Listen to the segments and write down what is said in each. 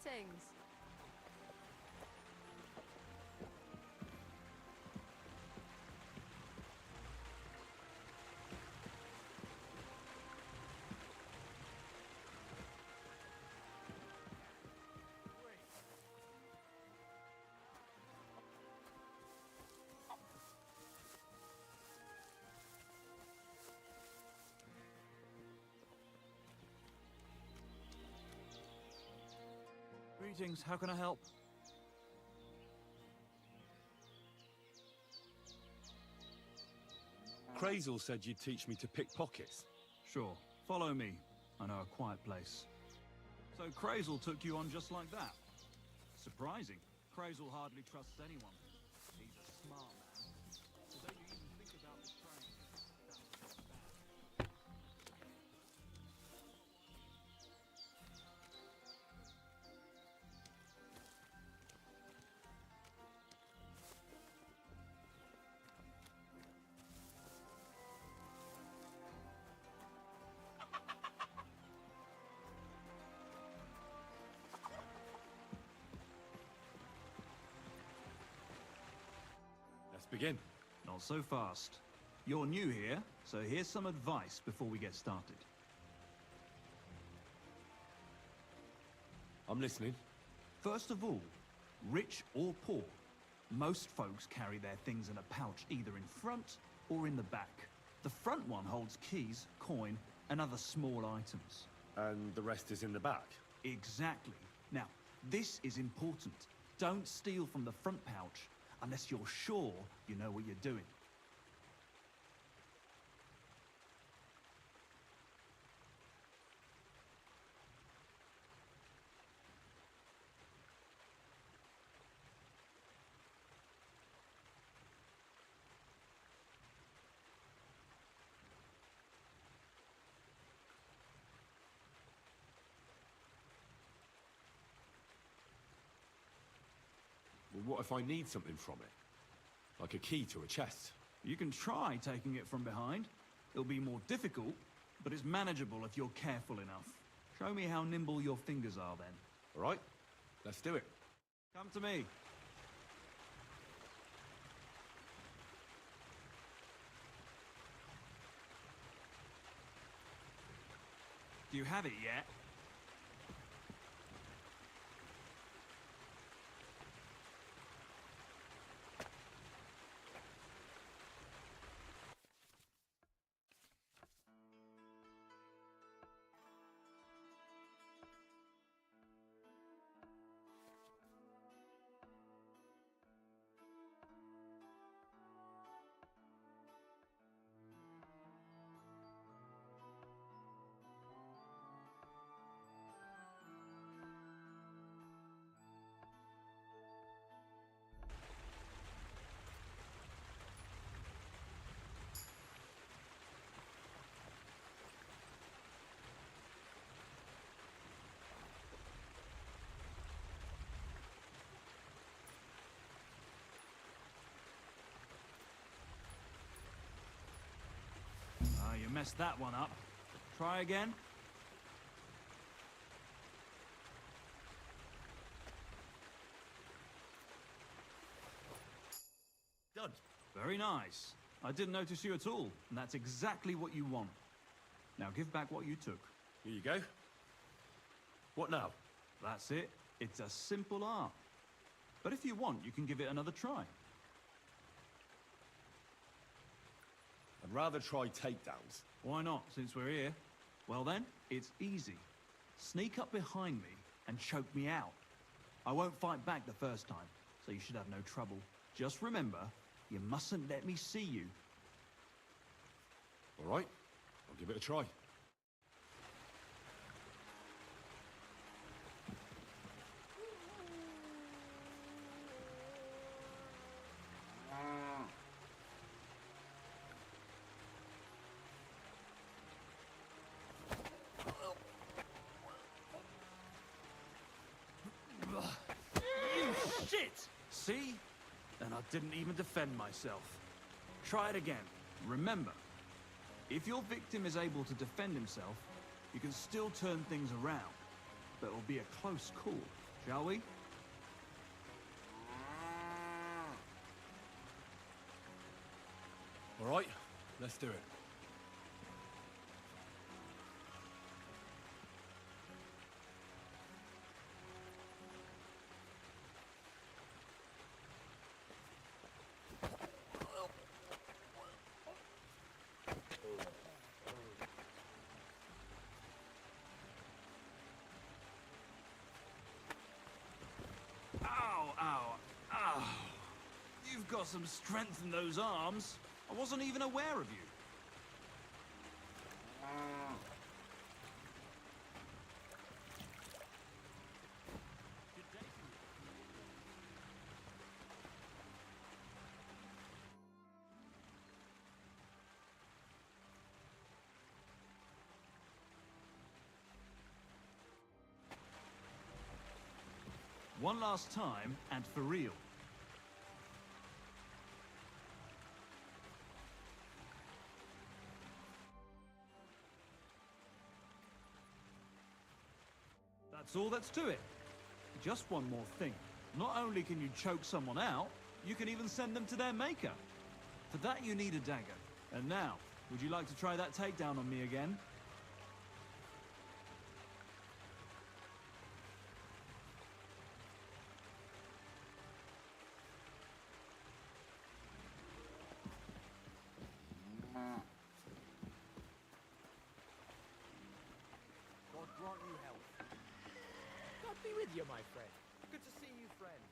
Greetings. Greetings, how can I help? Crazel said you'd teach me to pick pockets. Sure, follow me. I know a quiet place. So Crazel took you on just like that? Surprising. Crazel hardly trusts anyone. He's a smart man. So don't you even think about betraying him? That's bad. Let's begin. Not so fast. You're new here, so here's some advice before we get started. I'm listening. First of all, rich or poor, most folks carry their things in a pouch either in front or in the back. The front one holds keys, coin, and other small items. And the rest is in the back. Exactly. Now, this is important. Don't steal from the front pouch unless you're sure you know what you're doing. Well, what if I need something from it? Like a key to a chest? You can try taking it from behind. It'll be more difficult, but it's manageable if you're careful enough. Show me how nimble your fingers are then. All right, let's do it. Come to me. Do you have it yet? Ah, you messed that one up. Try again. Done. Very nice. I didn't notice you at all, and that's exactly what you want. Now give back what you took. Here you go. What now? That's it. It's a simple art. But if you want, you can give it another try. I'd rather try takedowns. Why not, since we're here? Well then, it's easy. Sneak up behind me and choke me out. I won't fight back the first time, so you should have no trouble. Just remember, you mustn't let me see you. All right, I'll give it a try. You shit! See? And I didn't even defend myself. Try it again. Remember, if your victim is able to defend himself, you can still turn things around. But it'll be a close call. shall we? All right, let's do it. Ow, ow, ow. You've got some strength in those arms. I wasn't even aware of you. Good day to you. One last time, and for real. That's all that's to it. Just one more thing. Not only can you choke someone out, you can even send them to their maker. For that you need a dagger. And now, would you like to try that takedown on me again? God grant you health. God be with you, my friend. Good to see you, friend.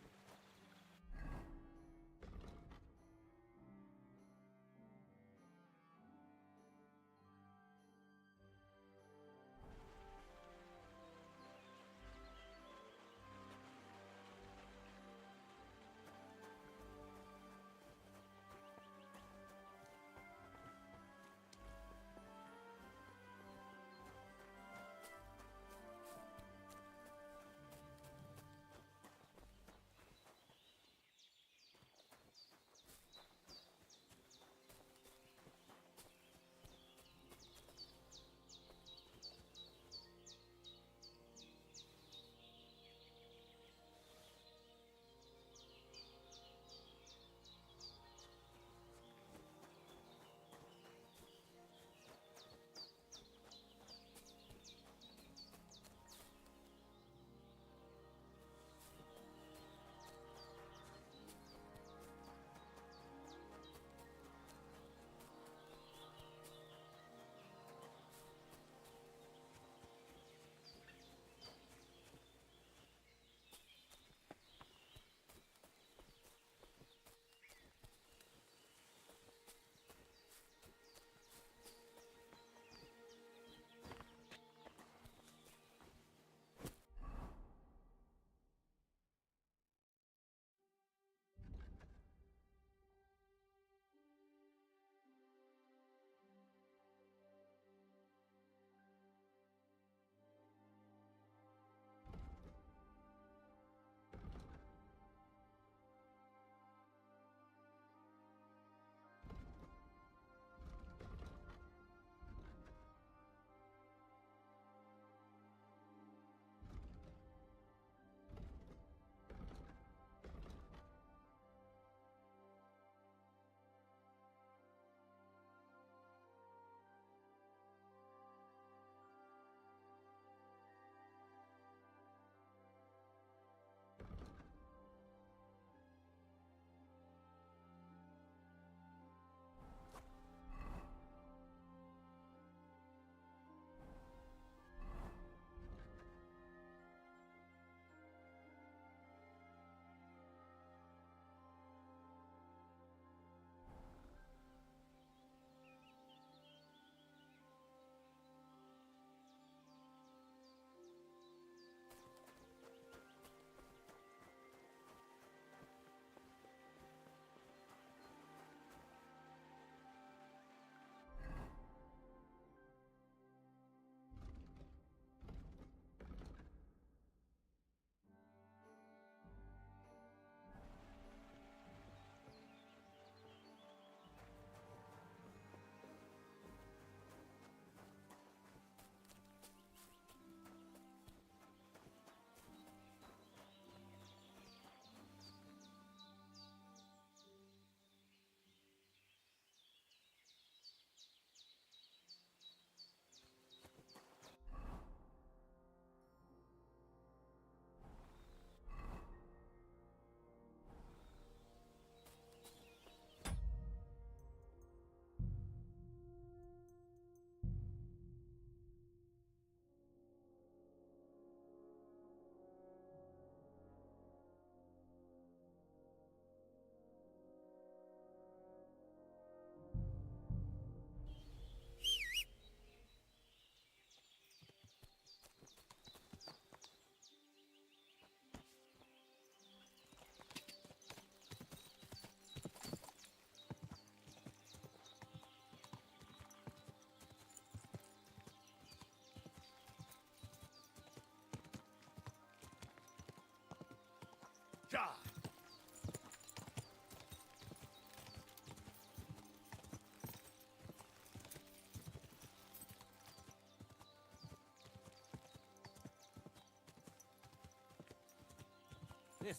This.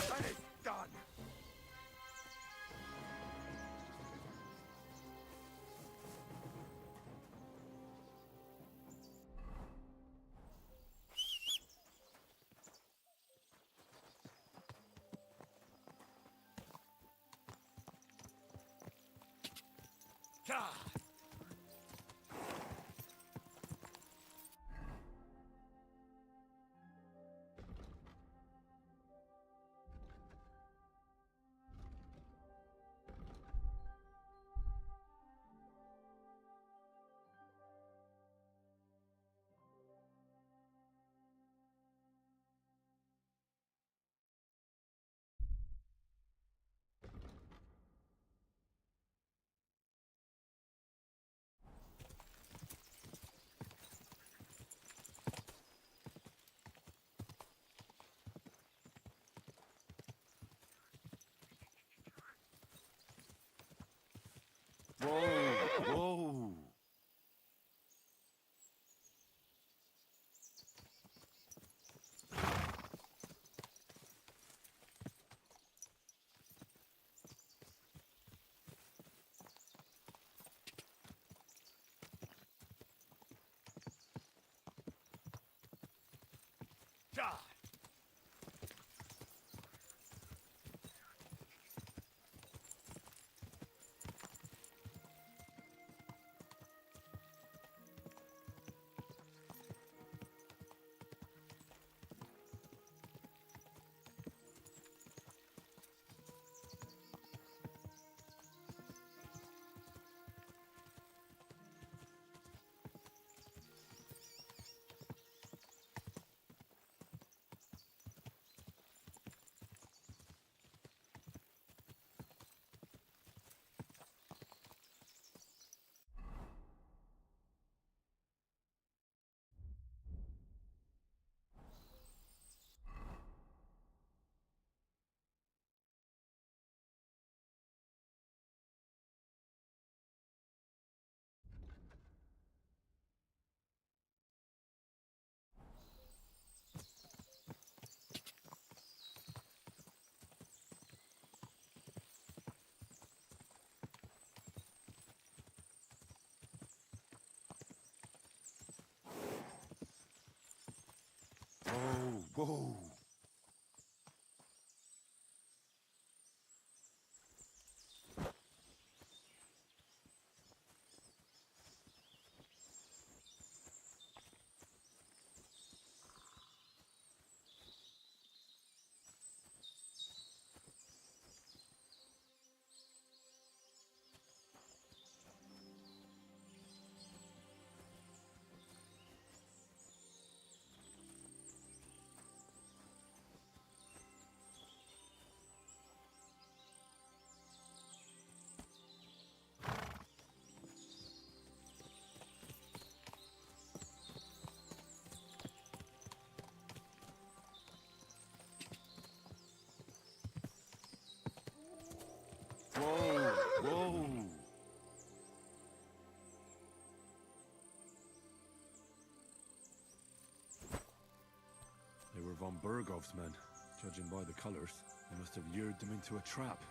That is done. Whoa! Whoa! Whoa! Whoa! Whoa! They were von Bergov's men. Judging by the colors, they must have lured them into a trap.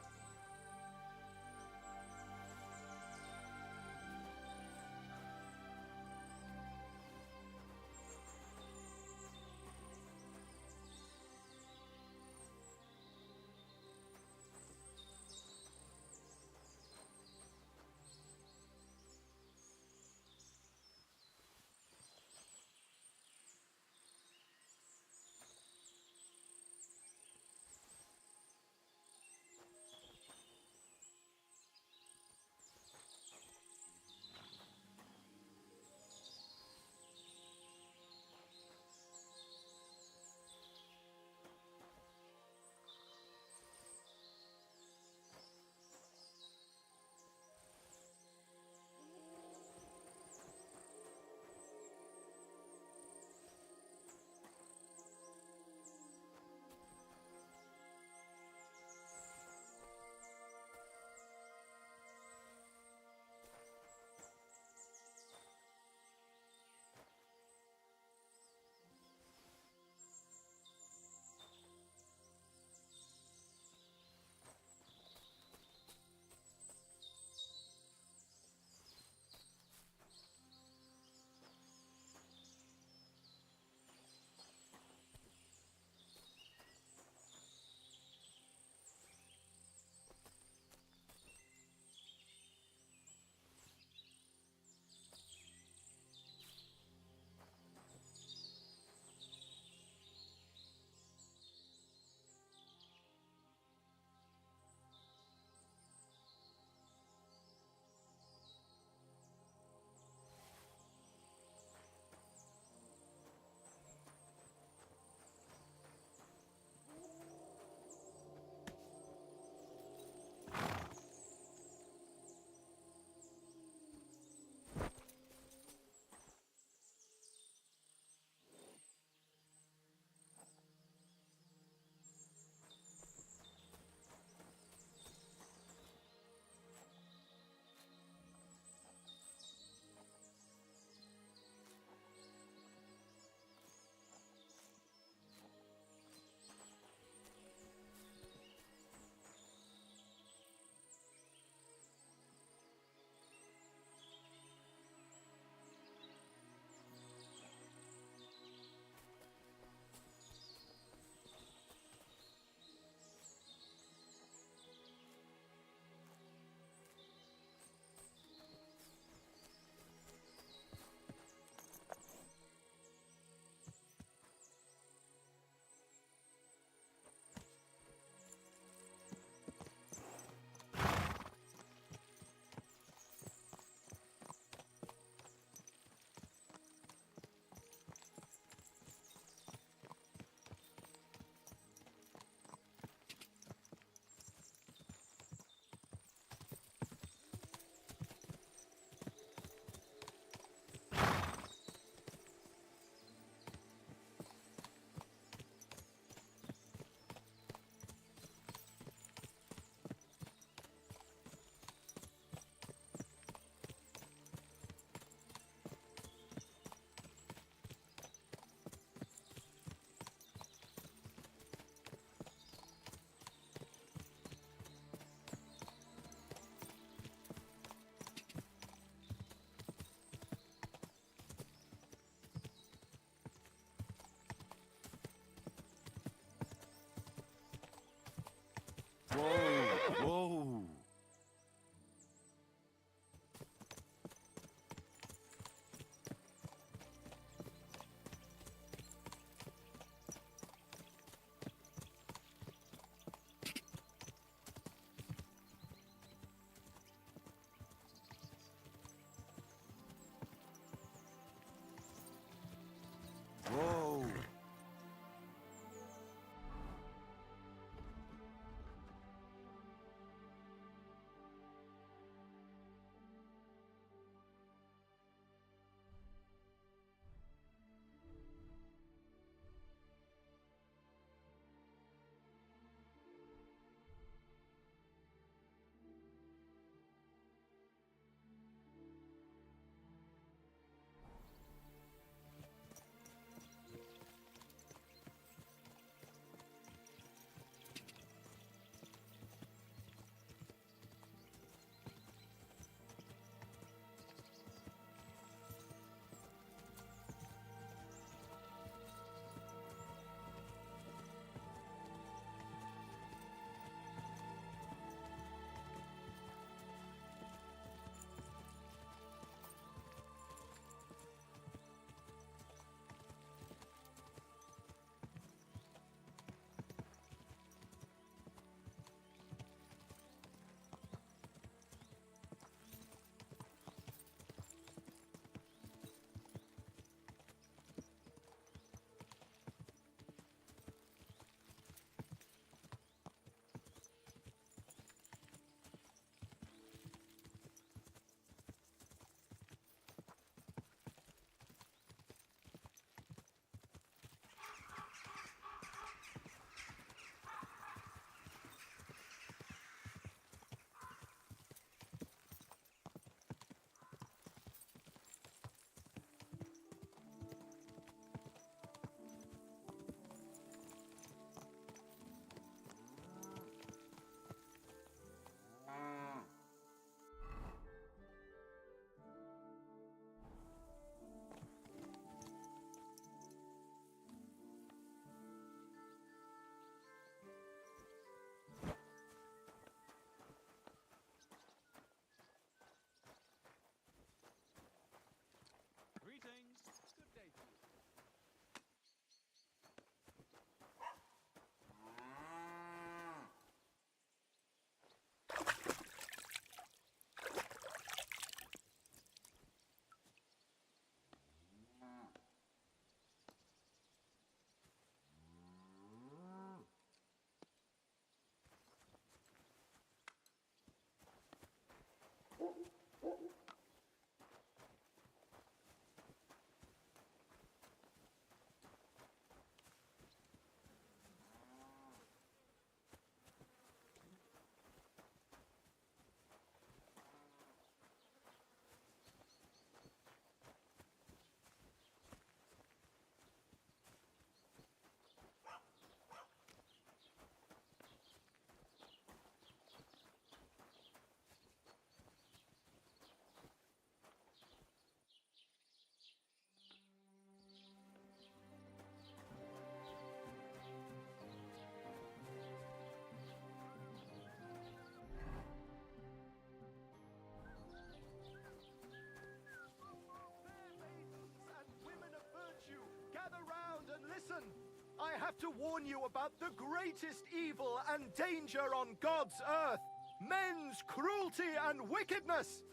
have to warn you about the greatest evil and danger on God's earth. Men's cruelty and wickedness.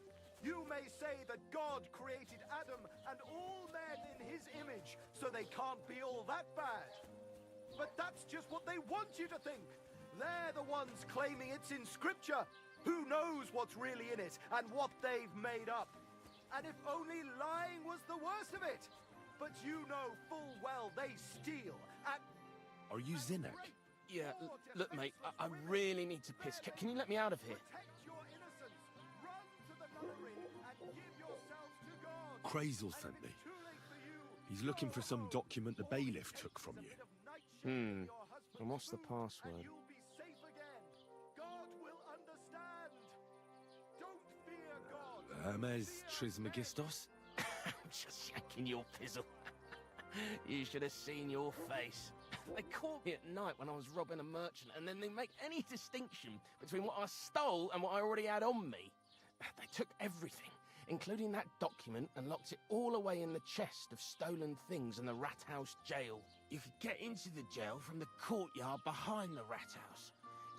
You may say that God created Adam and all men in his image, so they can't be all that bad. But that's just what they want you to think. They're the ones claiming it's in Scripture. Who knows what's really in it and what they've made up? And if only lying was the worst of it. But you know full well they steal at... Are you Zinnek? Yeah, look, mate, I really need to piss. Can you let me out of here? Protect your innocence. Run to the nunnery and give yourselves to God. Crazel sent me. Too late for you. He's looking for some document the bailiff took from you. And what's the password? And you'll be safe again. God will understand. Don't fear God. Hermes Trismegistos? Just shaking your pizzle. You should have seen your face. They caught me at night when I was robbing a merchant, and then they make any distinction between what I stole and what I already had on me. They took everything, including that document, and locked it all away in the chest of stolen things in the rat house jail. You could get into the jail from the courtyard behind the rat house.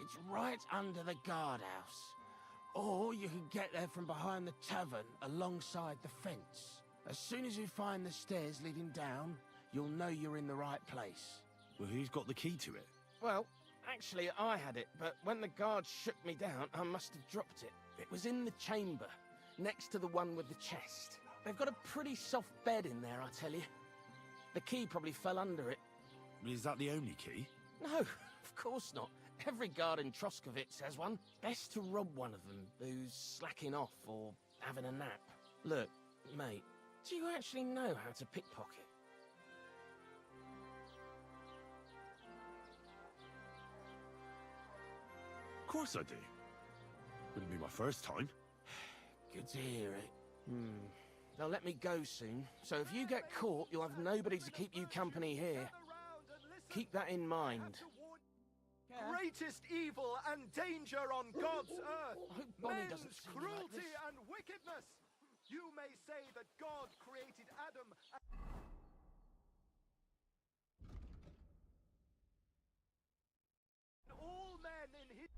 It's right under the guardhouse. Or you could get there from behind the tavern alongside the fence. As soon as you find the stairs leading down, you'll know you're in the right place. Well, who's got the key to it? Well, actually I had it, but when the guards shook me down, I must have dropped it. It was in the chamber, next to the one with the chest. They've got a pretty soft bed in there, I tell you. The key probably fell under it. Is that the only key? No, of course not. Every guard in Troskovitz has one. Best to rob one of them who's slacking off or having a nap. Look, mate, do you actually know how to pickpocket? Of course I do. Wouldn't be my first time. Good to hear it. They'll let me go soon, so if you get caught, you'll have nobody to keep you company here. Keep that in mind. Greatest evil and danger on God's earth. I hope Bonnie Men's doesn't see me like cruelty this. and wickedness. You may say that God created Adam and all men in his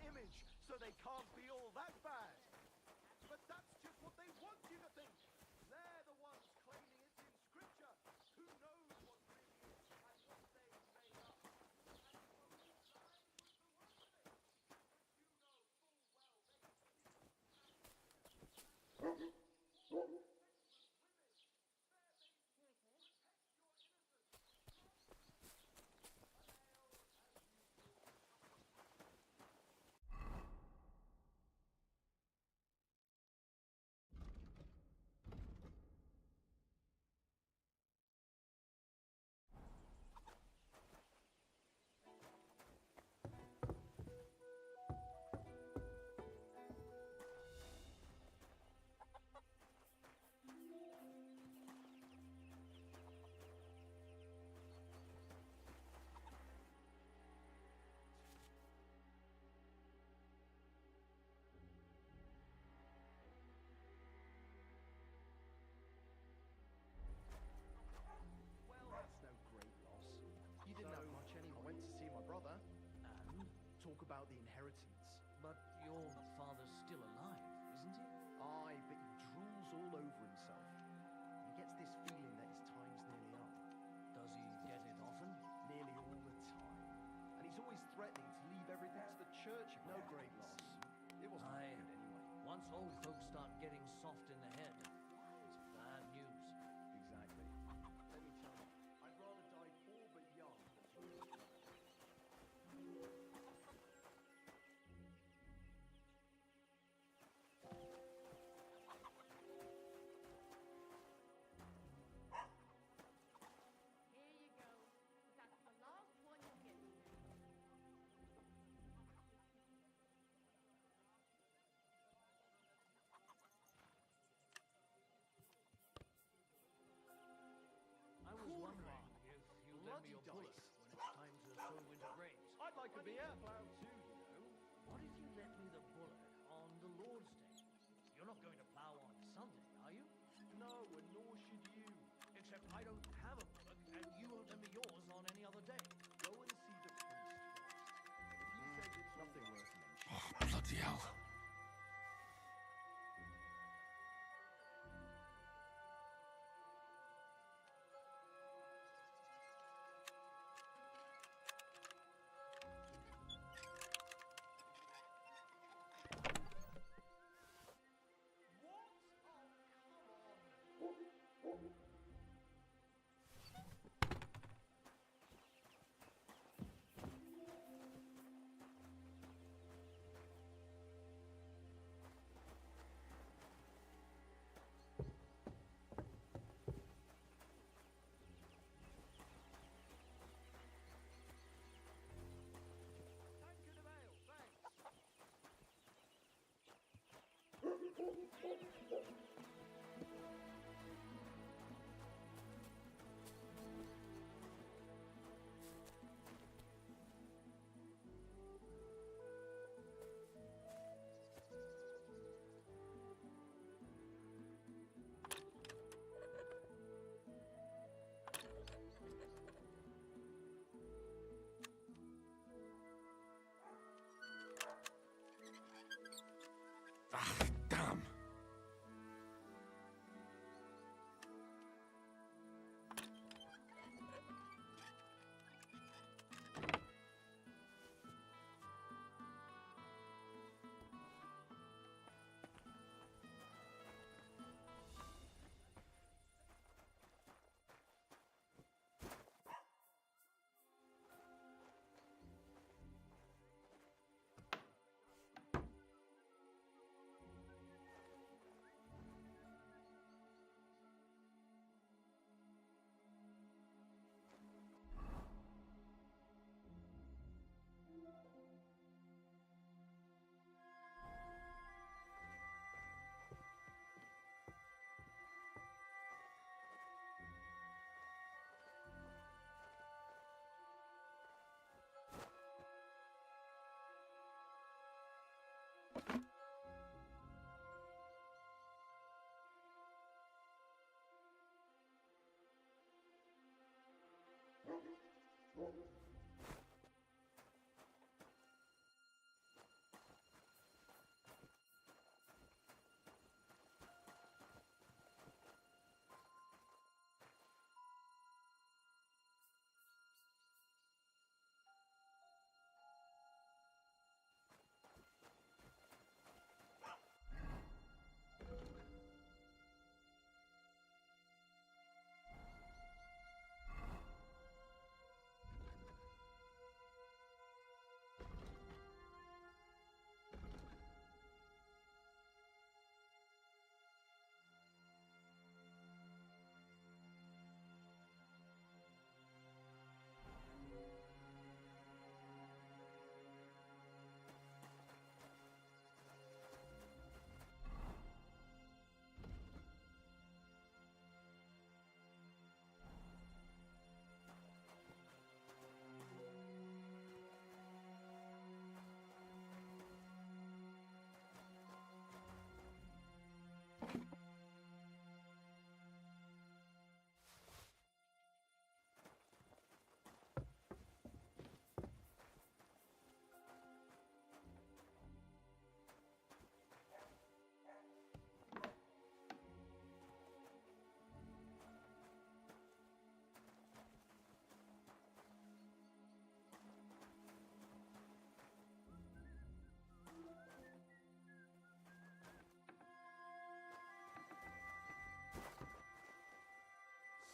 image, so they can't be all that bad. But that's just what they want you to think. They're the ones claiming it's in Scripture. Who knows what really is and what they've made up? Well, that's no great loss. You didn't have much anyway. I went to see my brother and talk about the inheritance. But your father's still alive, isn't he? Aye, but he drools all over himself. He gets this feeling that his time's nearly up. Does he get it often? Nearly all the time. And he's always threatening to leave everything to the church. No great loss. It wasn't Aye. good anyway. Once old folks start getting soft in the head, it's bad news. Exactly. Let me tell you, I'd rather die poor but young than to Here you go. That's the last one you get. I was wondering if you'd lend me your Bloody puller dice. when it's time to throw into graves. I'd like a beer. Plough too, you know. Bloody hell. Tankard of ale, thanks. Ah, damn.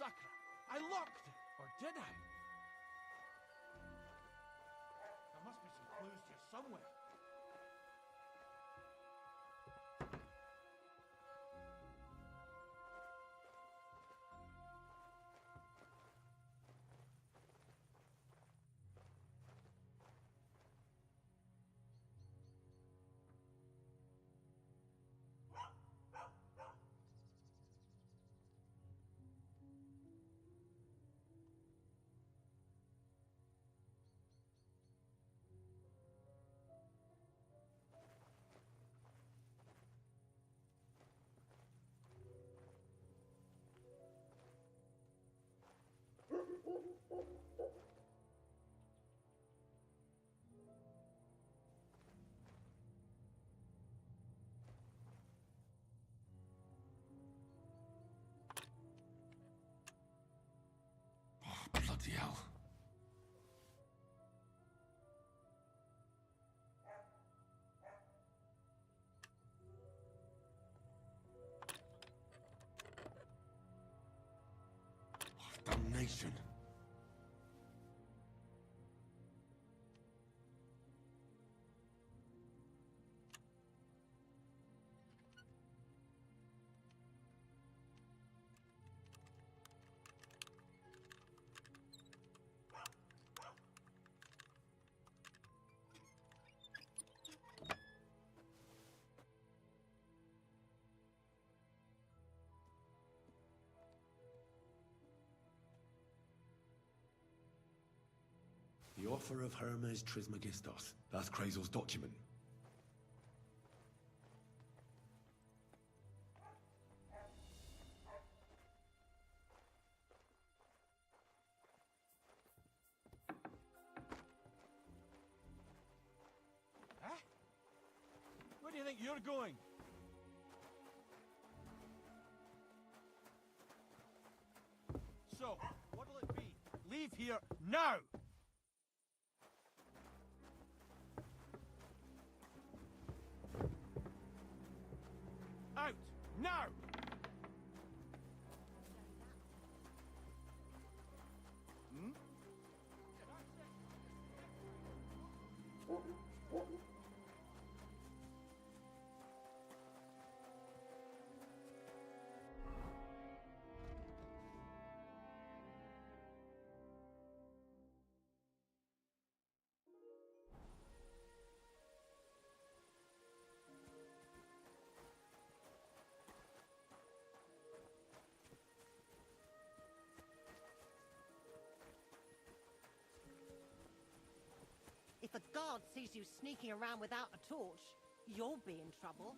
Sakra! I locked it! Or did I? There must be some clues here somewhere. abomination. The offer of Hermes Trismegistos. That's Krazel's document. Huh? Where do you think you're going? So, what'll it be? Leave here now! Out! Now! Hmm? If a guard sees you sneaking around without a torch, you'll be in trouble.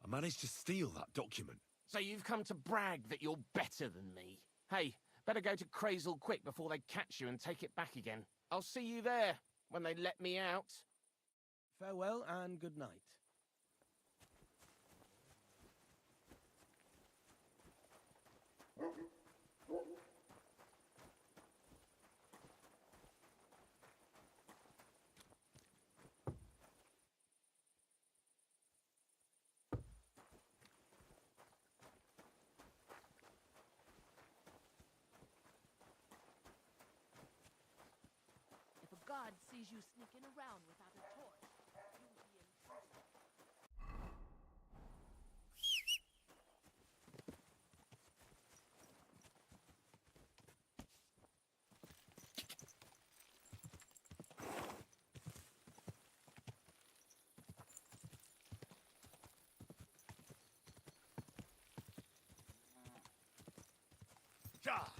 I managed to steal that document. So you've come to brag that you're better than me. Hey, better go to Krazel quick before they catch you and take it back again. I'll see you there when they let me out. Farewell and good night. If a guard sees you sneaking around without a torch, you'll be in trouble. Ja!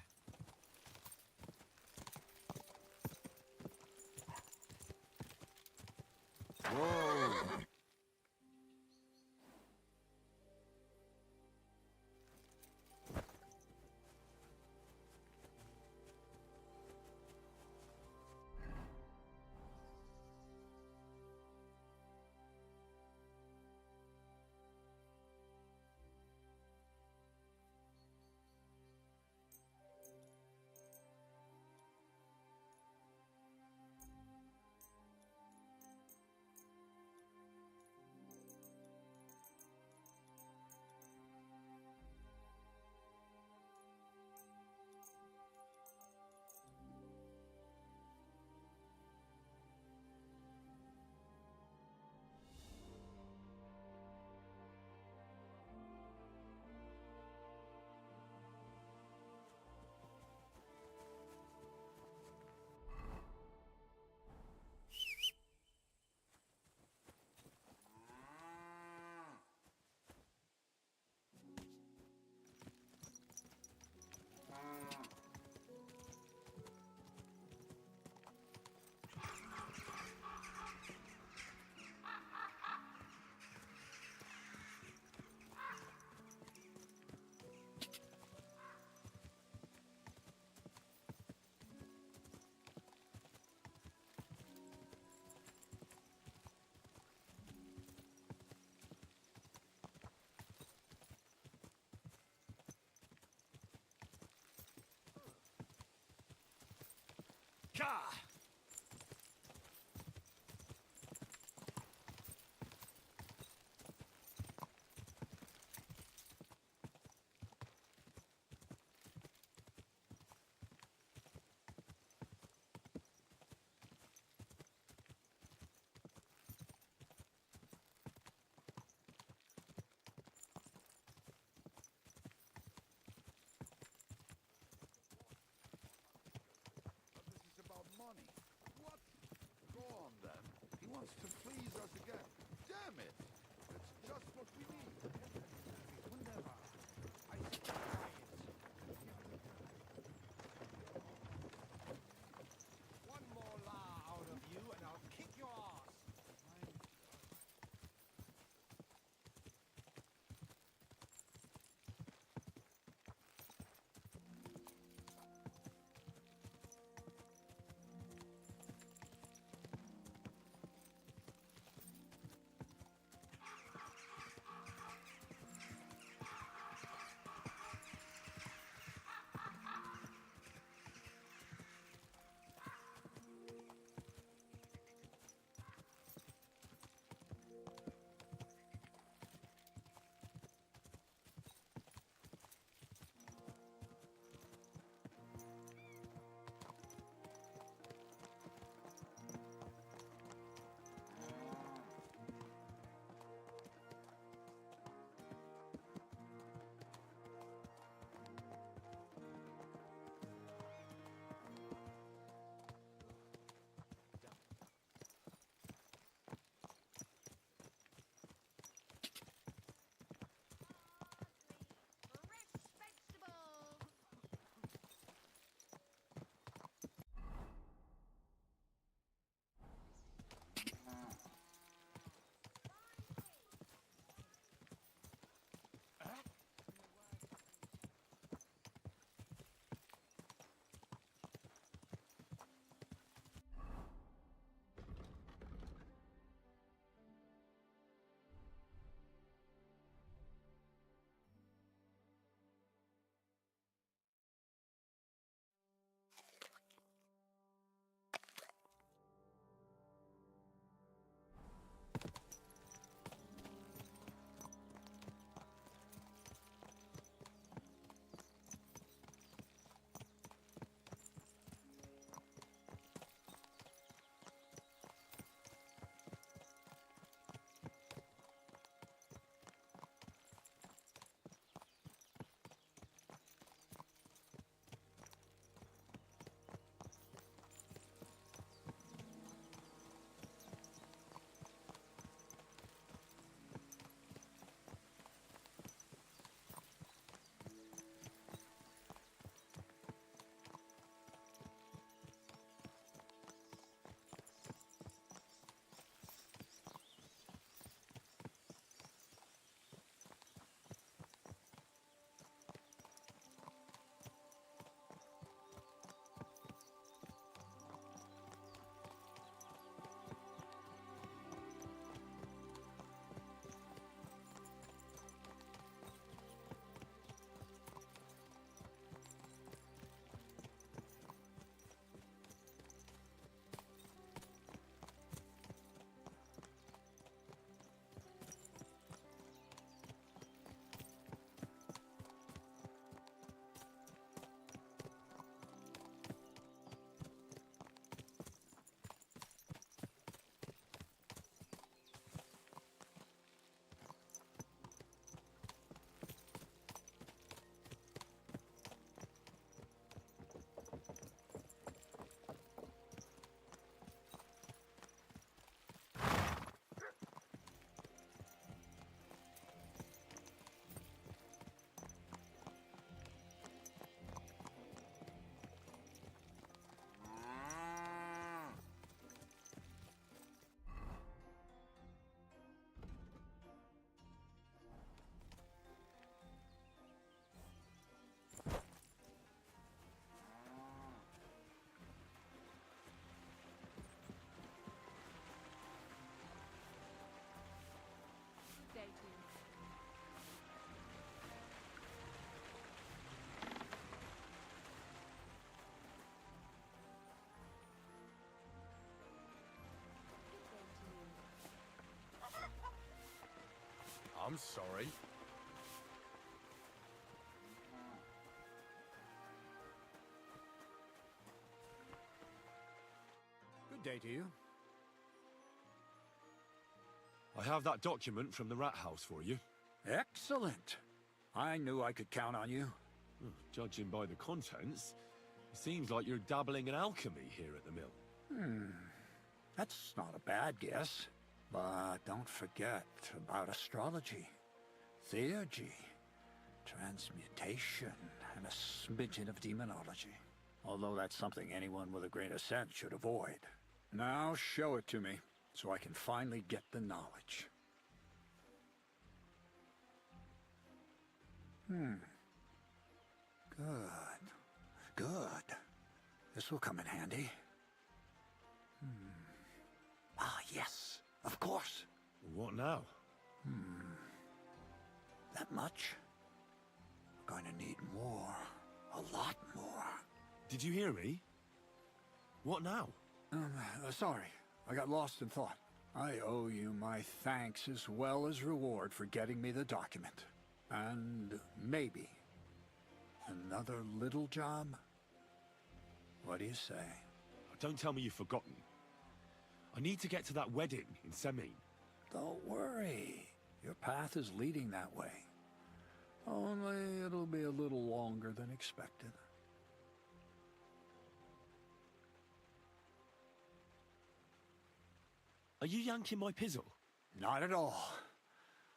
Ja! I'm sorry. Good day to you. I have that document from the rat house for you. Excellent. I knew I could count on you. Judging by the contents, it seems like you're dabbling in alchemy here at the mill. That's not a bad guess. But don't forget about astrology, theurgy, transmutation, and a smidgen of demonology. Although that's something anyone with a grain of sense should avoid. Now show it to me, so I can finally get the knowledge. Good. Good. This will come in handy. Ah, yes. Of course. What now? That much? We're going to need more. A lot more. Did you hear me? What now? Sorry. I got lost in thought. I owe you my thanks as well as reward for getting me the document. And maybe another little job? What do you say? Don't tell me you've forgotten. I need to get to that wedding in Semin. Don't worry. Your path is leading that way. Only it'll be a little longer than expected. Are you yanking my pizzle? Not at all.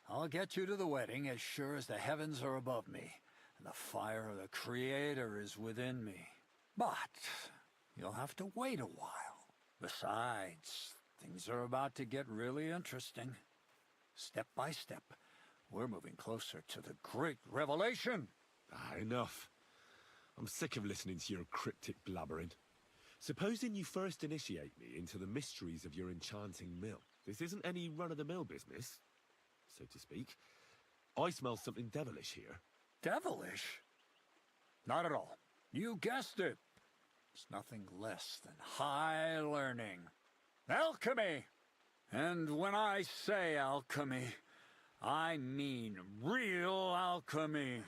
I'll get you to the wedding as sure as the heavens are above me, and the fire of the Creator is within me. But you'll have to wait a while. Besides, things are about to get really interesting. Step by step, we're moving closer to the great revelation. Enough. I'm sick of listening to your cryptic blabbering. Supposing you first initiate me into the mysteries of your enchanting mill. This isn't any run-of-the-mill business, so to speak. I smell something devilish here. Devilish? Not at all. You guessed it. It's nothing less than high learning. Alchemy! And when I say alchemy, I mean real alchemy.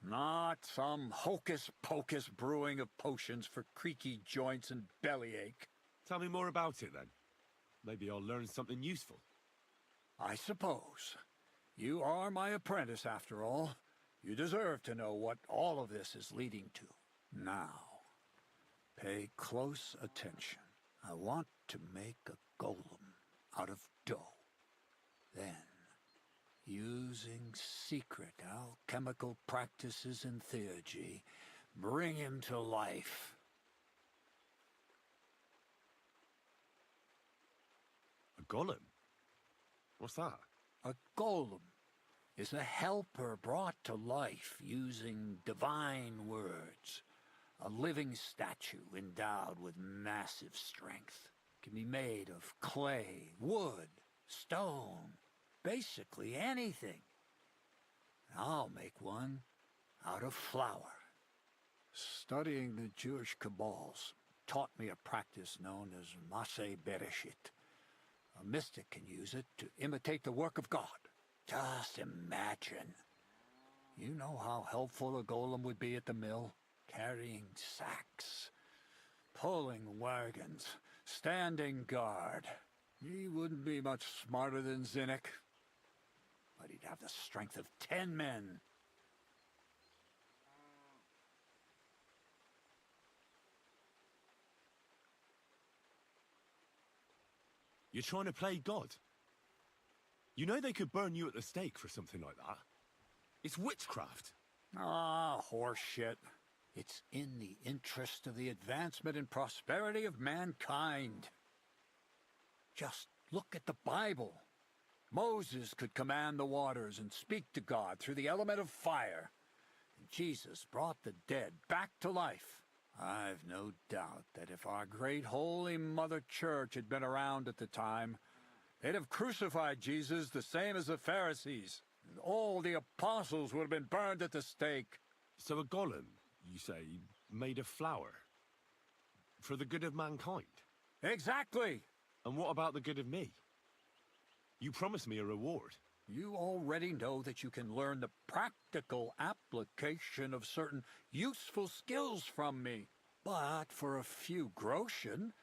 Not some hocus-pocus brewing of potions for creaky joints and bellyache. Tell me more about it, then. Maybe I'll learn something useful. I suppose. You are my apprentice, after all. You deserve to know what all of this is leading to. Now, pay close attention. I want to make a golem out of dough. Then, using secret alchemical practices and theurgy, bring him to life. A golem? What's that? A golem is a helper brought to life using divine words. A living statue endowed with massive strength. Can be made of clay, wood, stone, basically anything. I'll make one out of flour. Studying the Jewish Kabbals taught me a practice known as Maseh Bereshit. A mystic can use it to imitate the work of God. Just imagine. You know how helpful a golem would be at the mill? Carrying sacks, pulling wagons, standing guard. He wouldn't be much smarter than Zinnik, but he'd have the strength of 10 men. You're trying to play God? You know they could burn you at the stake for something like that. It's witchcraft. Ah, horseshit. It's in the interest of the advancement and prosperity of mankind. Just look at the Bible. Moses could command the waters and speak to God through the element of fire. And Jesus brought the dead back to life. I've no doubt that if our great holy Mother Church had been around at the time, they'd have crucified Jesus the same as the Pharisees. And all the apostles would have been burned at the stake. So a golem, you say, made of flour? For the good of mankind? Exactly! And what about the good of me? You promised me a reward. You already know that you can learn the practical application of certain useful skills from me. But for a few groschen,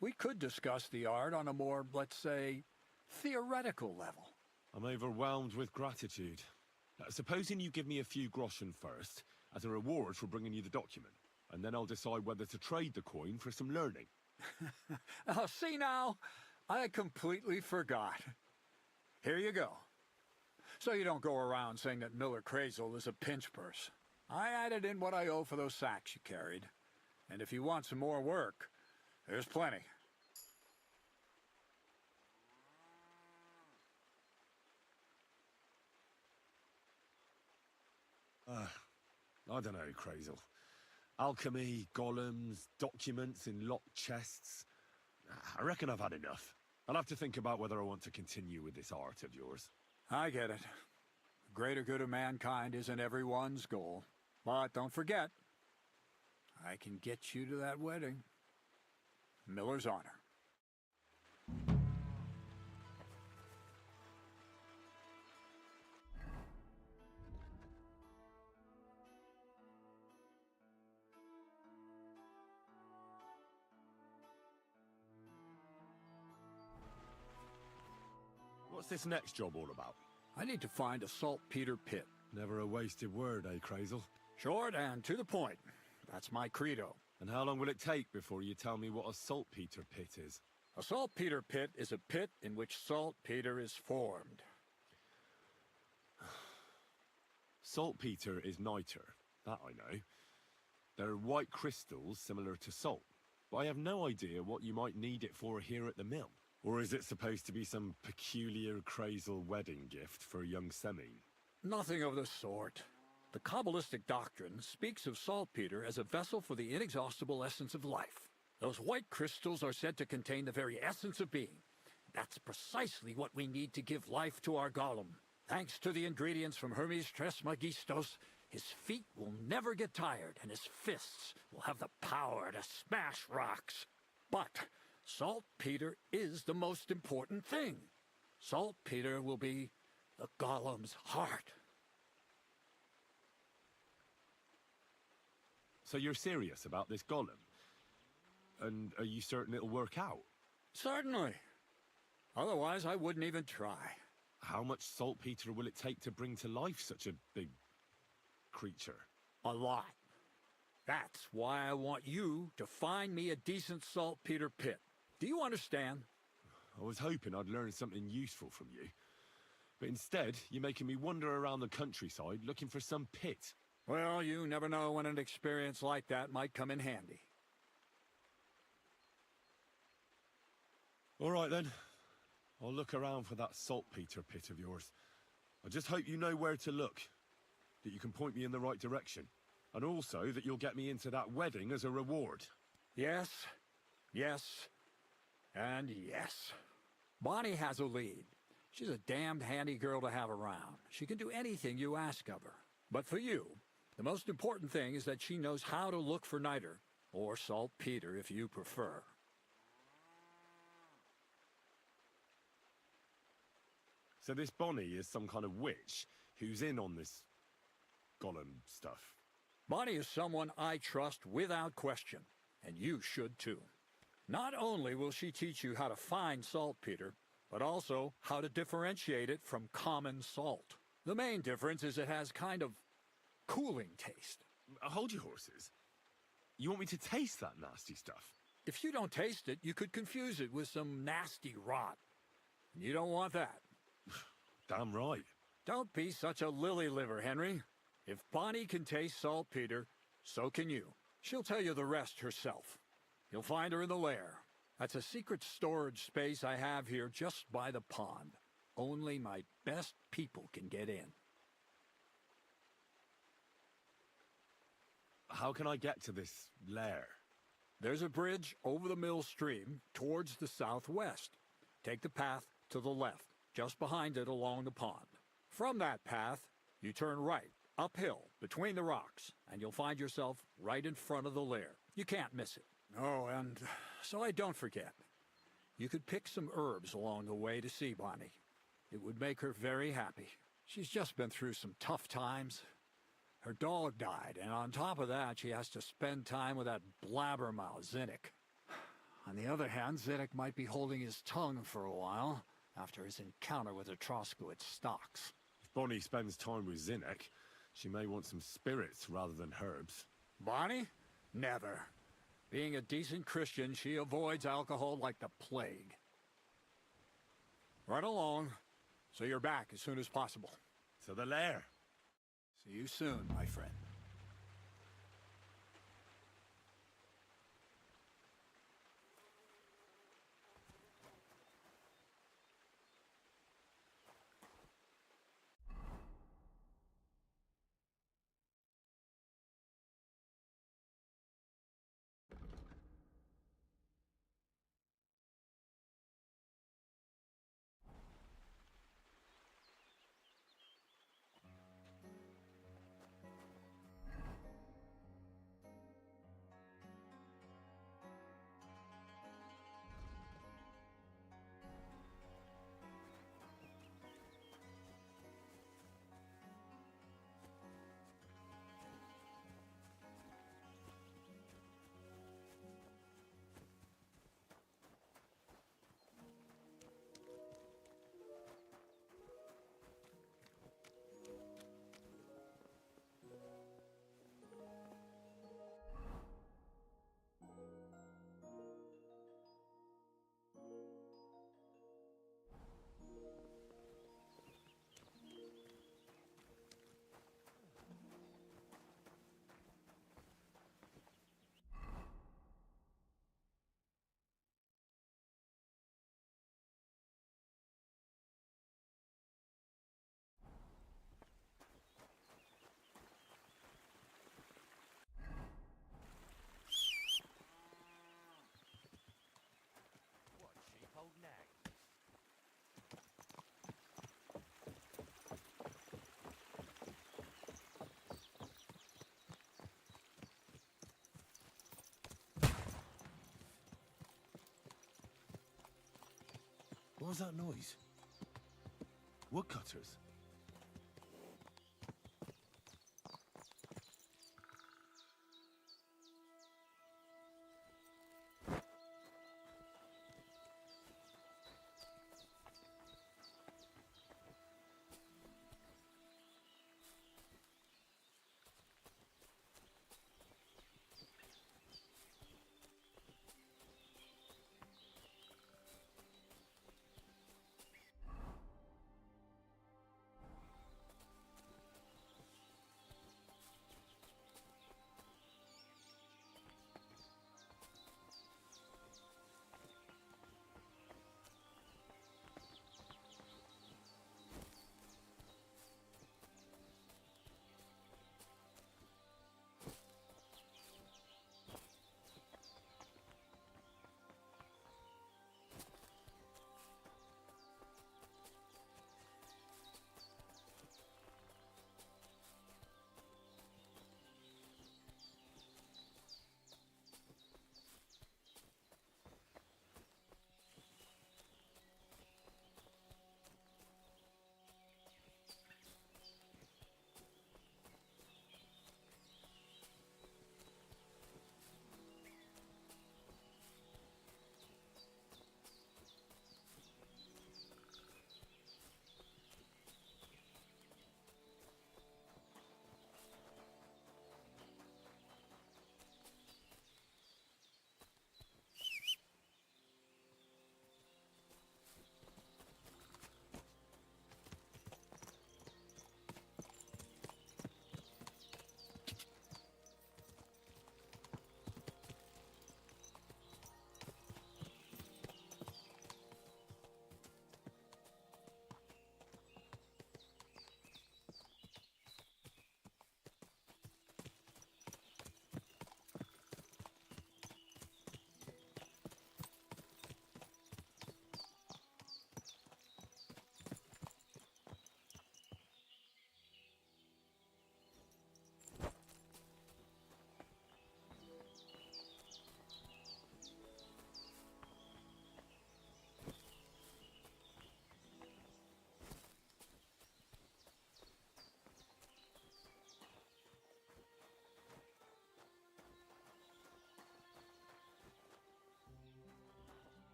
we could discuss the art on a more, let's say, theoretical level. I'm overwhelmed with gratitude. Supposing you give me a few groschen first, as a reward for bringing you the document, and then I'll decide whether to trade the coin for some learning. Oh, see now? I completely forgot. Here you go. So you don't go around saying that Miller Crazel is a pinch purse. I added in what I owe for those sacks you carried. And if you want some more work, there's plenty. I don't know, Crazel. Alchemy, golems, documents in locked chests. I reckon I've had enough. I'll have to think about whether I want to continue with this art of yours. I get it. The greater good of mankind isn't everyone's goal. But don't forget, I can get you to that wedding. Miller's honor. What's this next job all about? I need to find a saltpeter pit. Never a wasted word, eh, Crazel? Short and to the point. That's my credo. And how long will it take before you tell me what a saltpeter pit is? A saltpeter pit is a pit in which saltpeter is formed. Saltpeter is niter, that I know. They're white crystals similar to salt, but I have no idea what you might need it for here at the mill. Or is it supposed to be some peculiar Crazel wedding gift for young Semine? Nothing of the sort. The Kabbalistic doctrine speaks of saltpeter as a vessel for the inexhaustible essence of life. Those white crystals are said to contain the very essence of being. That's precisely what we need to give life to our golem. Thanks to the ingredients from Hermes Trismegistos, his feet will never get tired, and his fists will have the power to smash rocks. But saltpeter is the most important thing. Saltpeter will be the golem's heart. So you're serious about this golem? And are you certain it'll work out? Certainly. Otherwise, I wouldn't even try. How much saltpeter will it take to bring to life such a big creature? A lot. That's why I want you to find me a decent saltpeter pit. Do you understand? I was hoping I'd learn something useful from you. But instead, you're making me wander around the countryside looking for some pit. Well, you never know when an experience like that might come in handy. All right, then. I'll look around for that saltpeter pit of yours. I just hope you know where to look, that you can point me in the right direction, and also that you'll get me into that wedding as a reward. Yes, yes, and yes. Bonnie has a lead. She's a damned handy girl to have around. She can do anything you ask of her. But for you, the most important thing is that she knows how to look for niter, or saltpeter if you prefer. So this Bonnie is some kind of witch who's in on this golem stuff. Bonnie is someone I trust without question, and you should too. Not only will she teach you how to find saltpeter, but also how to differentiate it from common salt. The main difference is it has kind of cooling taste. Hold your horses. You want me to taste that nasty stuff? If you don't taste it, you could confuse it with some nasty rot. You don't want that. Damn right. Don't be such a lily liver, Henry. If Bonnie can taste saltpeter, so can you. She'll tell you the rest herself. You'll find her in the lair. That's a secret storage space I have here just by the pond. Only my best people can get in. How can I get to this lair? There's a bridge over the mill stream towards the southwest. Take the path to the left, just behind it along the pond. From that path, you turn right, uphill, between the rocks, and you'll find yourself right in front of the lair. You can't miss it. Oh, and so I don't forget, you could pick some herbs along the way to see Bonnie. It would make her very happy. She's just been through some tough times. Her dog died, and on top of that, she has to spend time with that blabbermouth, Zinnik. On the other hand, Zinnik might be holding his tongue for a while after his encounter with the Troskowitz stocks. If Bonnie spends time with Zinnik, she may want some spirits rather than herbs. Bonnie? Never. Being a decent Christian, she avoids alcohol like the plague. Right along, so you're back as soon as possible. To the lair. See you soon, my friend. What, sheep, old nag? What was that noise? Woodcutters?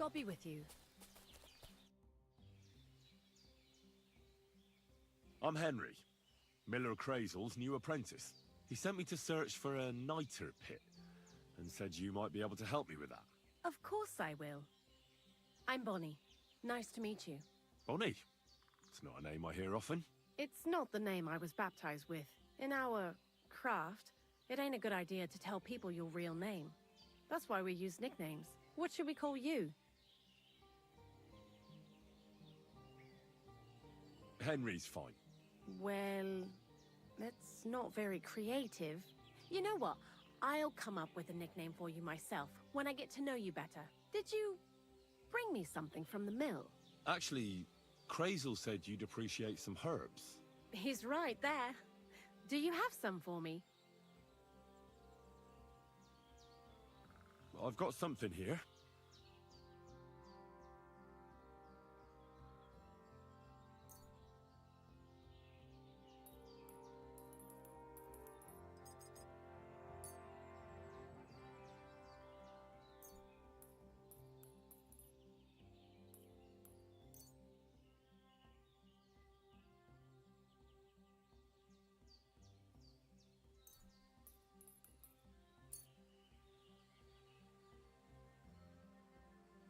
God be with you. I'm Henry, Miller Crazel's new apprentice. He sent me to search for a niter pit, and said you might be able to help me with that. Of course I will. I'm Bonnie. Nice to meet you. Bonnie? It's not a name I hear often. It's not the name I was baptized with. In our craft, it ain't a good idea to tell people your real name. That's why we use nicknames. What should we call you? Henry's fine. Well, that's not very creative. You know what? I'll come up with a nickname for you myself when I get to know you better. Did you bring me something from the mill? Actually, Crazel said you'd appreciate some herbs. He's right there. Do you have some for me? I've got something here.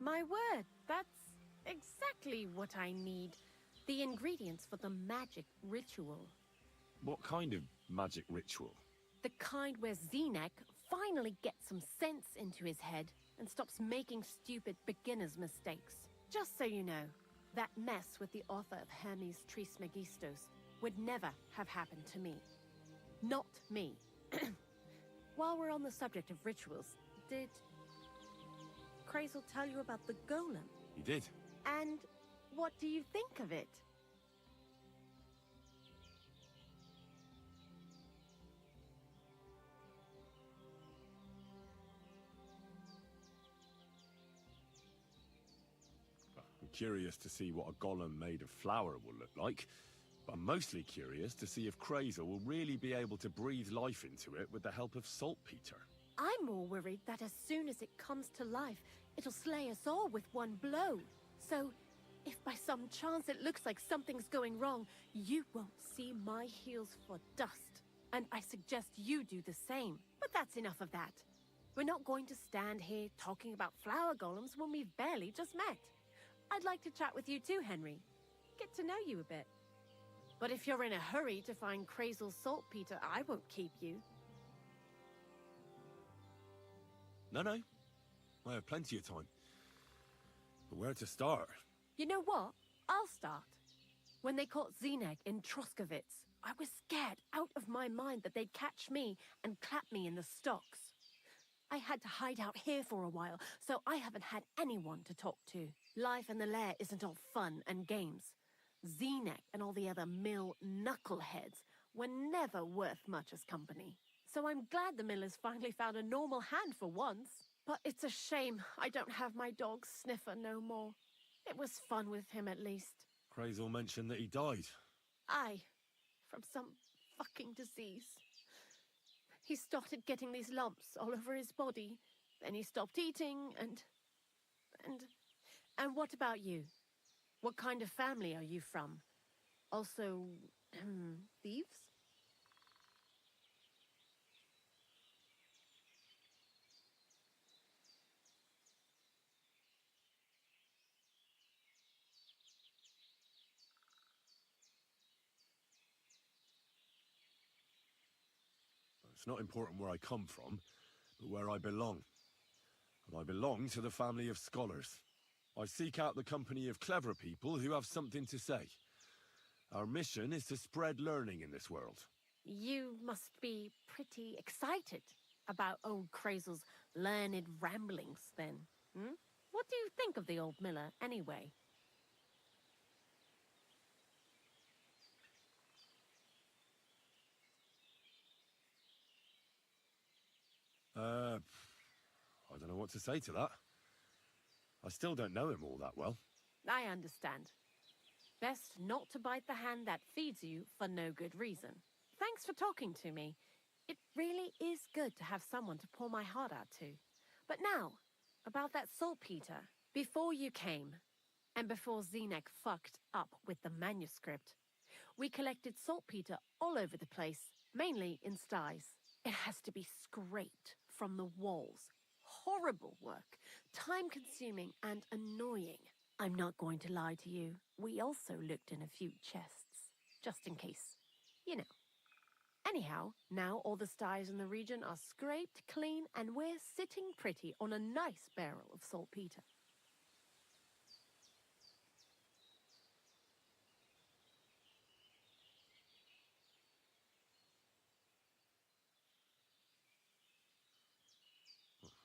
My word, that's exactly what I need. The ingredients for the magic ritual. What kind of magic ritual? The kind where Zenek finally gets some sense into his head and stops making stupid beginner's mistakes. Just so you know, that mess with the author of Hermes Trismegistos would never have happened to me. Not me. While we're on the subject of rituals, did Crazel tell you about the golem? He did. And what do you think of it? I'm curious to see what a golem made of flour will look like. But I'm mostly curious to see if Crazel will really be able to breathe life into it with the help of saltpeter. I'm more worried that as soon as it comes to life, it'll slay us all with one blow. So, if by some chance it looks like something's going wrong, you won't see my heels for dust. And I suggest you do the same. But that's enough of that. We're not going to stand here talking about flower golems when we've barely just met. I'd like to chat with you too, Henry. Get to know you a bit. But if you're in a hurry to find Crazel's saltpeter, I won't keep you. No. I have plenty of time. But where to start? You know what? I'll start. When they caught Zenek in Troskovitz, I was scared out of my mind that they'd catch me and clap me in the stocks. I had to hide out here for a while, so I haven't had anyone to talk to. Life in the lair isn't all fun and games. Zenek and all the other mill knuckleheads were never worth much as company. So I'm glad the millers finally found a normal hand for once. But it's a shame I don't have my dog Sniffer no more. It was fun with him at least. Crazel mentioned that he died. Aye, from some fucking disease. He started getting these lumps all over his body. Then he stopped eating and what about you? What kind of family are you from? Also, thieves? It's not important where I come from, but where I belong. And I belong to the family of scholars. I seek out the company of clever people who have something to say. Our mission is to spread learning in this world. You must be pretty excited about old Crazel's learned ramblings, then. What do you think of the old miller, anyway? I don't know what to say to that. I still don't know him all that well. I understand. Best not to bite the hand that feeds you for no good reason. Thanks for talking to me. It really is good to have someone to pour my heart out to. But now, about that saltpeter. Before you came, and before Zenek fucked up with the manuscript, we collected saltpeter all over the place, mainly in sties. It has to be scraped from the walls. Horrible work, time-consuming and annoying. I'm not going to lie to you. We also looked in a few chests, just in case. You know. Anyhow, now all the sties in the region are scraped clean and we're sitting pretty on a nice barrel of saltpeter.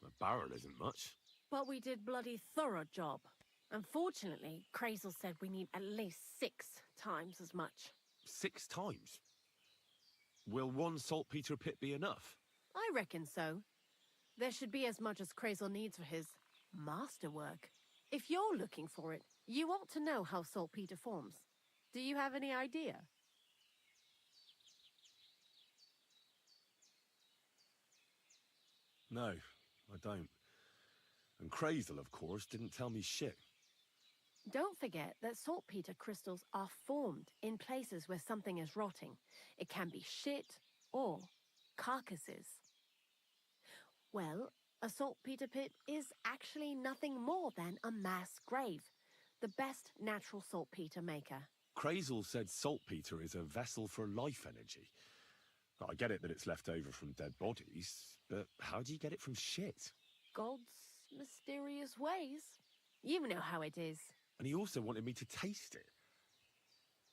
A barrel isn't much. But we did bloody thorough job. Unfortunately, Crazel said we need at least 6 times as much. 6 times? Will one saltpeter pit be enough? I reckon so. There should be as much as Crazel needs for his masterwork. If you're looking for it, you ought to know how saltpeter forms. Do you have any idea? No, I don't. And Crazel, of course, didn't tell me shit. Don't forget that saltpeter crystals are formed in places where something is rotting. It can be shit or carcasses. Well, a saltpeter pit is actually nothing more than a mass grave, the best natural saltpeter maker. Crazel said saltpeter is a vessel for life energy. I get it that it's left over from dead bodies, but how do you get it from shit? God's mysterious ways. You know how it is. And he also wanted me to taste it.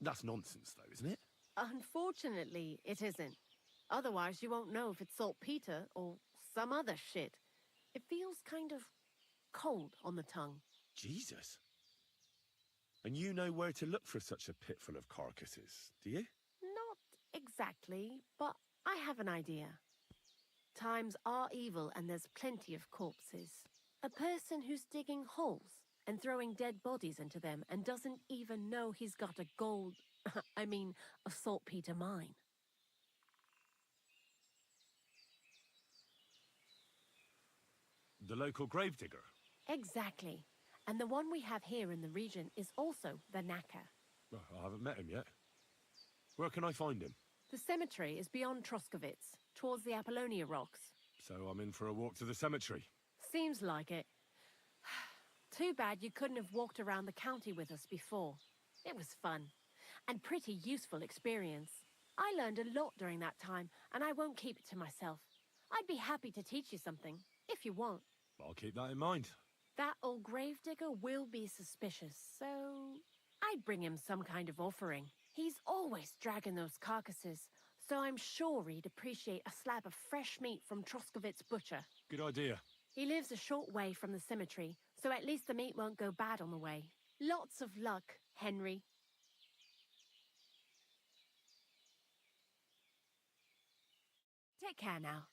That's nonsense, though, isn't it? Unfortunately, it isn't. Otherwise, you won't know if it's saltpeter or some other shit. It feels kind of cold on the tongue. Jesus. And you know where to look for such a pit full of carcasses, do you? Not exactly, but I have an idea. Times are evil and there's plenty of corpses. A person who's digging holes and throwing dead bodies into them and doesn't even know he's got a a saltpeter mine. The local gravedigger? Exactly. And the one we have here in the region is also the knacker. Well, I haven't met him yet. Where can I find him? The cemetery is beyond Troskovitz, towards the Apollonia Rocks. So I'm in for a walk to the cemetery. Seems like it. Too bad you couldn't have walked around the county with us before. It was fun, and pretty useful experience. I learned a lot during that time, and I won't keep it to myself. I'd be happy to teach you something, if you want. I'll keep that in mind. That old gravedigger will be suspicious, so I'd bring him some kind of offering. He's always dragging those carcasses, so I'm sure he'd appreciate a slab of fresh meat from Troskovitz Butcher. Good idea. He lives a short way from the cemetery, so at least the meat won't go bad on the way. Lots of luck, Henry. Take care now.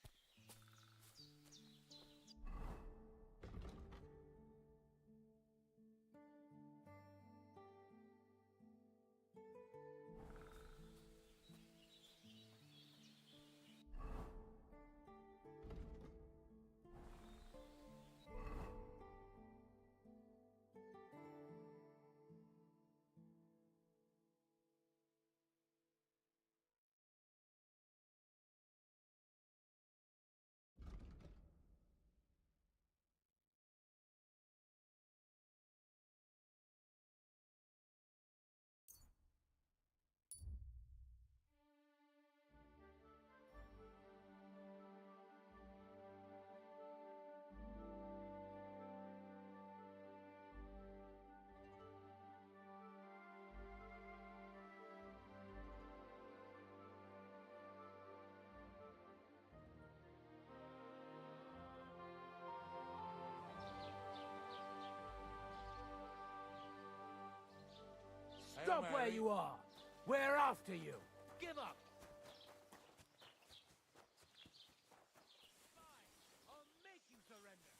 Stop where you are. We're after you. Give up! I'll make you surrender.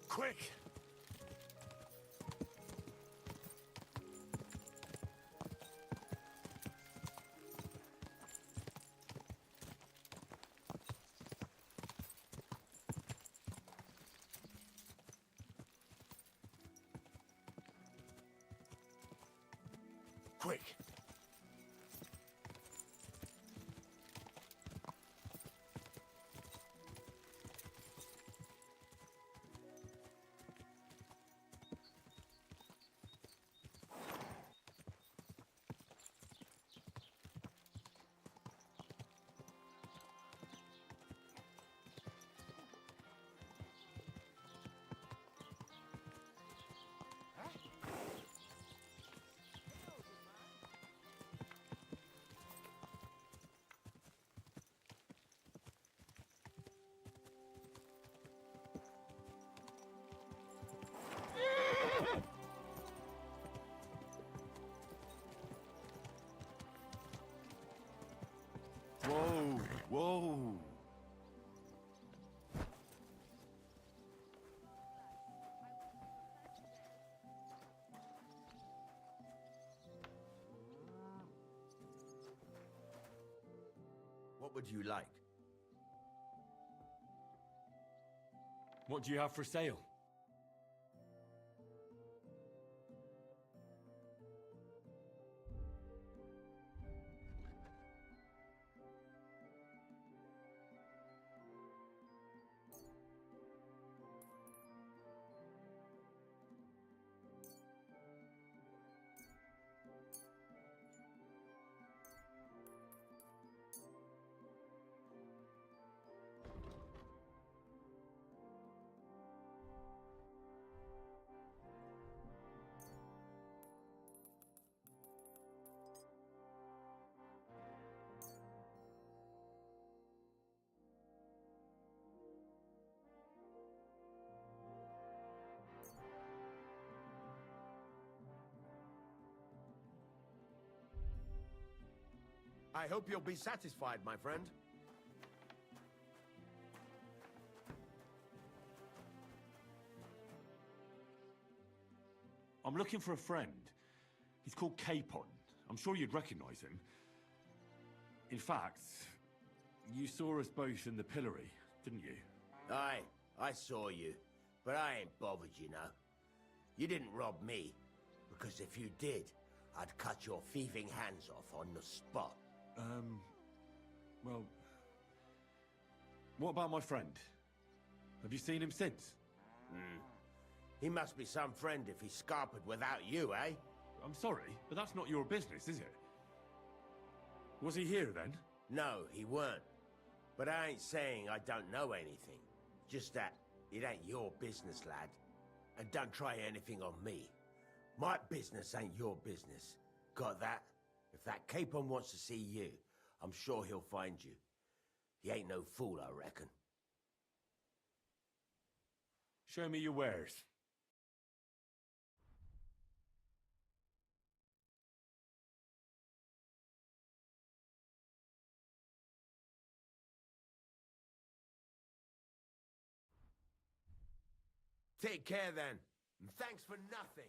Quick! Quick! Whoa, whoa. What would you like? What do you have for sale? I hope you'll be satisfied, my friend. I'm looking for a friend. He's called Capon. I'm sure you'd recognize him. In fact, you saw us both in the pillory, didn't you? Aye, I saw you, but I ain't bothered, you know. You didn't rob me, because if you did, I'd cut your thieving hands off on the spot. Well, what about my friend? Have you seen him since? He must be some friend if he scarpered without you, eh? I'm sorry, but that's not your business, is it? Was he here then? No, he weren't. But I ain't saying I don't know anything. Just that it ain't your business, lad. And don't try anything on me. My business ain't your business. Got that? If that Capon wants to see you, I'm sure he'll find you. He ain't no fool, I reckon. Show me your wares. Take care then, and thanks for nothing.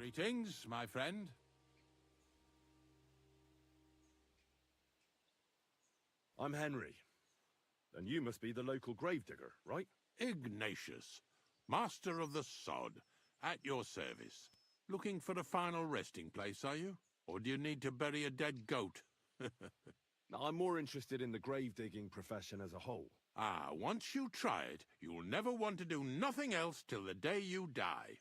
Greetings, my friend. I'm Henry. And you must be the local gravedigger, right? Ignatius, master of the sod, at your service. Looking for a final resting place, are you? Or do you need to bury a dead goat? I'm more interested in the grave-digging profession as a whole. Ah, once you try it, you'll never want to do nothing else till the day you die.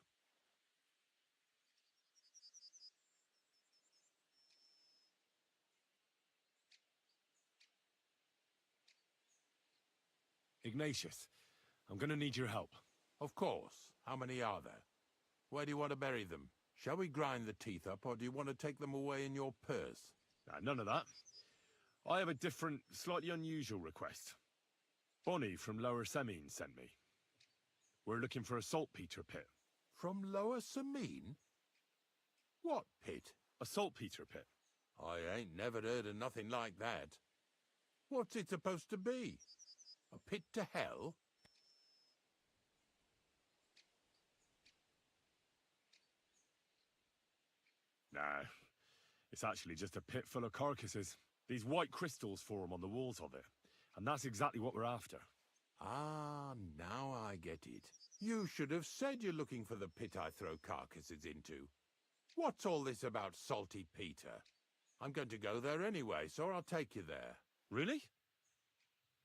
Ignatius, I'm gonna need your help. Of course. How many are there? Where do you want to bury them? Shall we grind the teeth up, or do you want to take them away in your purse? None of that. I have a different, slightly unusual request. Bonnie from Lower Semine sent me. We're looking for a saltpeter pit. From Lower Semine? What pit? A saltpeter pit. I ain't never heard of nothing like that. What's it supposed to be? A pit to hell? Nah, it's actually just a pit full of carcasses. These white crystals form on the walls of it, and that's exactly what we're after. Ah, now I get it. You should have said you're looking for the pit I throw carcasses into. What's all this about Salty Peter? I'm going to go there anyway, so I'll take you there. Really?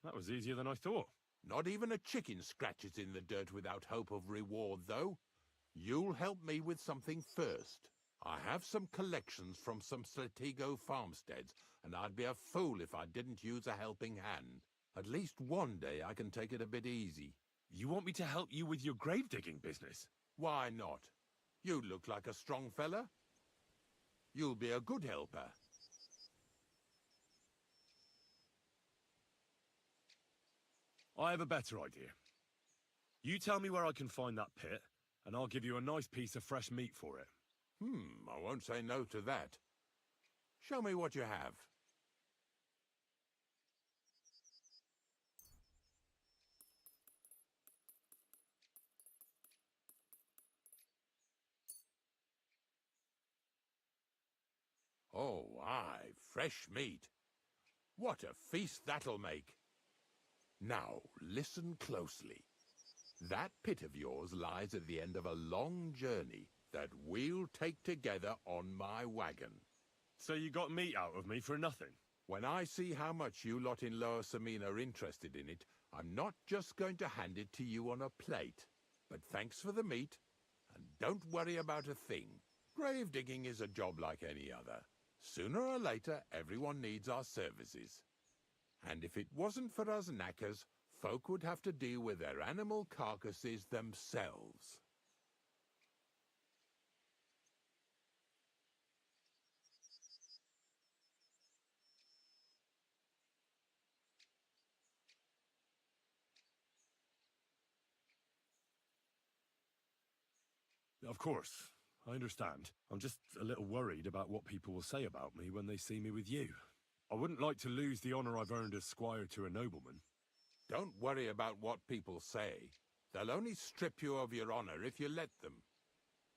That was easier than I thought. Not even a chicken scratches in the dirt without hope of reward, though. You'll help me with something first. I have some collections from some Slatigo farmsteads, and I'd be a fool if I didn't use a helping hand. At least one day I can take it a bit easy. You want me to help you with your grave-digging business? Why not? You look like a strong fella. You'll be a good helper. I have a better idea. You tell me where I can find that pit, and I'll give you a nice piece of fresh meat for it. I won't say no to that. Show me what you have. Oh, aye, fresh meat. What a feast that'll make. Now, listen closely. That pit of yours lies at the end of a long journey that we'll take together on my wagon. So you got meat out of me for nothing? When I see how much you lot in Lower Semine are interested in it, I'm not just going to hand it to you on a plate. But thanks for the meat, and don't worry about a thing. Grave digging is a job like any other. Sooner or later, everyone needs our services. And if it wasn't for us knackers, folk would have to deal with their animal carcasses themselves. Of course, I understand. I'm just a little worried about what people will say about me when they see me with you. I wouldn't like to lose the honor I've earned as squire to a nobleman. Don't worry about what people say. They'll only strip you of your honor if you let them.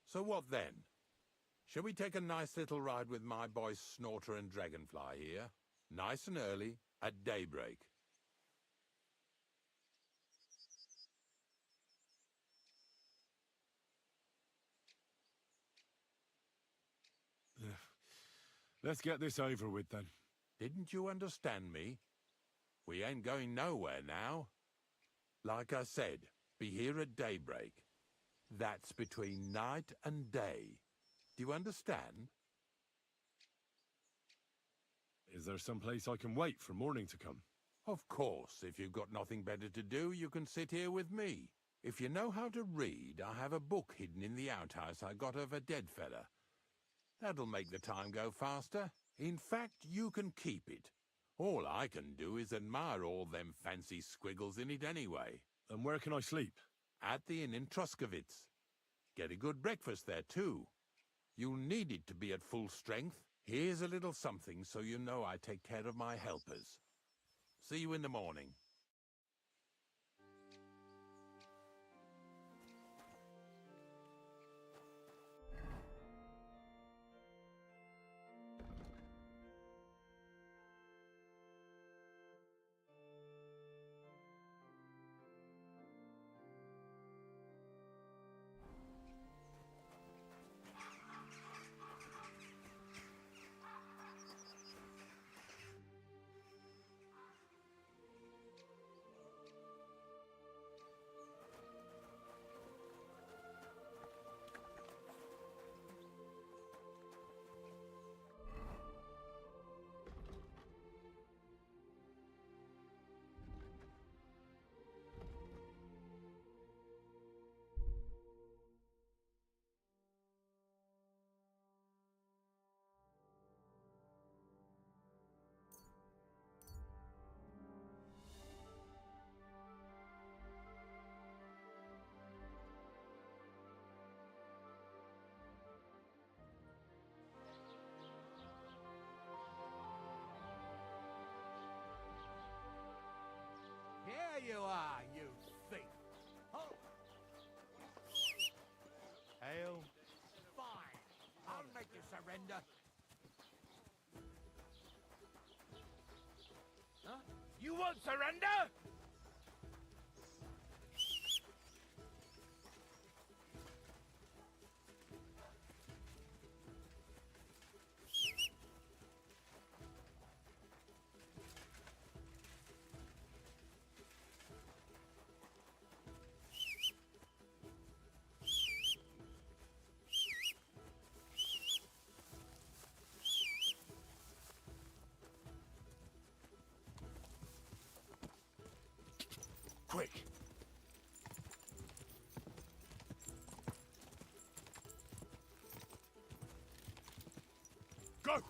So what then? Shall we take a nice little ride with my boys Snorter and Dragonfly here? Nice and early, at daybreak. Let's get this over with then. Didn't you understand me? We ain't going nowhere now. Like I said, be here at daybreak. That's between night and day. Do you understand? Is there some place I can wait for morning to come? Of course, if you've got nothing better to do, you can sit here with me. If you know how to read, I have a book hidden in the outhouse I got of a dead fella. That'll make the time go faster. In fact, you can keep it. All I can do is admire all them fancy squiggles in it anyway. And where can I sleep? At the inn in Truskowitz. Get a good breakfast there, too. You'll need it to be at full strength. Here's a little something so you know I take care of my helpers. See you in the morning. you are, you thief! Oh. Hail. Fine. I'll make you surrender. Huh? You won't surrender? Quick! Go!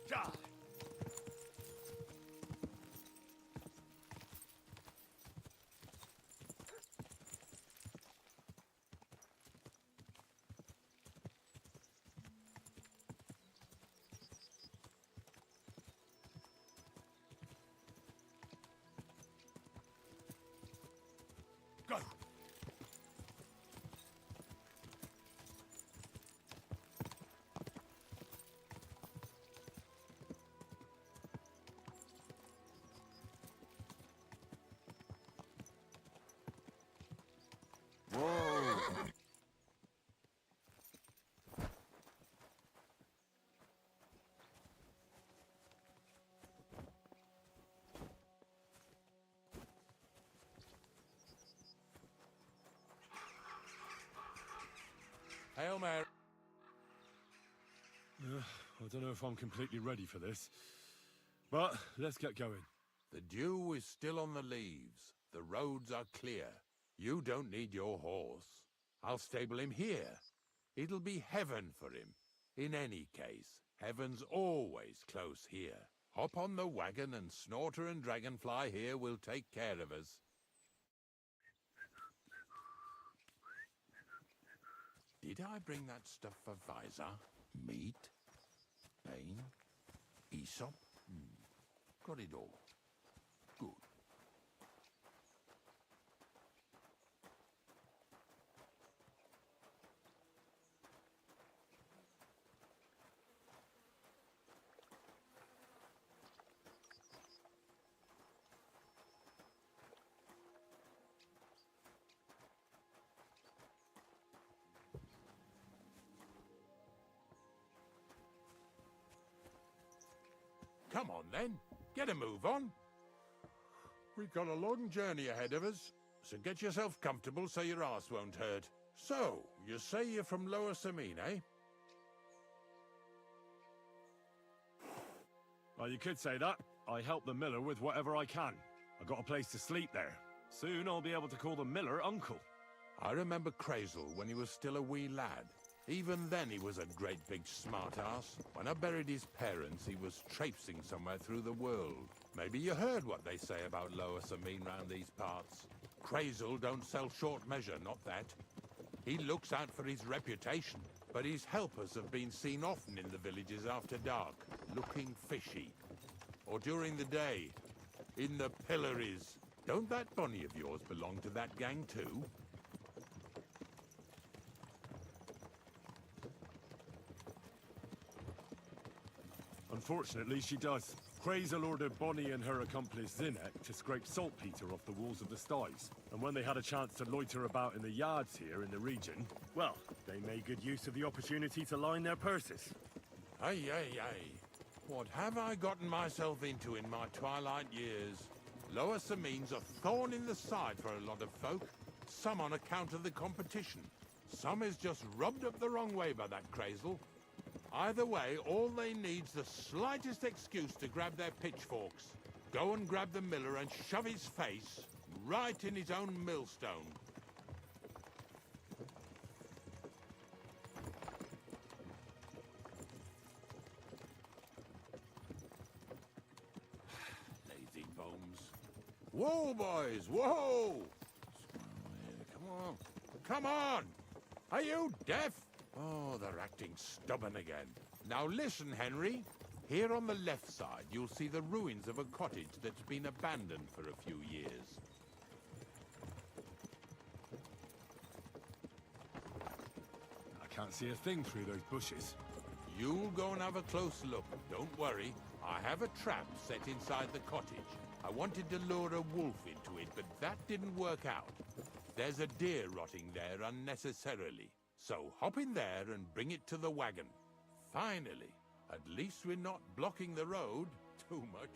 Go! Hail Mary. I don't know if I'm completely ready for this, but let's get going. The dew is still on the leaves. The roads are clear. You don't need your horse. I'll stable him here. It'll be heaven for him. In any case, heaven's always close here. Hop on the wagon and Snorter and Dragonfly here will take care of us. Did I bring that stuff for Visor? Meat? Bane? Aesop? Got it all. Good. Come on, then. Get a move on. We've got a long journey ahead of us, so get yourself comfortable so your arse won't hurt. So, you say you're from Lower Samine, eh? Well, you could say that. I help the miller with whatever I can. I got a place to sleep there. Soon I'll be able to call the miller uncle. I remember Crazel when he was still a wee lad. Even then he was a great big smart-ass. When I buried his parents, he was traipsing somewhere through the world. Maybe you heard what they say about Lower Samine round these parts. Crazel don't sell short measure, not that. He looks out for his reputation, but his helpers have been seen often in the villages after dark, looking fishy. Or during the day, in the pillories. Don't that bunny of yours belong to that gang too? Unfortunately, she does. Crazel ordered Bonnie and her accomplice Zinnek to scrape saltpeter off the walls of the sties. And when they had a chance to loiter about in the yards here in the region, well, they made good use of the opportunity to line their purses. Ay, ay, ay. What have I gotten myself into in my twilight years? Lower Samine's a thorn in the side for a lot of folk. Some on account of the competition. Some is just rubbed up the wrong way by that Crazel. Either way, all they need's the slightest excuse to grab their pitchforks, go and grab the miller and shove his face right in his own millstone. Lazy bones. Whoa, boys, whoa! Come on, come on! Are you deaf? Oh, they're acting stubborn again. Now listen, Henry. Here on the left side, you'll see the ruins of a cottage that's been abandoned for a few years. I can't see a thing through those bushes. You'll go and have a close look. Don't worry. I have a trap set inside the cottage. I wanted to lure a wolf into it, but that didn't work out. There's a deer rotting there unnecessarily. So hop in there and bring it to the wagon. Finally, at least we're not blocking the road too much.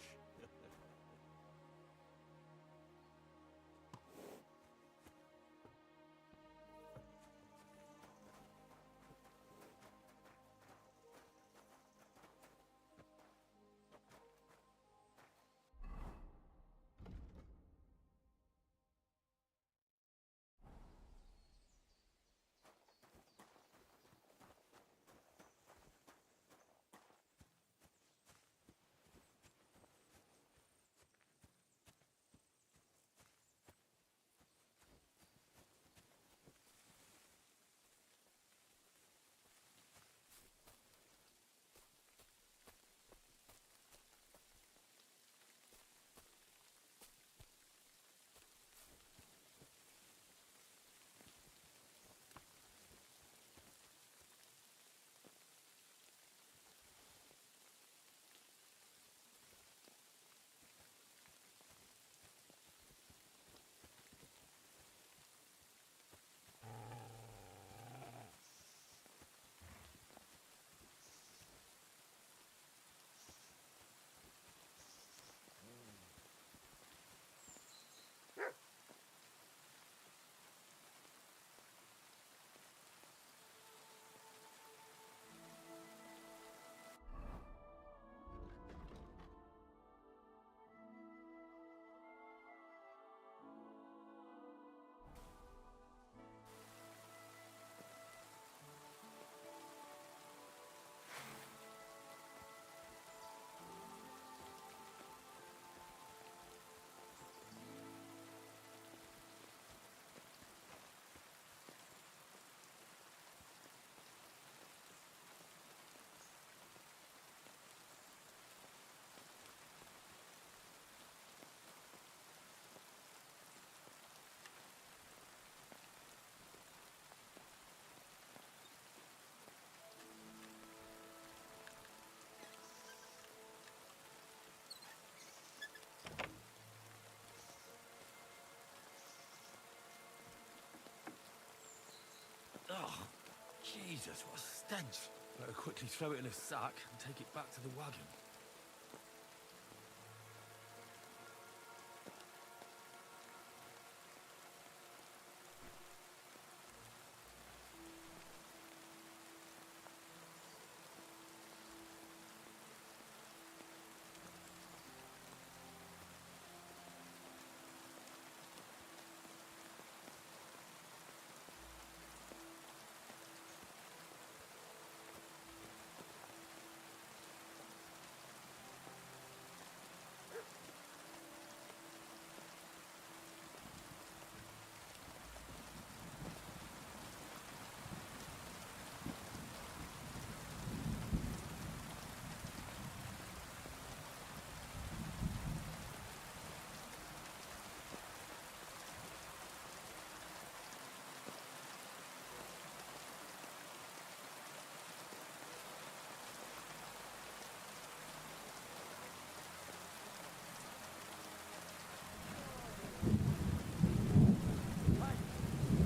Jesus, what a stench. Better quickly throw it in a sack and take it back to the wagon.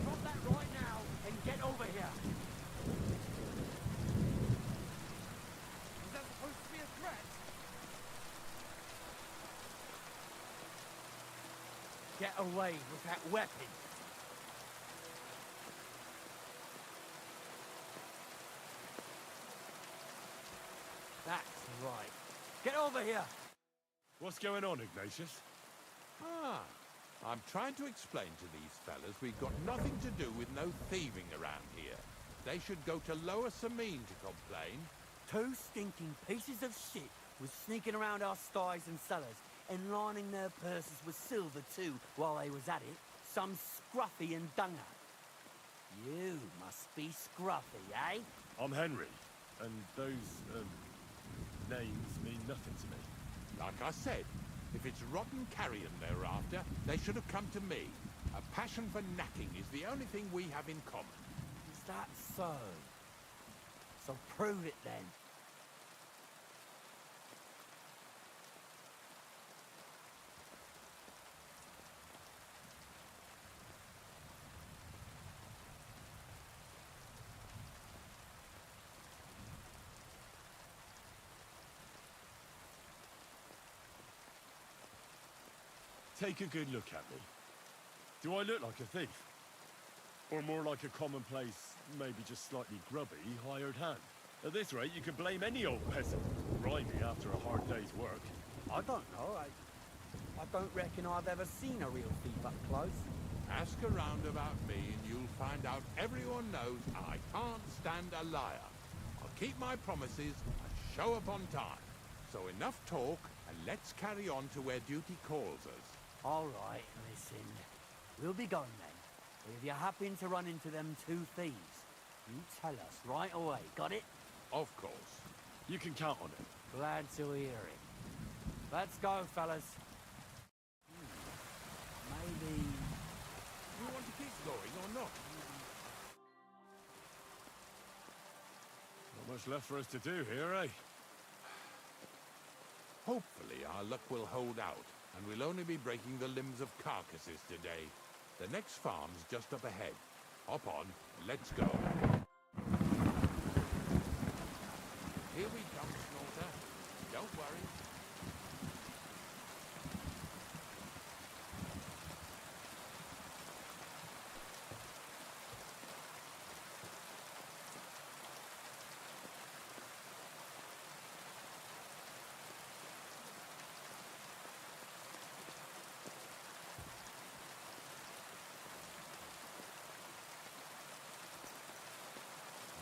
Drop that right now and get over here. Was that supposed to be a threat? Get away with that weapon. That's right. Get over here. What's going on, Ignatius? Ah, I'm trying to explain to these fellas we've got nothing to do with no thieving around here. They should go to Lower Samine to complain. 2 stinking pieces of shit was sneaking around our sties and cellars and lining their purses with silver too while they was at it. Some scruffy and dunger. You must be scruffy, eh? I'm Henry, and those, names mean nothing to me. Like I said, if it's rotten carrion they're after, they should have come to me. A passion for knacking is the only thing we have in common. Is that so? So prove it then. Take a good look at me. Do I look like a thief? Or more like a commonplace, maybe just slightly grubby, hired hand? At this rate, you could blame any old peasant. Grimy after a hard day's work. I don't know. I don't reckon I've ever seen a real thief up close. Ask around about me and you'll find out everyone knows I can't stand a liar. I'll keep my promises and show up on time. So enough talk and let's carry on to where duty calls us. All right, listen. We'll be going then. If you happen to run into them 2 thieves, you tell us right away. Got it? Of course. You can count on it. Glad to hear it. Let's go, fellas. Maybe... You want to keep going or not? Not much left for us to do here, eh? Hopefully our luck will hold out, and we'll only be breaking the limbs of carcasses today. The next farm's just up ahead. Hop on, let's go. Here we come, Snorter. Don't worry.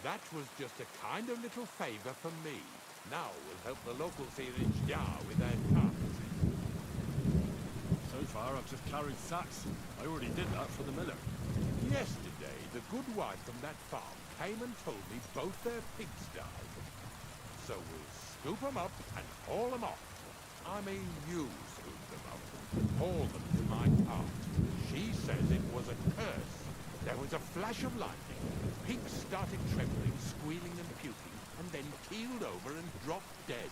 That was just a kind of little favour for me. Now we'll help the locals here in Jar with their carcasses. So far, I've just carried sacks. I already did that for the miller. Yesterday, the good wife from that farm came and told me both their pigs died. So we'll scoop them up and haul them off. I mean, you scoop them up. Haul them to my cart. She says it was a curse. There was a flash of lightning. Pigs started trembling, squealing and puking, and then keeled over and dropped dead.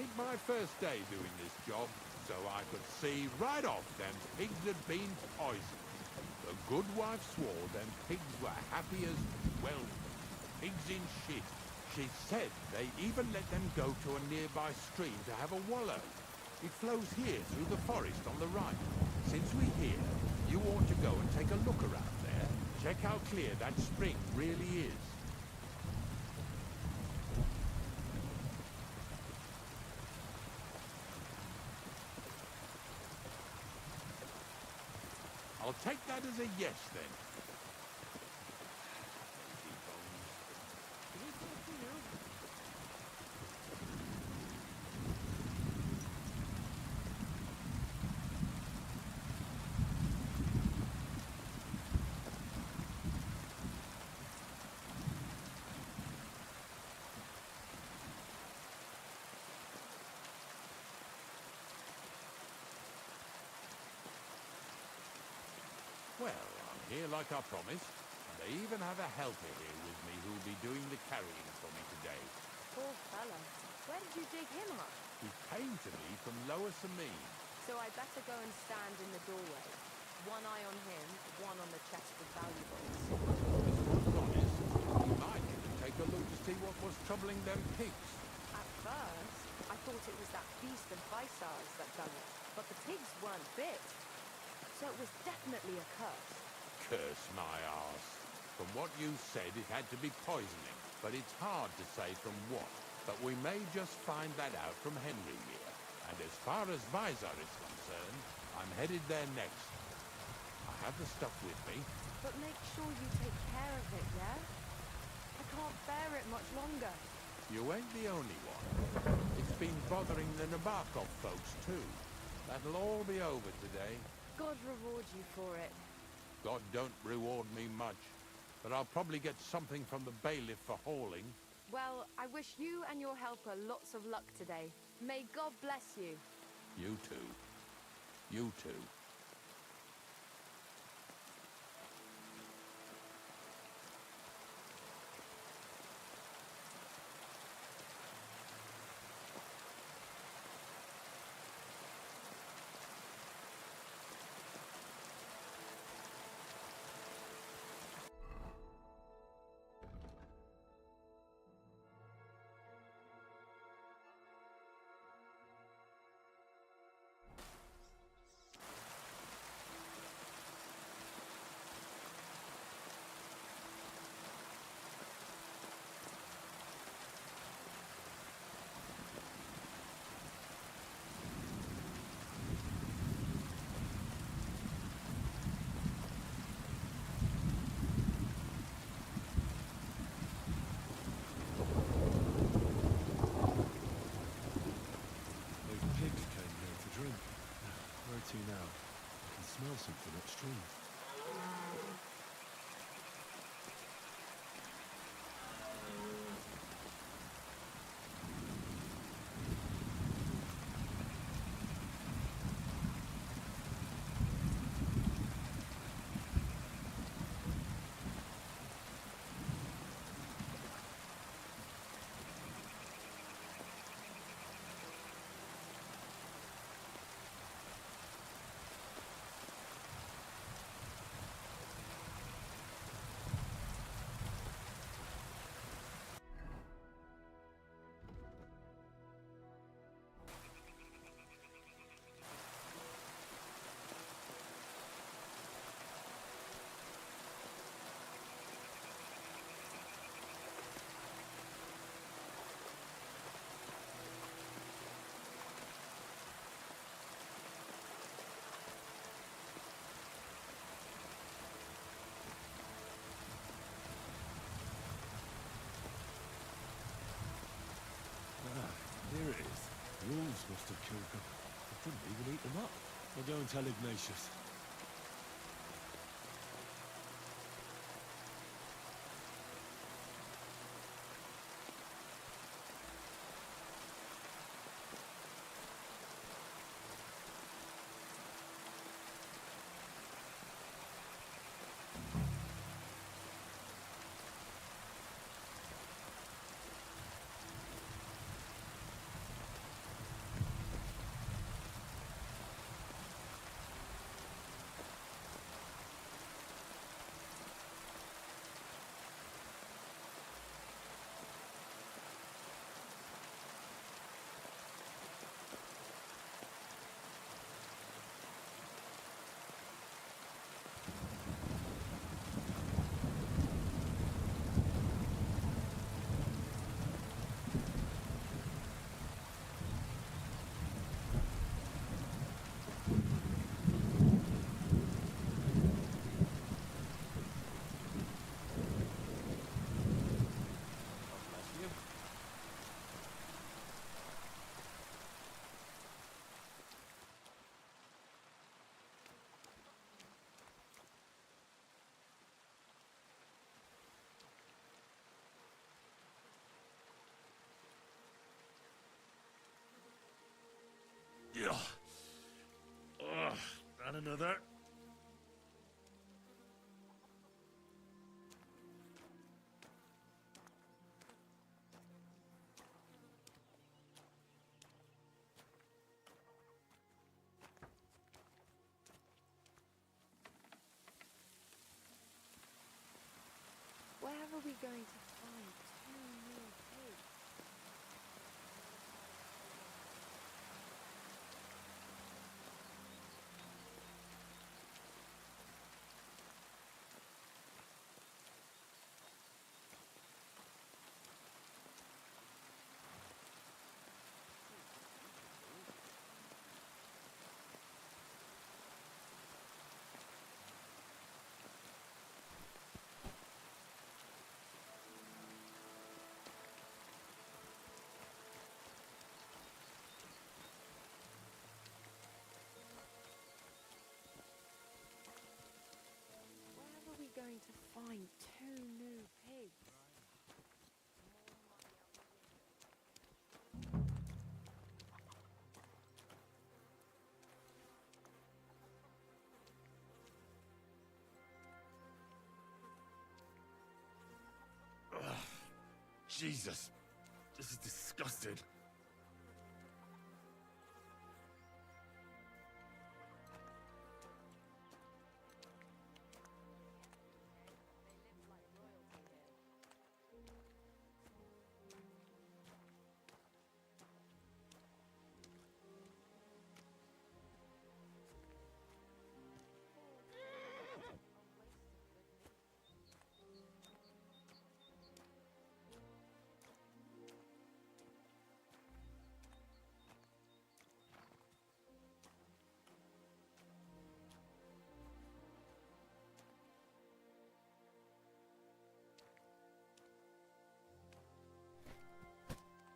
ain't my first day doing this job, so I could see right off them pigs had been poisoned. The good wife swore them pigs were happy as, well, pigs in shit. She said they even let them go to a nearby stream to have a wallow. It flows here through the forest on the right. Since we're here, you ought to go and take a look around there. Check how clear that spring really is. I'll take that as a yes, then. Well, I'm here like I promised, and I even have a helper here with me who'll be doing the carrying for me today. Poor fella. Where did you dig him up? He came to me from Lower Sameen. So I better go and stand in the doorway. One eye on him, one on the chest of valuables. This one's honest. He might even take a look to see what was troubling them pigs. At first, I thought it was that beast of Visar's that done it, but the pigs weren't bit. So it was definitely a curse. Curse my arse. From what you said, it had to be poisoning, but it's hard to say from what. But we may just find that out from Henry here. And as far as Visar is concerned, I'm headed there next. I have the stuff with me. But make sure you take care of it, yeah? I can't bear it much longer. You ain't the only one. It's been bothering the Nabokov folks, too. That'll all be over today. God reward you for it. God don't reward me much, but I'll probably get something from the bailiff for hauling. Well, I wish you and your helper lots of luck today. May God bless you. You too. You too. Smell something upstream. Here it is. Wolves must have killed them. They didn't even eat them up. I'll go and tell Ignatius. are we going to find two new pigs? Where are we going to find two new pigs? Jesus, this is disgusting.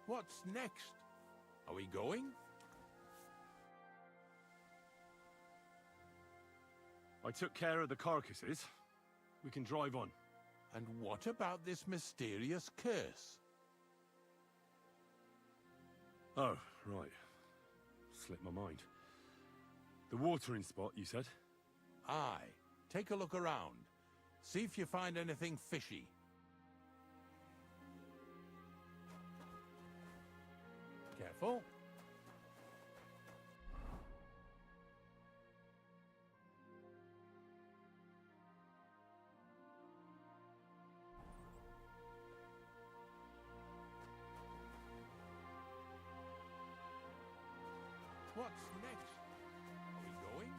What's next? Are we going? I took care of the carcasses. We can drive on. And what about this mysterious curse? Oh, right. Slipped my mind. The watering spot, you said? Aye. Take a look around. See if you find anything fishy. Careful. What's next? Are we going?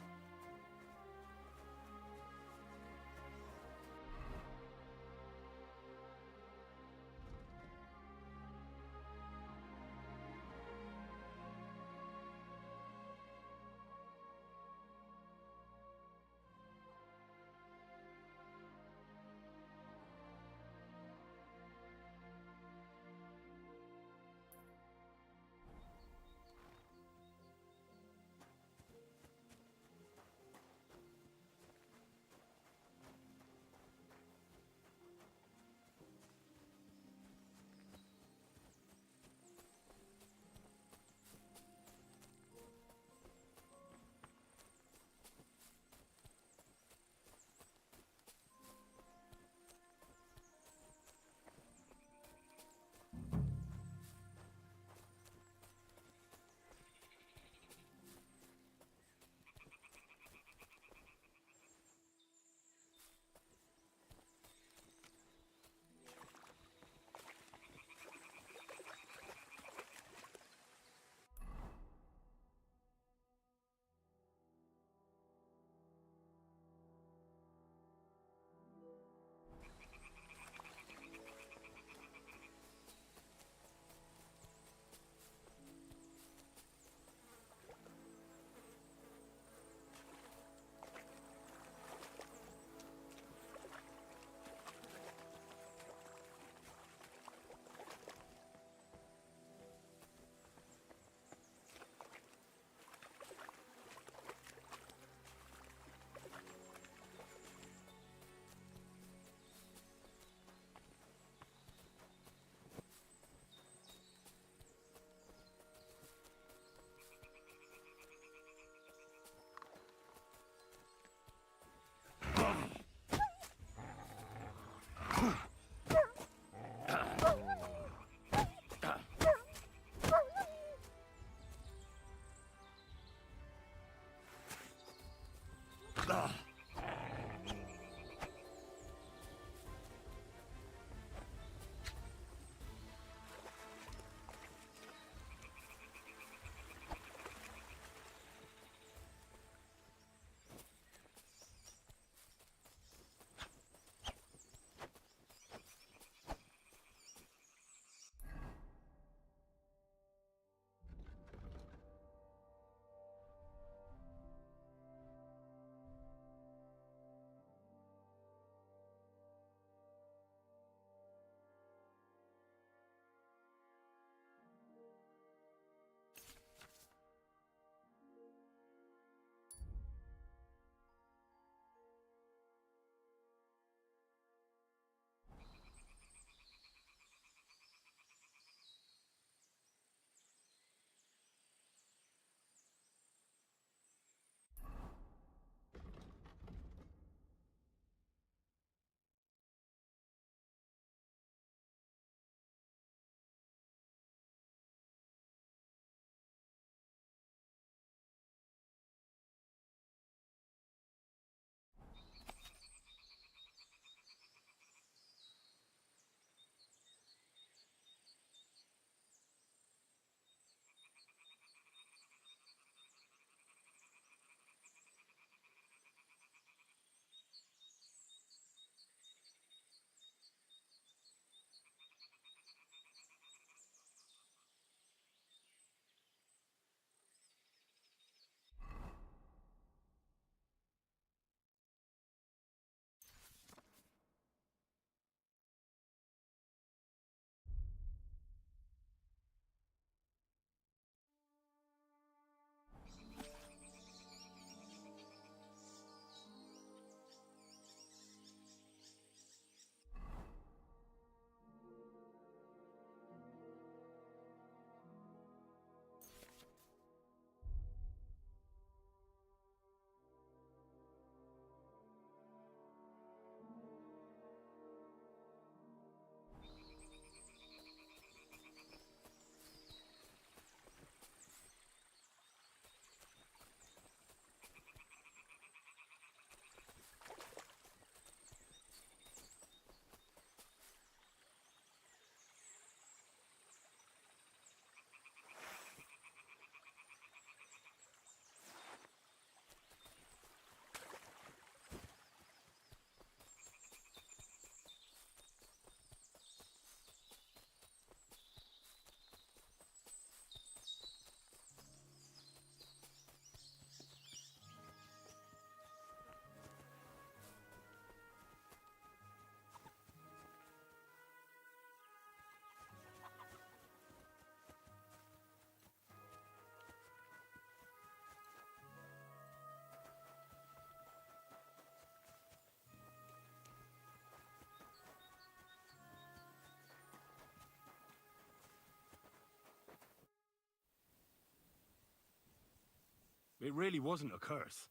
It really wasn't a curse.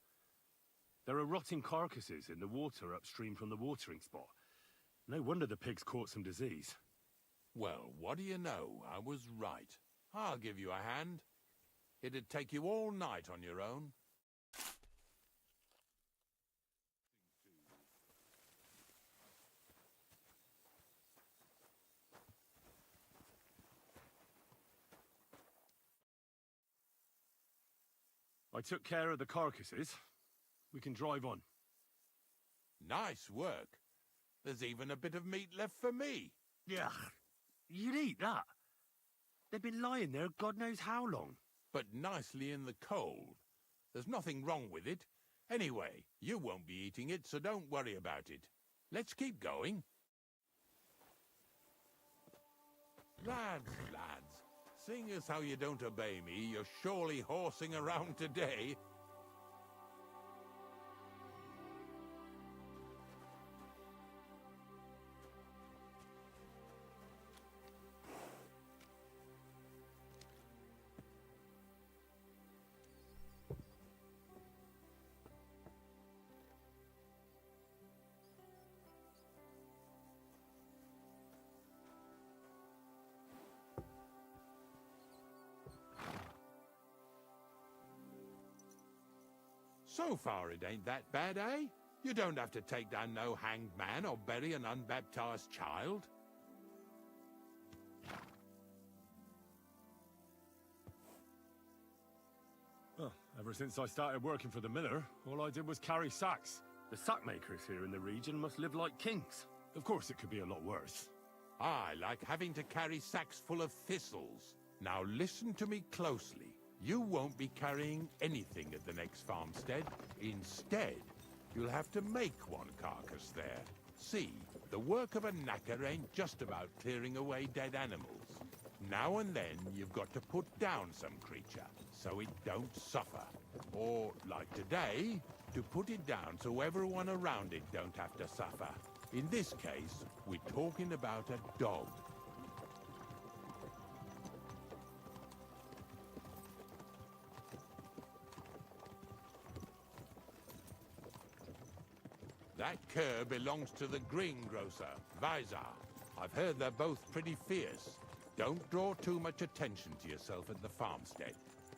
There are rotting carcasses in the water upstream from the watering spot. No wonder the pigs caught some disease. Well, what do you know? I was right. I'll give you a hand. It'd take you all night on your own. I took care of the carcasses. We can drive on. Nice work. There's even a bit of meat left for me. Yeah, you'd eat that. They've been lying there God knows how long. But nicely in the cold. There's nothing wrong with it. Anyway, you won't be eating it, so don't worry about it. Let's keep going. Lads, seeing as how you don't obey me, you're surely horsing around today. So far it ain't that bad, eh? You don't have to take down no hanged man or bury an unbaptized child. Well, ever since I started working for the miller, all I did was carry sacks. The sack makers here in the region must live like kings. Of course it could be a lot worse. I like having to carry sacks full of thistles. Now listen to me closely. You won't be carrying anything at the next farmstead. Instead, you'll have to make one carcass there. See, the work of a knacker ain't just about clearing away dead animals. Now and then, you've got to put down some creature, so it don't suffer. Or, like today, to put it down so everyone around it don't have to suffer. In this case, we're talking about a dog. That cur belongs to the greengrocer, Vizar. I've heard they're both pretty fierce. Don't draw too much attention to yourself at the farmstead.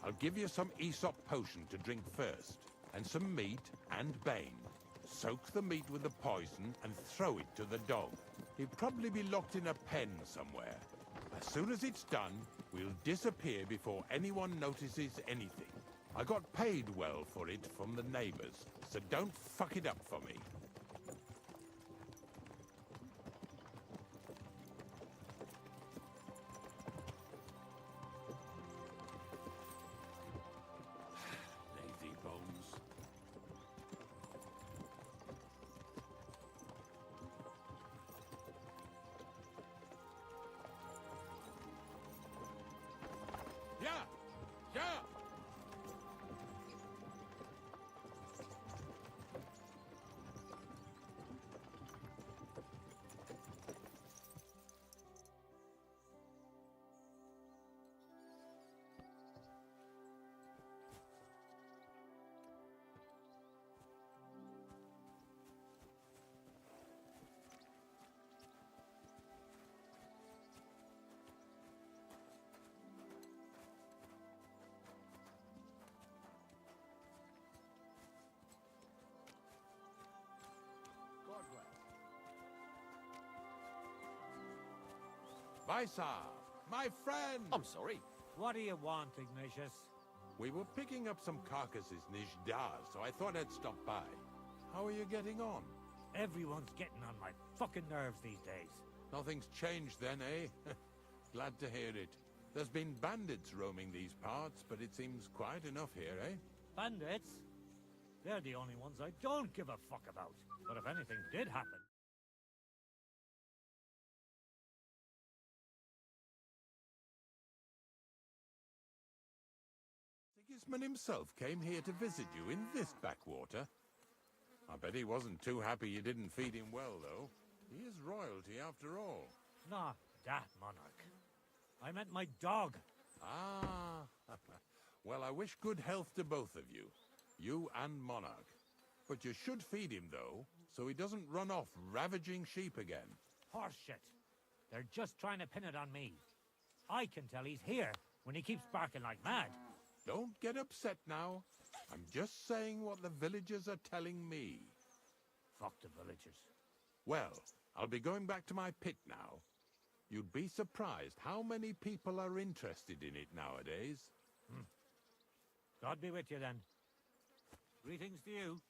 I'll give you some Aesop potion to drink first, and some meat and bane. Soak the meat with the poison and throw it to the dog. He'll probably be locked in a pen somewhere. As soon as it's done, we'll disappear before anyone notices anything. I got paid well for it from the neighbors, so don't fuck it up for me. Lazy bones. Yeah! Yeah! God bless. Vizar, my friend! I'm sorry. What do you want, Ignatius? We were picking up some carcasses in Ishdar, so I thought I'd stop by. How are you getting on? Everyone's getting on my fucking nerves these days. Nothing's changed then, eh? Glad to hear it. There's been bandits roaming these parts, but it seems quiet enough here, eh? Bandits? They're the only ones I don't give a fuck about. But if anything did happen... Sigismund himself came here to visit you in this backwater. I bet he wasn't too happy you didn't feed him well, though. He is royalty after all. Not that monarch. I meant my dog. Ah, Well, I wish good health to both of you. You and Monarch. But you should feed him, though, so he doesn't run off ravaging sheep again. Horseshit. They're just trying to pin it on me. I can tell he's here when he keeps barking like mad. Don't get upset now. I'm just saying what the villagers are telling me. Fuck the villagers. Well, I'll be going back to my pit now. You'd be surprised how many people are interested in it nowadays. God be with you then. Greetings to you.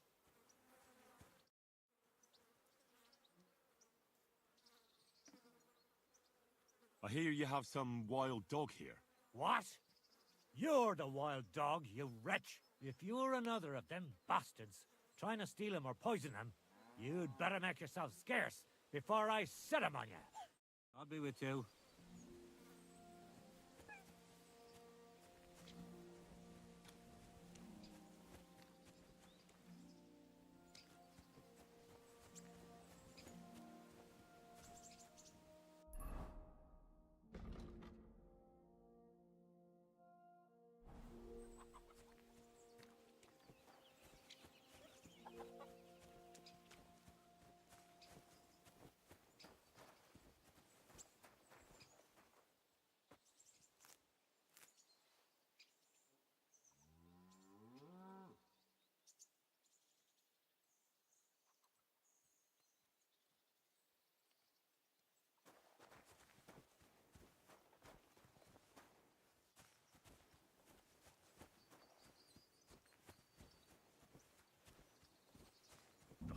I hear you have some wild dog here. What? You're the wild dog, you wretch. If you're another of them bastards trying to steal him or poison him, you'd better make yourself scarce before I set him on you. I'll be with you.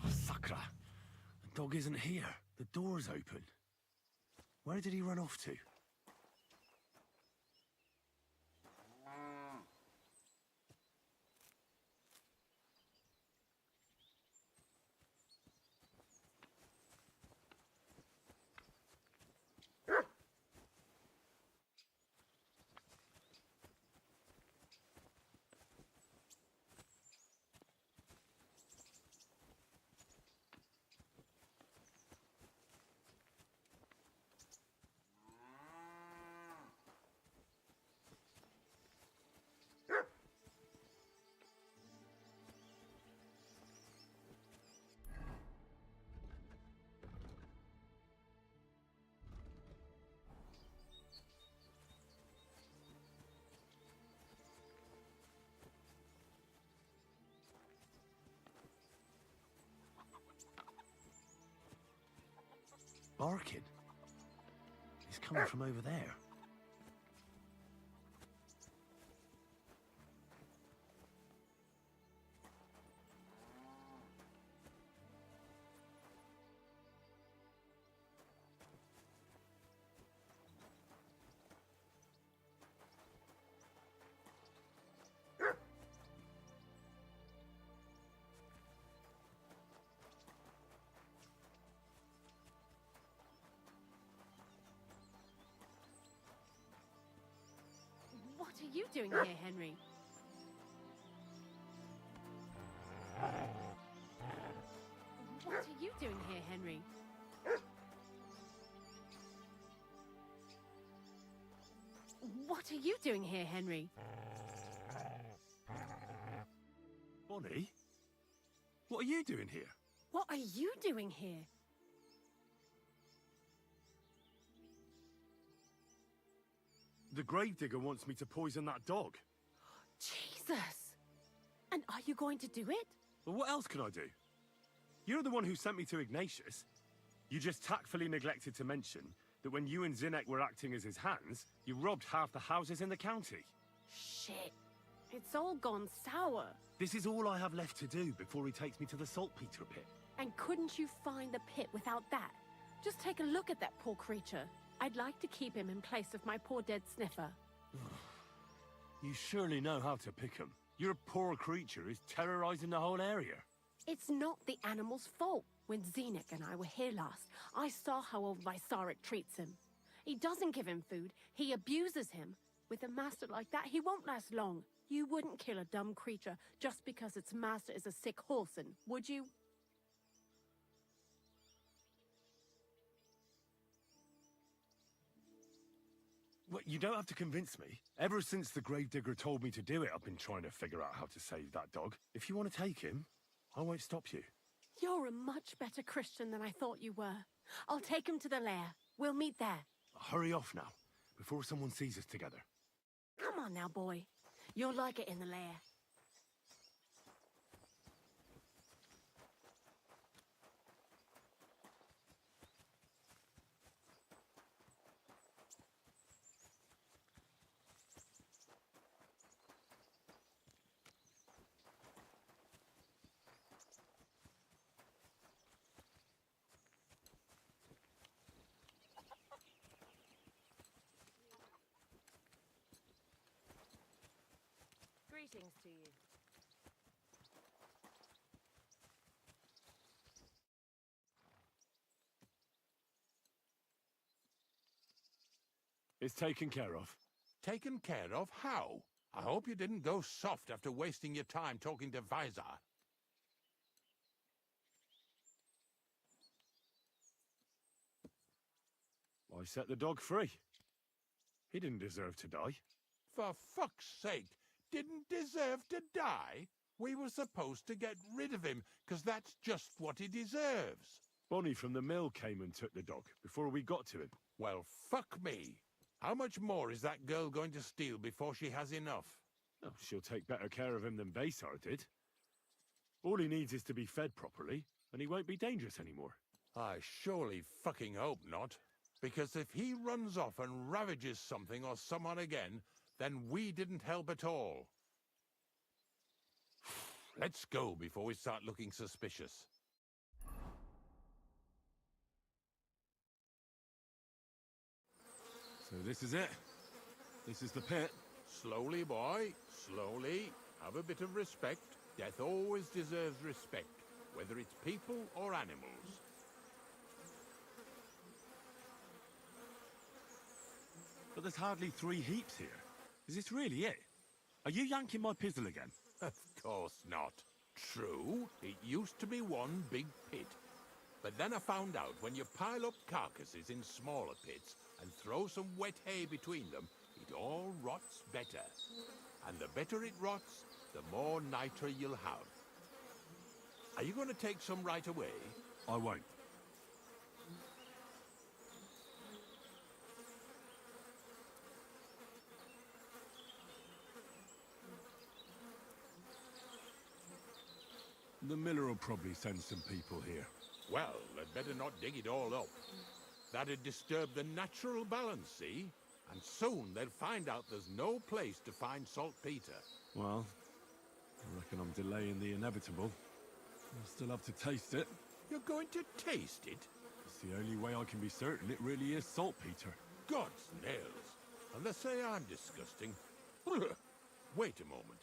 Oh, Sakra. The dog isn't here. The door's open. Where did he run off to? Barking. He's coming from over there. What are you doing here, Henry? What are you doing here, Henry? What are you doing here, Henry? Bonnie? What are you doing here? What are you doing here? The gravedigger wants me to poison that dog. Jesus! And are you going to do it? Well, what else can I do? You're the one who sent me to Ignatius. You just tactfully neglected to mention that when you and Zinnek were acting as his hands, you robbed half the houses in the county. Shit. It's all gone sour. This is all I have left to do before he takes me to the saltpeter pit. And couldn't you find the pit without that? Just take a look at that poor creature. I'd like to keep him in place of my poor dead sniffer. You surely know how to pick him. Your poor creature is terrorizing the whole area. It's not the animal's fault. When Zinnek and I were here last, I saw how old Vysarik treats him. He doesn't give him food, he abuses him. With a master like that, he won't last long. You wouldn't kill a dumb creature just because its master is a sick horsen, would you? Well, you don't have to convince me. Ever since the gravedigger told me to do it, I've been trying to figure out how to save that dog. If you want to take him, I won't stop you. You're a much better Christian than I thought you were. I'll take him to the lair. We'll meet there. Hurry off now, before someone sees us together. Come on now, boy. You'll like it in the lair. Greetings to you. It's taken care of. Taken care of? How? I hope you didn't go soft after wasting your time talking to Visor. I set the dog free. He didn't deserve to die. For fuck's sake, didn't deserve to die? We were supposed to get rid of him, 'cause that's just what he deserves. Bonnie from the mill came and took the dog before we got to him. Well, fuck me. How much more is that girl going to steal before she has enough? Oh, she'll take better care of him than Baysar did. All he needs is to be fed properly, and he won't be dangerous anymore. I surely fucking hope not. Because if he runs off and ravages something or someone again, then we didn't help at all. Let's go before we start looking suspicious. So this is it. This is the pit. Slowly, boy, slowly. Have a bit of respect. Death always deserves respect, whether it's people or animals. But there's hardly 3 heaps here. Is this really it? Are you yanking my pizzle again? Of course not. True, it used to be one big pit. But then I found out when you pile up carcasses in smaller pits and throw some wet hay between them, it all rots better. And the better it rots, the more nitra you'll have. Are you going to take some right away? I won't. The miller will probably send some people here. Well, they'd better not dig it all up. That'd disturb the natural balance, see? And soon they'll find out there's no place to find saltpeter. Well, I reckon I'm delaying the inevitable. I'll still have to taste it. You're going to taste it? It's the only way I can be certain it really is saltpeter. God's nails. And they say I'm disgusting. Wait a moment.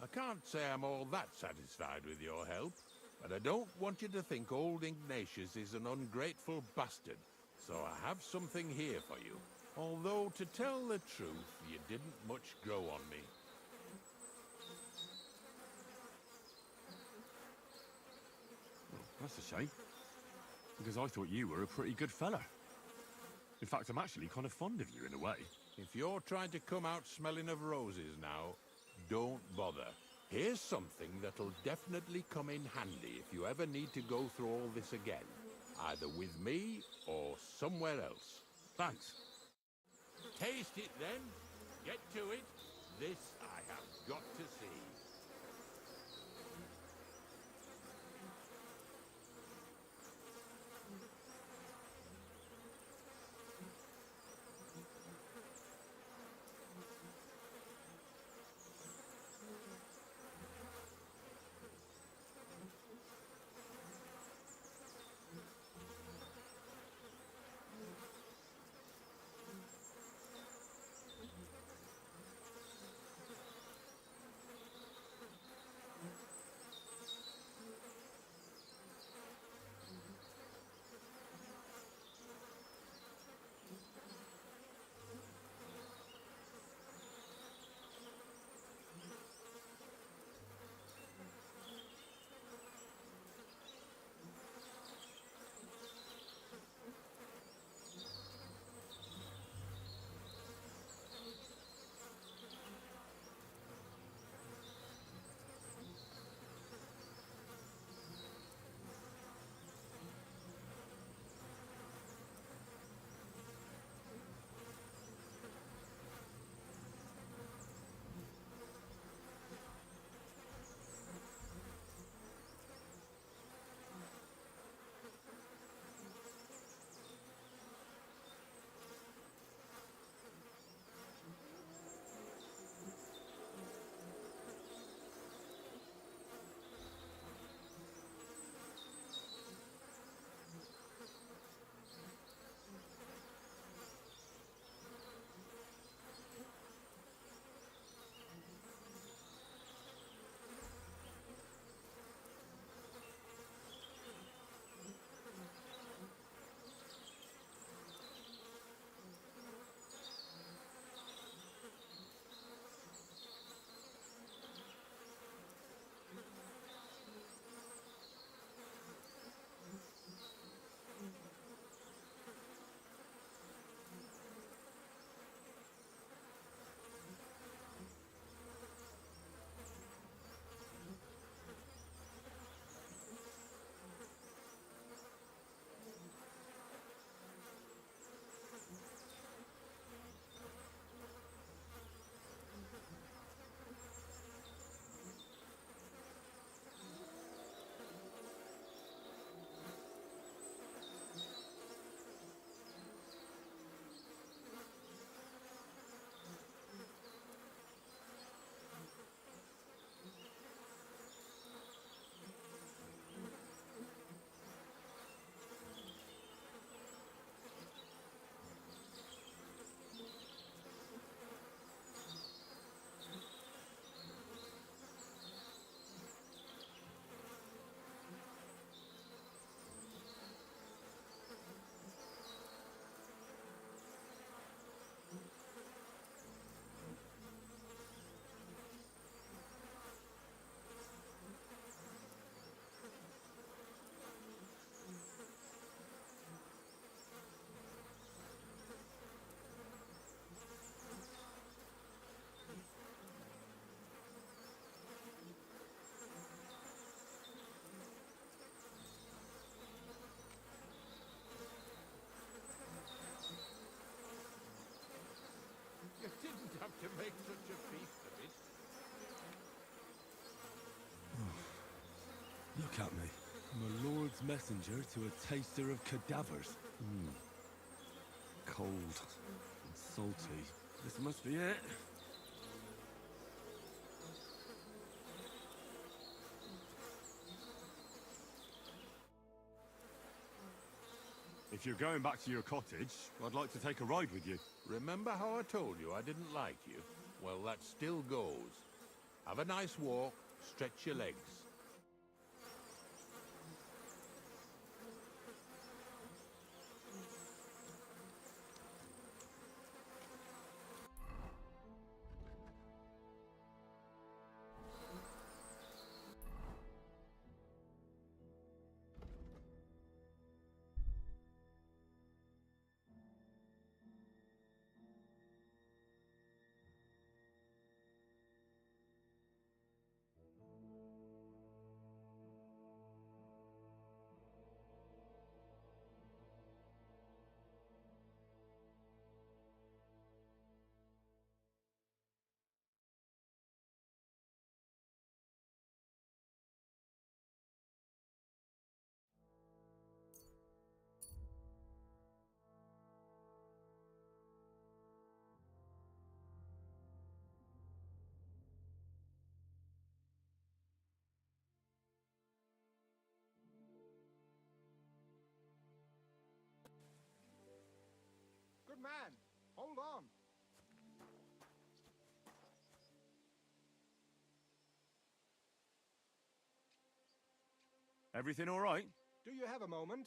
I can't say I'm all that satisfied with your help, but I don't want you to think old Ignatius is an ungrateful bastard, so I have something here for you. Although, to tell the truth, you didn't much grow on me. Well, that's a shame, because I thought you were a pretty good fella. In fact, I'm actually kind of fond of you in a way. If you're trying to come out smelling of roses now, don't bother. Here's something that'll definitely come in handy if you ever need to go through all this again. Either with me or somewhere else. Thanks. Taste it then. Get to it. This I have got to see. messenger to a taster of cadavers. Cold and salty. This must be it. If you're going back to your cottage, I'd like to take a ride with you. Remember how I told you I didn't like you? Well, that still goes. Have a nice walk, stretch your legs. Good man, hold on. Everything all right? Do you have a moment?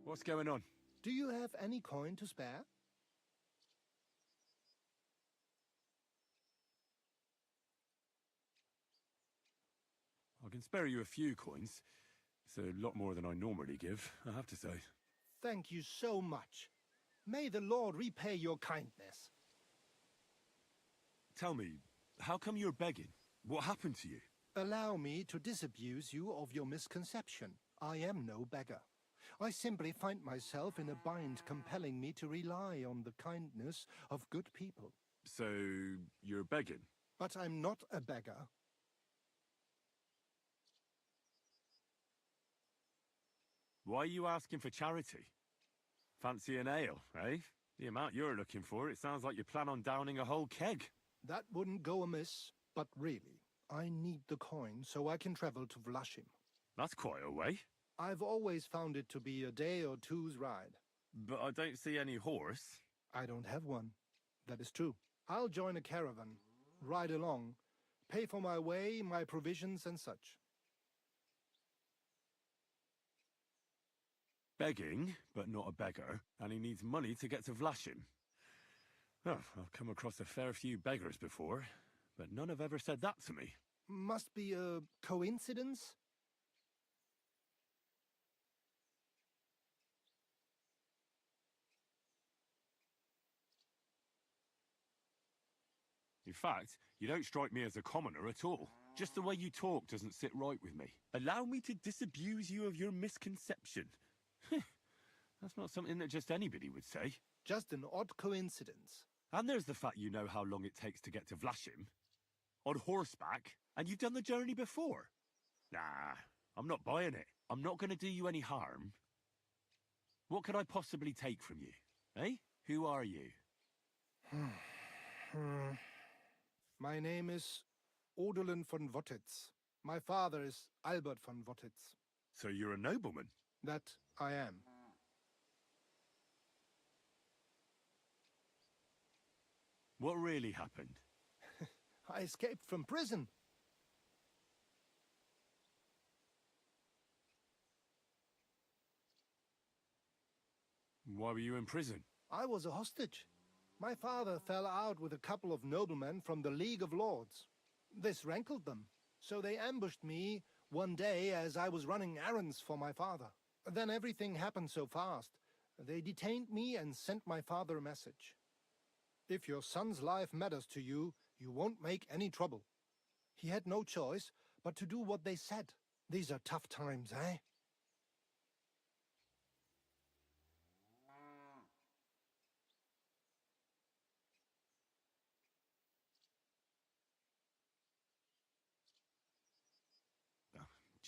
What's going on? Do you have any coin to spare? I can spare you a few coins. It's a lot more than I normally give, I have to say. Thank you so much. May the Lord repay your kindness. Tell me, how come you're begging? What happened to you? Allow me to disabuse you of your misconception. I am no beggar. I simply find myself in a bind compelling me to rely on the kindness of good people. So, you're begging? But I'm not a beggar. Why are you asking for charity? Fancy an ale, eh? The amount you're looking for, it sounds like you plan on downing a whole keg. That wouldn't go amiss, but really, I need the coin so I can travel to Vlashim. That's quite a way. I've always found it to be a day or two's ride. But I don't see any horse. I don't have one. That is true. I'll join a caravan, ride along, pay for my way, my provisions and such. Begging, but not a beggar, and he needs money to get to Vlashim. Oh, I've come across a fair few beggars before, but none have ever said that to me. Must be a coincidence? In fact, you don't strike me as a commoner at all. Just the way you talk doesn't sit right with me. Allow me to disabuse you of your misconception. That's not something that just anybody would say. Just an odd coincidence. And there's the fact you know how long it takes to get to Vlashim. On horseback, and you've done the journey before. Nah, I'm not buying it. I'm not going to do you any harm. What could I possibly take from you? Eh? Who are you? My name is Odolin von Wottitz. My father is Albert von Wottitz. So you're a nobleman? That I am. What really happened? I escaped from prison. Why were you in prison? I was a hostage. My father fell out with a couple of noblemen from the League of Lords. This rankled them, so they ambushed me one day as I was running errands for my father. Then everything happened so fast. They detained me and sent my father a message. If your son's life matters to you, you won't make any trouble. He had no choice but to do what they said. These are tough times, eh?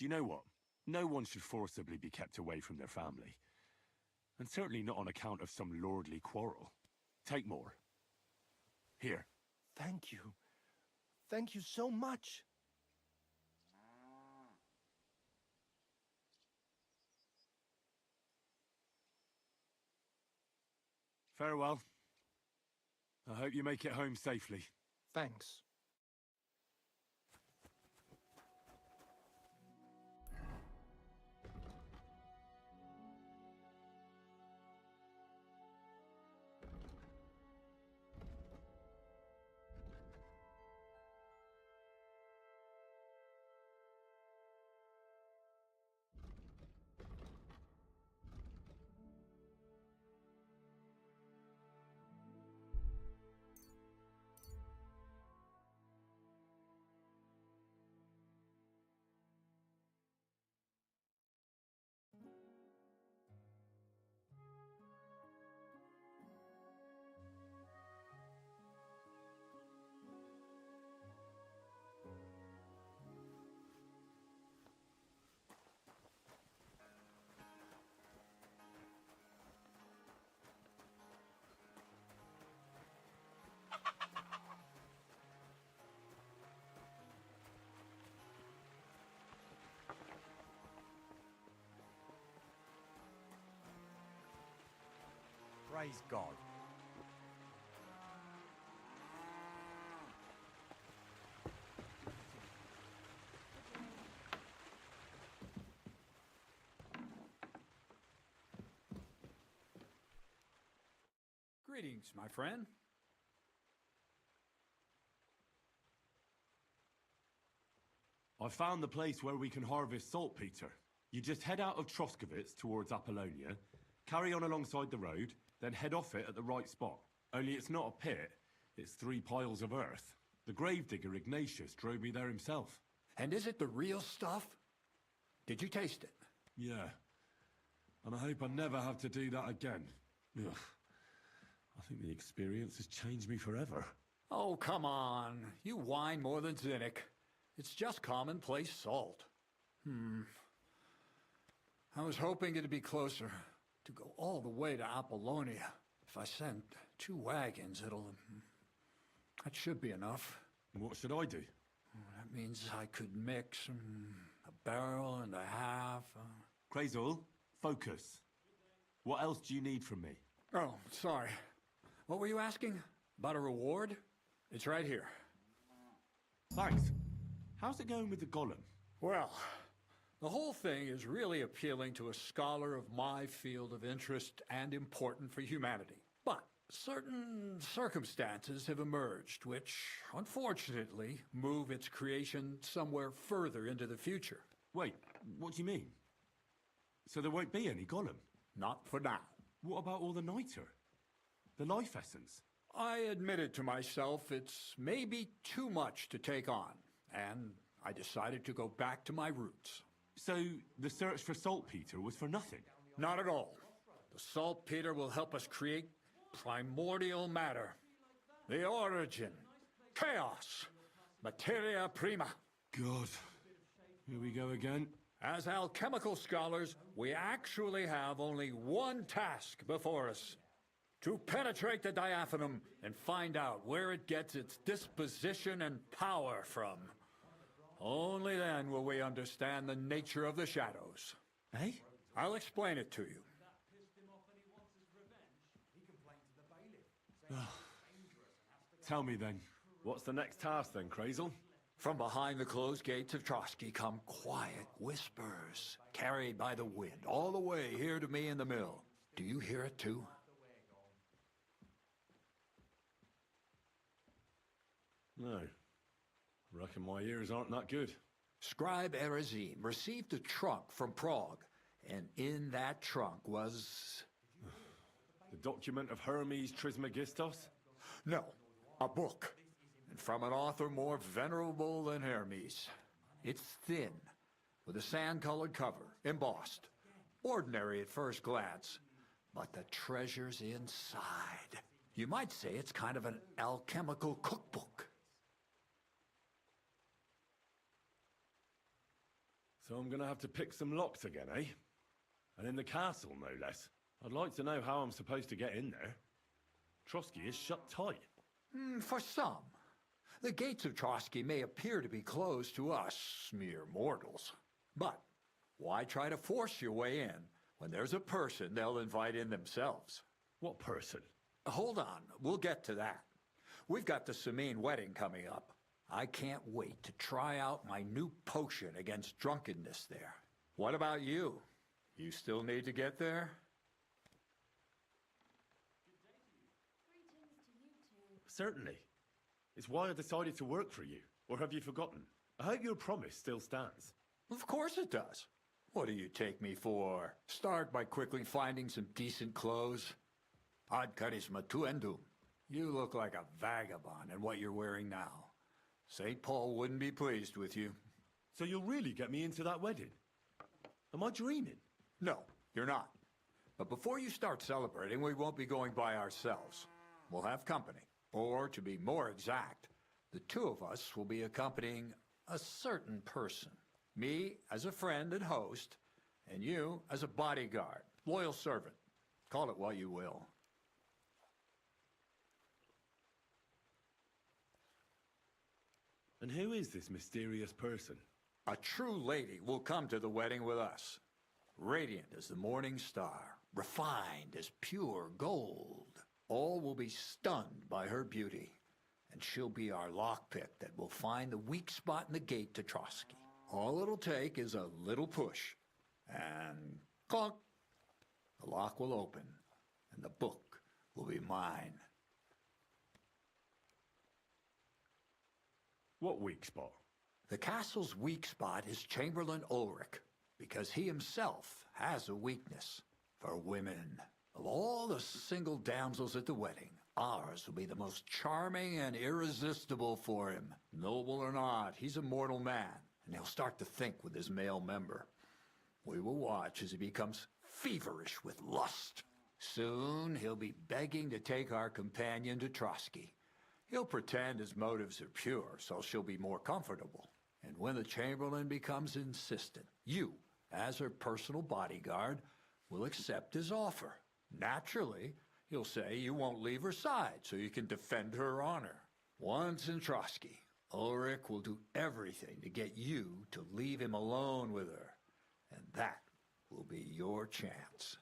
Do you know what? No one should forcibly be kept away from their family. And certainly not on account of some lordly quarrel. Take more. Here. Thank you. Thank you so much. Farewell. I hope you make it home safely. Thanks. Praise God. Greetings, my friend. I found the place where we can harvest saltpeter. You just head out of Troskovitz towards Apollonia, carry on alongside the road, then head off it at the right spot. Only it's not a pit, it's 3 piles of earth. The gravedigger Ignatius drove me there himself. And is it the real stuff? Did you taste it? Yeah. And I hope I never have to do that again. Ugh. I think the experience has changed me forever. Oh, come on. You whine more than Zinnik. It's just commonplace salt. I was hoping it'd be closer. To go all the way to Apollonia. If I send 2 wagons, that should be enough. What should I do? That means I could mix a barrel and a half. Krazel, focus. What else do you need from me? Oh, sorry. What were you asking? About a reward? It's right here. Thanks. How's it going with the golem? Well, the whole thing is really appealing to a scholar of my field of interest and important for humanity. But certain circumstances have emerged which, unfortunately, move its creation somewhere further into the future. Wait, what do you mean? So there won't be any golem? Not for now. What about all the niter? The life essence? I admitted to myself it's maybe too much to take on, and I decided to go back to my roots. So the search for saltpeter was for nothing? Not at all. The saltpeter will help us create primordial matter. The origin. Chaos. Materia prima. God. Here we go again. As alchemical scholars, we actually have only one task before us. To penetrate the diaphanum and find out where it gets its disposition and power from. Only then will we understand the nature of the shadows. Eh? I'll explain it to you. Tell me then, what's the next task then, Krazel? From behind the closed gates of Trotsky come quiet whispers, carried by the wind, all the way here to me in the mill. Do you hear it too? No. Reckon my ears aren't that good. Scribe Erezim received a trunk from Prague, and in that trunk was... The document of Hermes Trismegistos? No, a book. And from an author more venerable than Hermes. It's thin, with a sand-colored cover, embossed. Ordinary at first glance, but the treasure's inside. You might say it's kind of an alchemical cookbook. So I'm gonna have to pick some locks again, eh? And in the castle, no less. I'd like to know how I'm supposed to get in there. Trotsky is shut tight. For some. The gates of Trotsky may appear to be closed to us, mere mortals. But why try to force your way in when there's a person they'll invite in themselves? What person? Hold on, we'll get to that. We've got the Samine wedding coming up. I can't wait to try out my new potion against drunkenness there. What about you? You still need to get there? Certainly. It's why I decided to work for you. Or have you forgotten? I hope your promise still stands. Of course it does. What do you take me for? Start by quickly finding some decent clothes. Ad charisma tuendum. You look like a vagabond in what you're wearing now. St. Paul wouldn't be pleased with you. So you'll really get me into that wedding? Am I dreaming? No, you're not. But before you start celebrating, we won't be going by ourselves. We'll have company. Or, to be more exact, the two of us will be accompanying a certain person. Me as a friend and host, and you as a bodyguard, loyal servant. Call it what you will. And who is this mysterious person? A true lady will come to the wedding with us. Radiant as the morning star, refined as pure gold. All will be stunned by her beauty, and she'll be our lockpick that will find the weak spot in the gate to Trotsky. All it'll take is a little push, and clunk, the lock will open, and the book will be mine. What weak spot? The castle's weak spot is Chamberlain Ulrich, because he himself has a weakness for women. Of all the single damsels at the wedding, ours will be the most charming and irresistible for him. Noble or not, he's a mortal man, and he'll start to think with his male member. We will watch as he becomes feverish with lust. Soon he'll be begging to take our companion to Trotsky. He'll pretend his motives are pure, so she'll be more comfortable. And when the Chamberlain becomes insistent, you, as her personal bodyguard, will accept his offer. Naturally, you'll say you won't leave her side so you can defend her honor. Once in Trotsky, Ulrich will do everything to get you to leave him alone with her. And that will be your chance.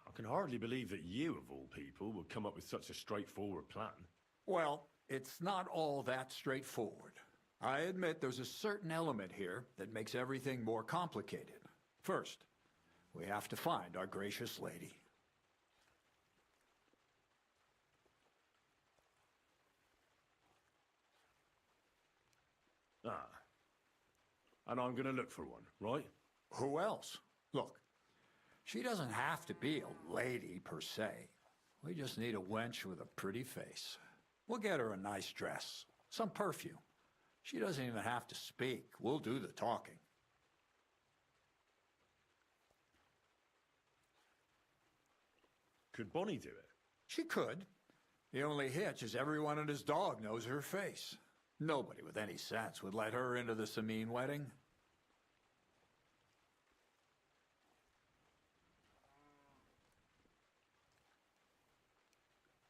I can hardly believe that you, of all people, would come up with such a straightforward plan. Well, it's not all that straightforward. I admit there's a certain element here that makes everything more complicated. First, we have to find our gracious lady. Ah. And I'm gonna look for one, right? Who else? Look, she doesn't have to be a lady per se. We just need a wench with a pretty face. We'll get her a nice dress, some perfume. She doesn't even have to speak. We'll do the talking. Could Bonnie do it? She could. The only hitch is everyone and his dog knows her face. Nobody with any sense would let her into the Samine wedding.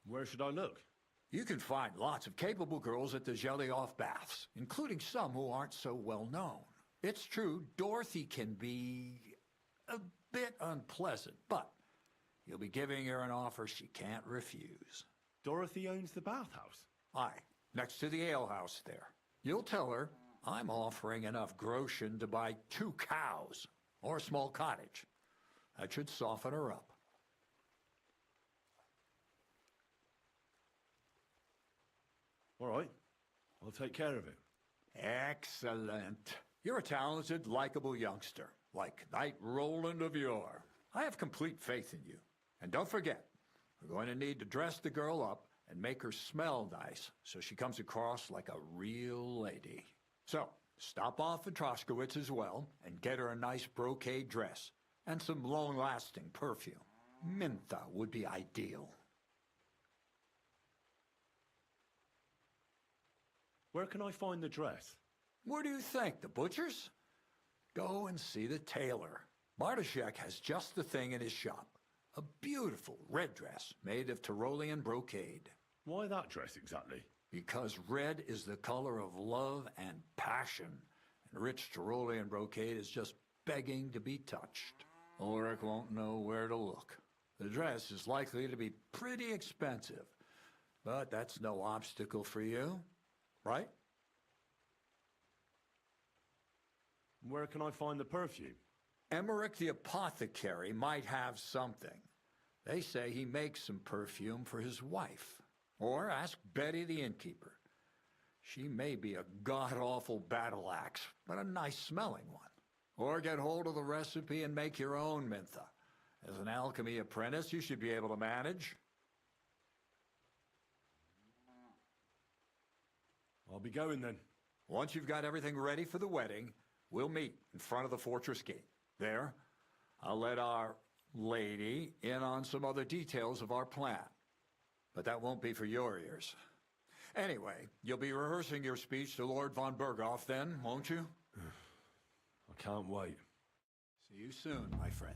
Where should I look? You can find lots of capable girls at the Zhelyov baths, including some who aren't so well known. It's true, Dorothy can be a bit unpleasant, but you'll be giving her an offer she can't refuse. Dorothy owns the bathhouse? Aye, next to the alehouse there. You'll tell her I'm offering enough groschen to buy 2 cows or a small cottage. That should soften her up. All right. I'll take care of it. Excellent. You're a talented, likable youngster, like Knight Roland of yore. I have complete faith in you. And don't forget, we're going to need to dress the girl up and make her smell nice so she comes across like a real lady. So, stop off at Troskowitz as well and get her a nice brocade dress and some long-lasting perfume. Mintha would be ideal. Where can I find the dress? Where do you think? The butcher's? Go and see the tailor. Bartoszek has just the thing in his shop. A beautiful red dress made of Tyrolean brocade. Why that dress exactly? Because red is the color of love and passion, and rich Tyrolean brocade is just begging to be touched. Ulrich won't know where to look. The dress is likely to be pretty expensive, but that's no obstacle for you, right? Where can I find the perfume? Emmerich the apothecary might have something. They say he makes some perfume for his wife. Or ask Betty the innkeeper. She may be a god-awful battle axe, but a nice-smelling one. Or get hold of the recipe and make your own mintha. As an alchemy apprentice, you should be able to manage. I'll be going then. Once you've got everything ready for the wedding, we'll meet in front of the fortress gate. There, I'll let our lady in on some other details of our plan. But that won't be for your ears. Anyway, you'll be rehearsing your speech to Lord von Berghoff then, won't you? I can't wait. See you soon, my friend.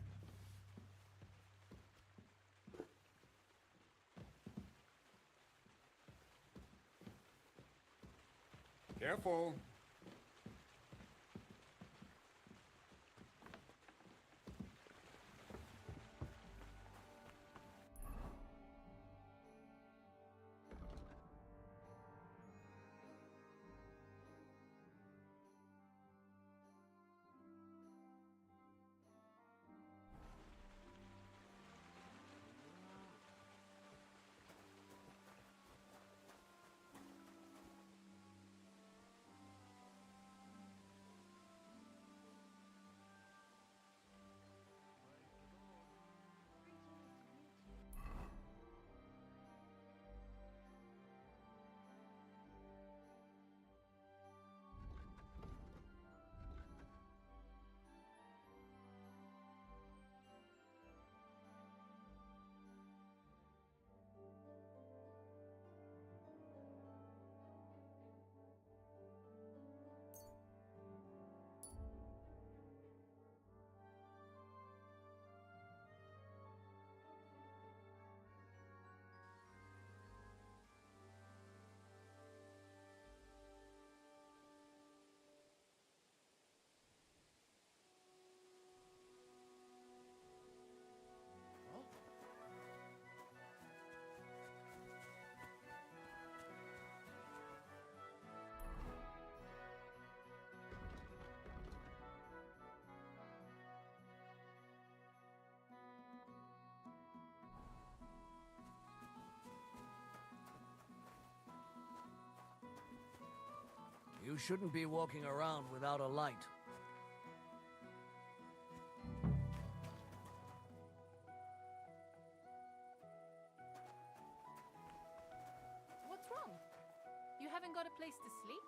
Careful. You shouldn't be walking around without a light. What's wrong? You haven't got a place to sleep?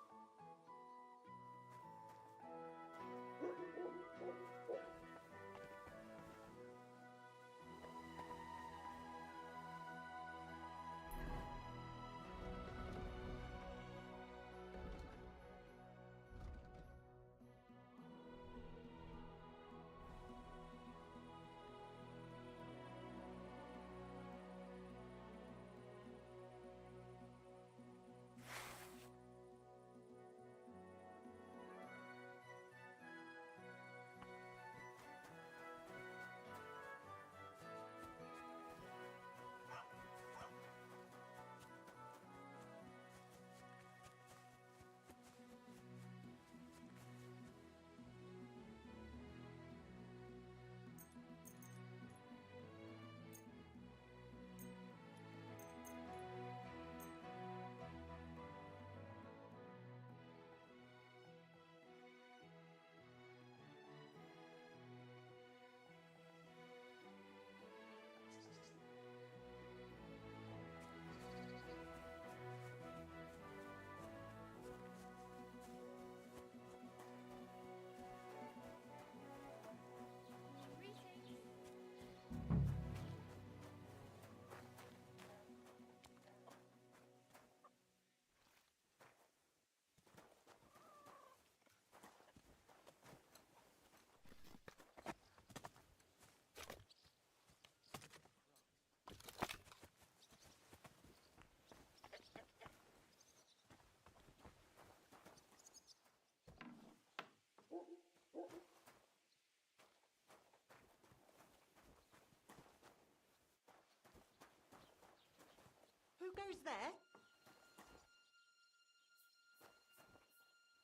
there?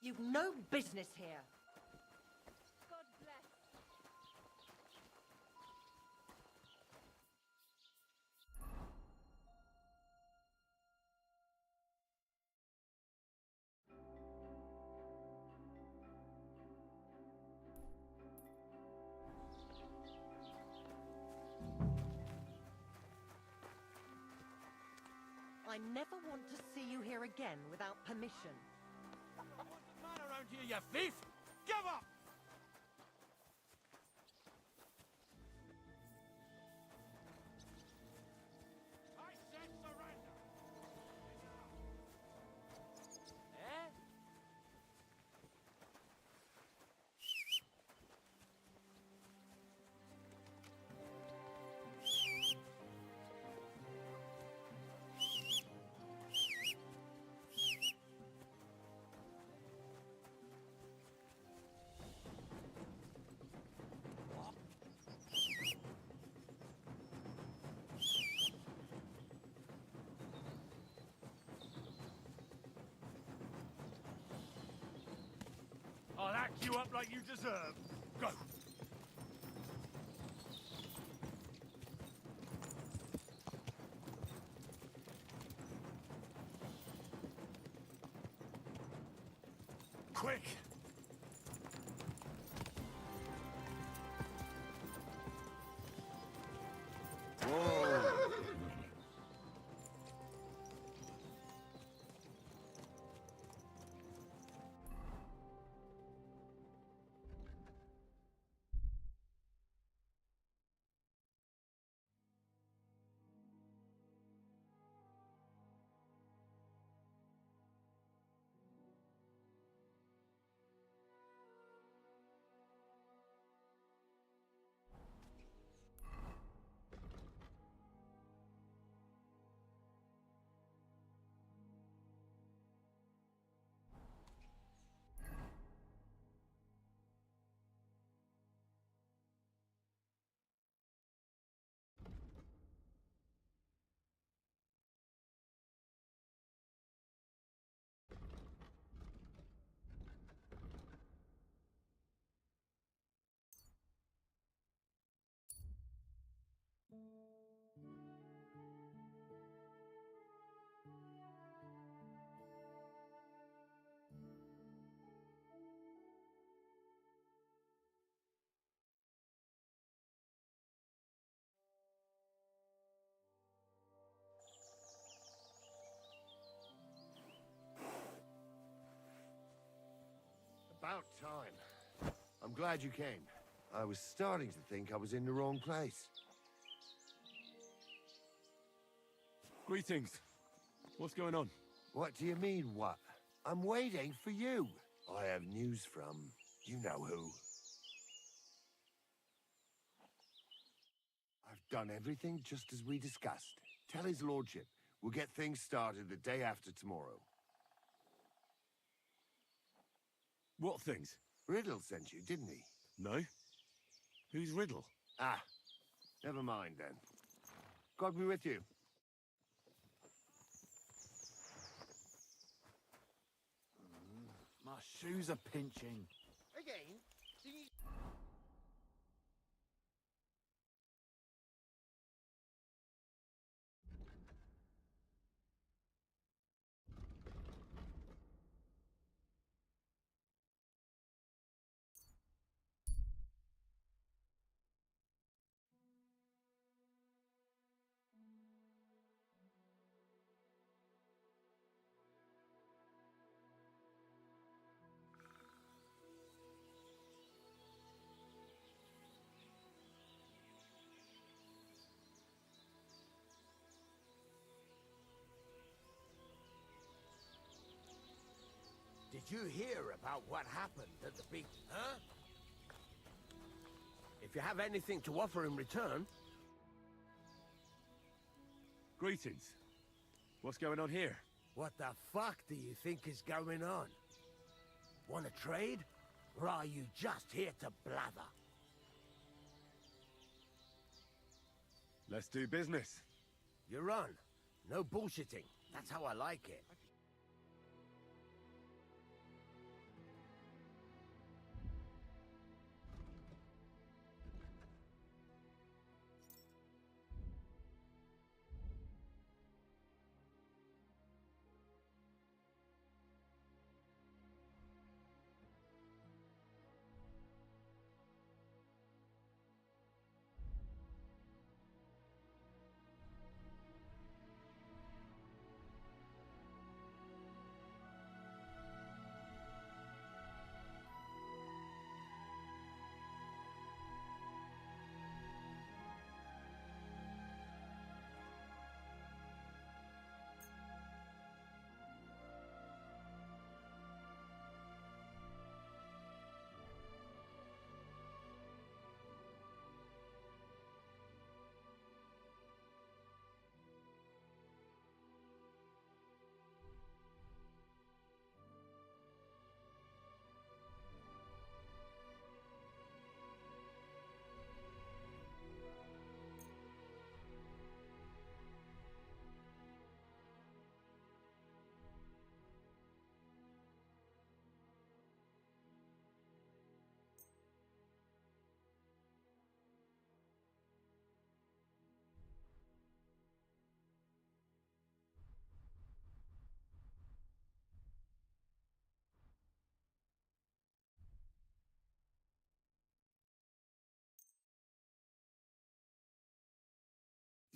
You've no business here. God bless. I never want to see you here again without permission. What's the matter around here, you thief? Give up! I said surrender! Eh? I'll act you up like you deserve. Go! Quick! About time. I'm glad you came. I was starting to think I was in the wrong place. Greetings. What's going on? What do you mean, what? I'm waiting for you. I have news from you know who. I've done everything just as we discussed. Tell his lordship we'll get things started the day after tomorrow. What things? Riddle sent you, didn't he? No. Who's Riddle? Ah, never mind then. God be with you. My shoes are pinching. Again? Did you hear about what happened at the big... Huh? If you have anything to offer in return... Greetings. What's going on here? What the fuck do you think is going on? Want to trade? Or are you just here to blather? Let's do business. You're on. No bullshitting. That's how I like it.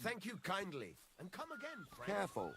Thank you kindly, and come again, friend. Careful.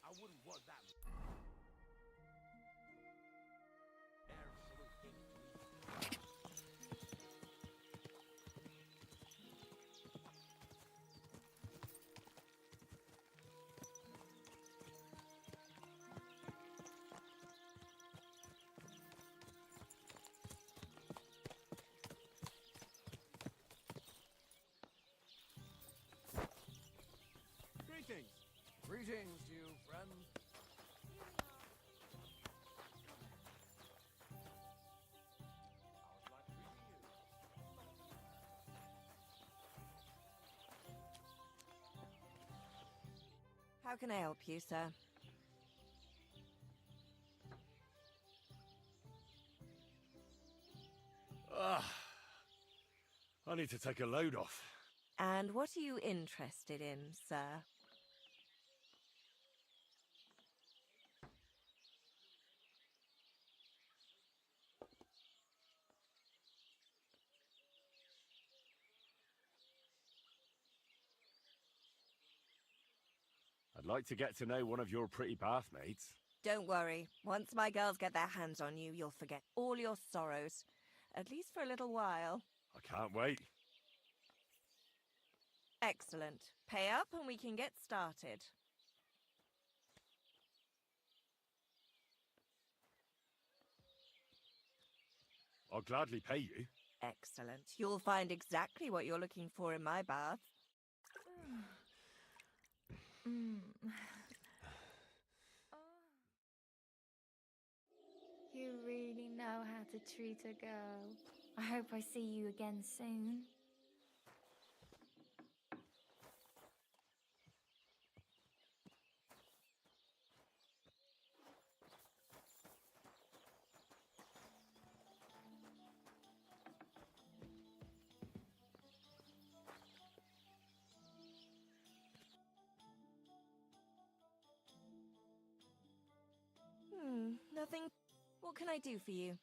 I wouldn't want that. Greetings. Greetings to you, friend. How can I help you, sir? Ah, I need to take a load off. And what are you interested in, sir? I'd like to get to know one of your pretty bathmates. Don't worry. Once my girls get their hands on you, you'll forget all your sorrows. At least for a little while. I can't wait. Excellent. Pay up and we can get started. I'll gladly pay you. Excellent. You'll find exactly what you're looking for in my bath. You really know how to treat a girl. I hope I see you again soon. Nothing. What can I do for you?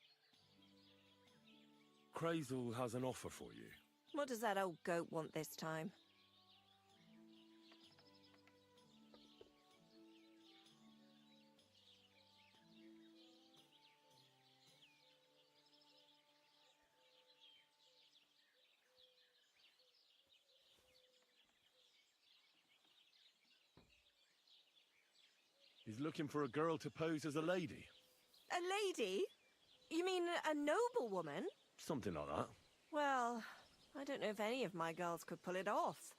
Crazel has an offer for you. What does that old goat want this time? He's looking for a girl to pose as a lady. A lady? You mean a noblewoman? Something like that. Well, I don't know if any of my girls could pull it off.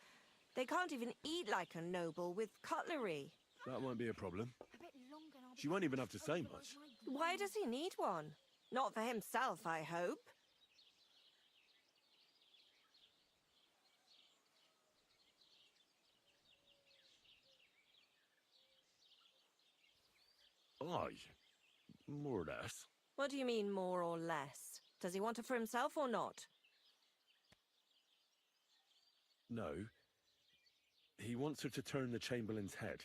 They can't even eat like a noble with cutlery. That won't be a problem. She won't even have to say much. Why does he need one? Not for himself, I hope. Aye, more or less. What do you mean, more or less? Does he want it for himself or not? No. He wants her to turn the Chamberlain's head.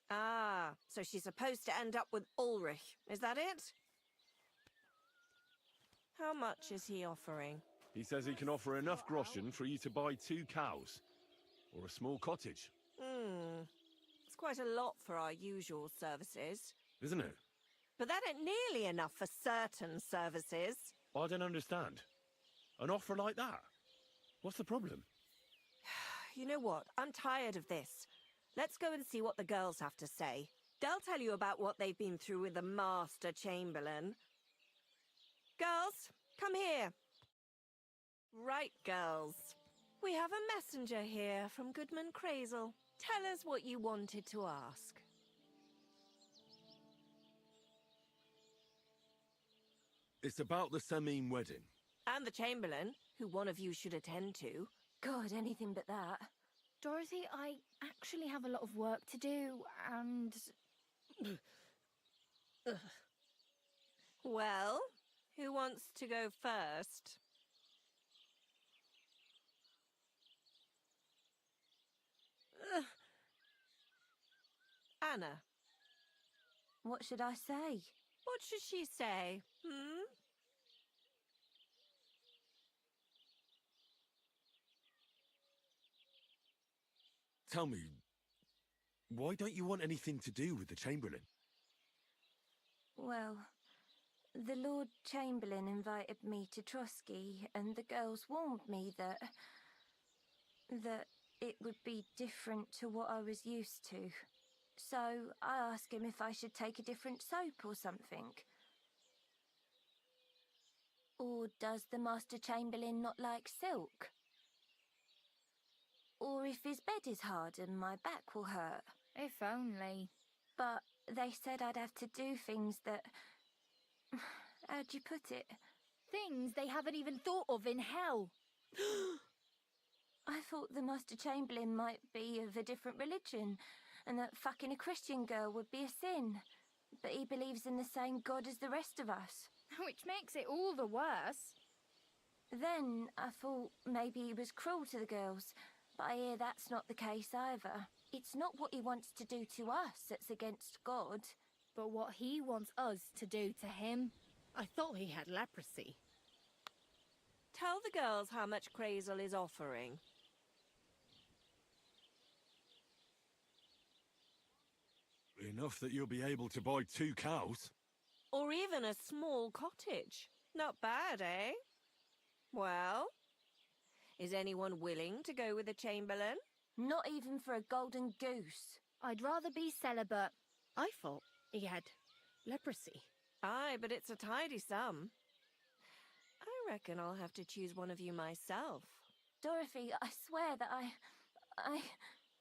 Ah, so she's supposed to end up with Ulrich. Is that it? How much is he offering? He says he can offer enough groschen for you to buy 2 cows. Or a small cottage. It's quite a lot for our usual services. Isn't it? But that ain't nearly enough for certain services. I don't understand. An offer like that? What's the problem? You know what? I'm tired of this. Let's go and see what the girls have to say. They'll tell you about what they've been through with the Master Chamberlain. Girls, come here. Right, girls. We have a messenger here from Goodman Crazel. Tell us what you wanted to ask. It's about the Semine wedding. And the Chamberlain, who one of you should attend to. God, anything but that. Dorothy, I actually have a lot of work to do, and... Well, who wants to go first? Anna. What should I say? What should she say? Tell me, why don't you want anything to do with the Chamberlain? Well, the Lord Chamberlain invited me to Trotsky, and the girls warned me that it would be different to what I was used to. So I asked him if I should take a different soap or something. Or does the Master Chamberlain not like silk? Or if his bed is hard and my back will hurt. If only. But they said I'd have to do things that... How'd you put it? Things they haven't even thought of in hell. I thought the Master Chamberlain might be of a different religion, and that fucking a Christian girl would be a sin. But he believes in the same God as the rest of us. Which makes it all the worse. Then I thought maybe he was cruel to the girls, but I hear that's not the case either. It's not what he wants to do to us that's against God. But what he wants us to do to him. I thought he had leprosy. Tell the girls how much Crazel is offering. Enough that you'll be able to buy 2 cows. Or even a small cottage. Not bad, eh? Well, is anyone willing to go with the Chamberlain? Not even for a golden goose. I'd rather be celibate. I thought he had leprosy. Aye, but it's a tidy sum. I reckon I'll have to choose one of you myself. Dorothy, I swear that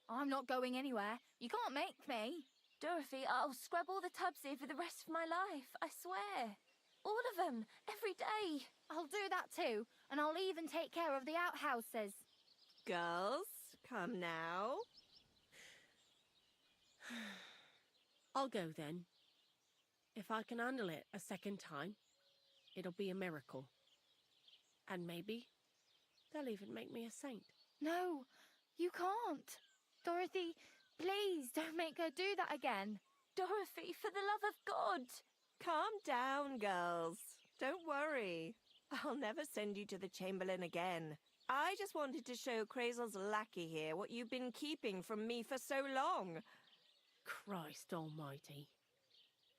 I'm not going anywhere. You can't make me. Dorothy, I'll scrub all the tubs here for the rest of my life. I swear. All of them. Every day. I'll do that too. And I'll even take care of the outhouses. Girls, come now. I'll go then. If I can handle it a second time, it'll be a miracle. And maybe they'll even make me a saint. No, you can't. Dorothy, please don't make her do that again. Dorothy, for the love of God. Calm down, girls. Don't worry. I'll never send you to the Chamberlain again. I just wanted to show Crazel's lackey here what you've been keeping from me for so long. Christ almighty.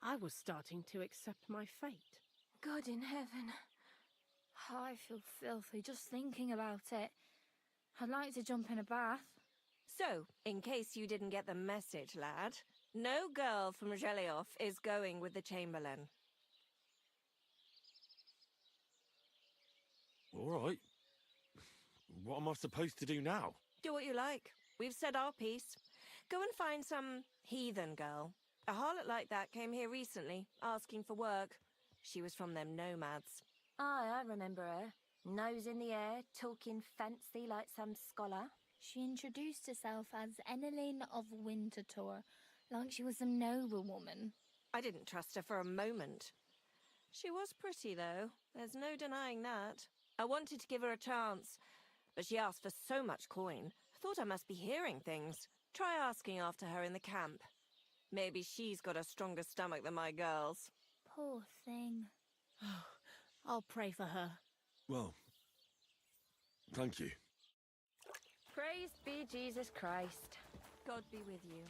I was starting to accept my fate. God in heaven. I feel filthy just thinking about it. I'd like to jump in a bath. So, in case you didn't get the message, lad, no girl from Zhelioff is going with the Chamberlain. All right. What am I supposed to do now? Do what you like. We've said our piece. Go and find some heathen girl. A harlot like that came here recently, asking for work. She was from them nomads. Aye, I remember her. Nose in the air, talking fancy like some scholar. She introduced herself as Enelin of Winterthur, like she was a noblewoman. I didn't trust her for a moment. She was pretty, though. There's no denying that. I wanted to give her a chance, but she asked for so much coin. I thought I must be hearing things. Try asking after her in the camp. Maybe she's got a stronger stomach than my girls. Poor thing. I'll pray for her. Well, thank you. Praise be Jesus Christ. God be with you.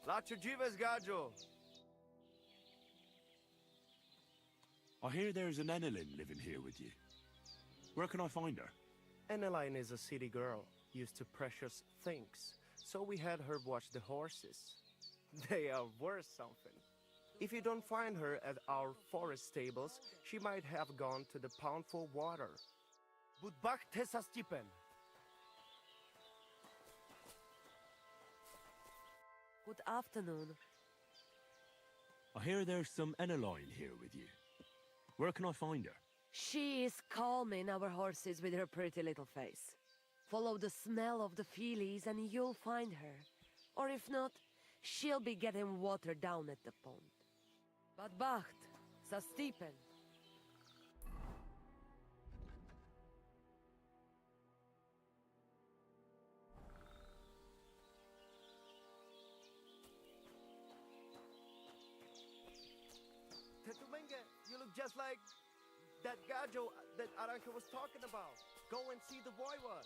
Lacho Jivas Gajo. I hear there's an Enelin living here with you. Where can I find her? Eneline is a city girl, used to precious things, so we had her watch the horses. They are worth something. If you don't find her at our forest stables, she might have gone to the pound for water. Budbak Tessa Stipen. Good afternoon. I hear there's some Eneline here with you. Where can I find her? She is calming our horses with her pretty little face. Follow the smell of the feelies and you'll find her. Or if not, she'll be getting water down at the pond. But Bacht, sa Stipen. just like that gajo that Aranka was talking about. Go and see the voivod.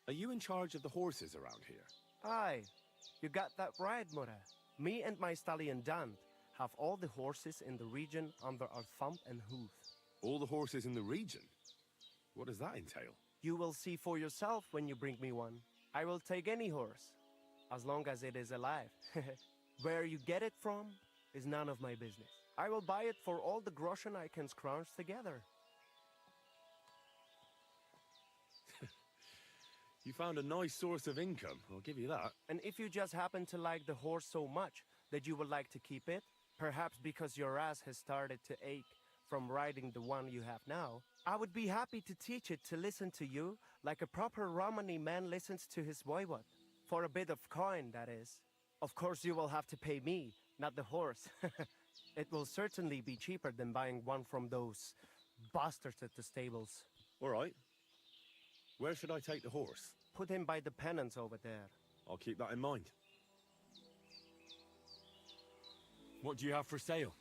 Are you in charge of the horses around here? Aye, you got that right, Mura. Me and my stallion Dan have all the horses in the region under our thumb and hoof. All the horses in the region? What does that entail? You will see for yourself when you bring me one. I will take any horse, as long as it is alive. Where you get it from is none of my business. I will buy it for all the groschen I can scrounge together. You found a nice source of income, I'll give you that. And if you just happen to like the horse so much that you would like to keep it, perhaps because your ass has started to ache from riding the one you have now, I would be happy to teach it to listen to you like a proper Romani man listens to his voivod. For a bit of coin, that is. Of course you will have to pay me, not the horse. It will certainly be cheaper than buying one from those bastards at the stables. All right. Where should I take the horse? Put him by the pennants over there. I'll keep that in mind. What do you have for sale?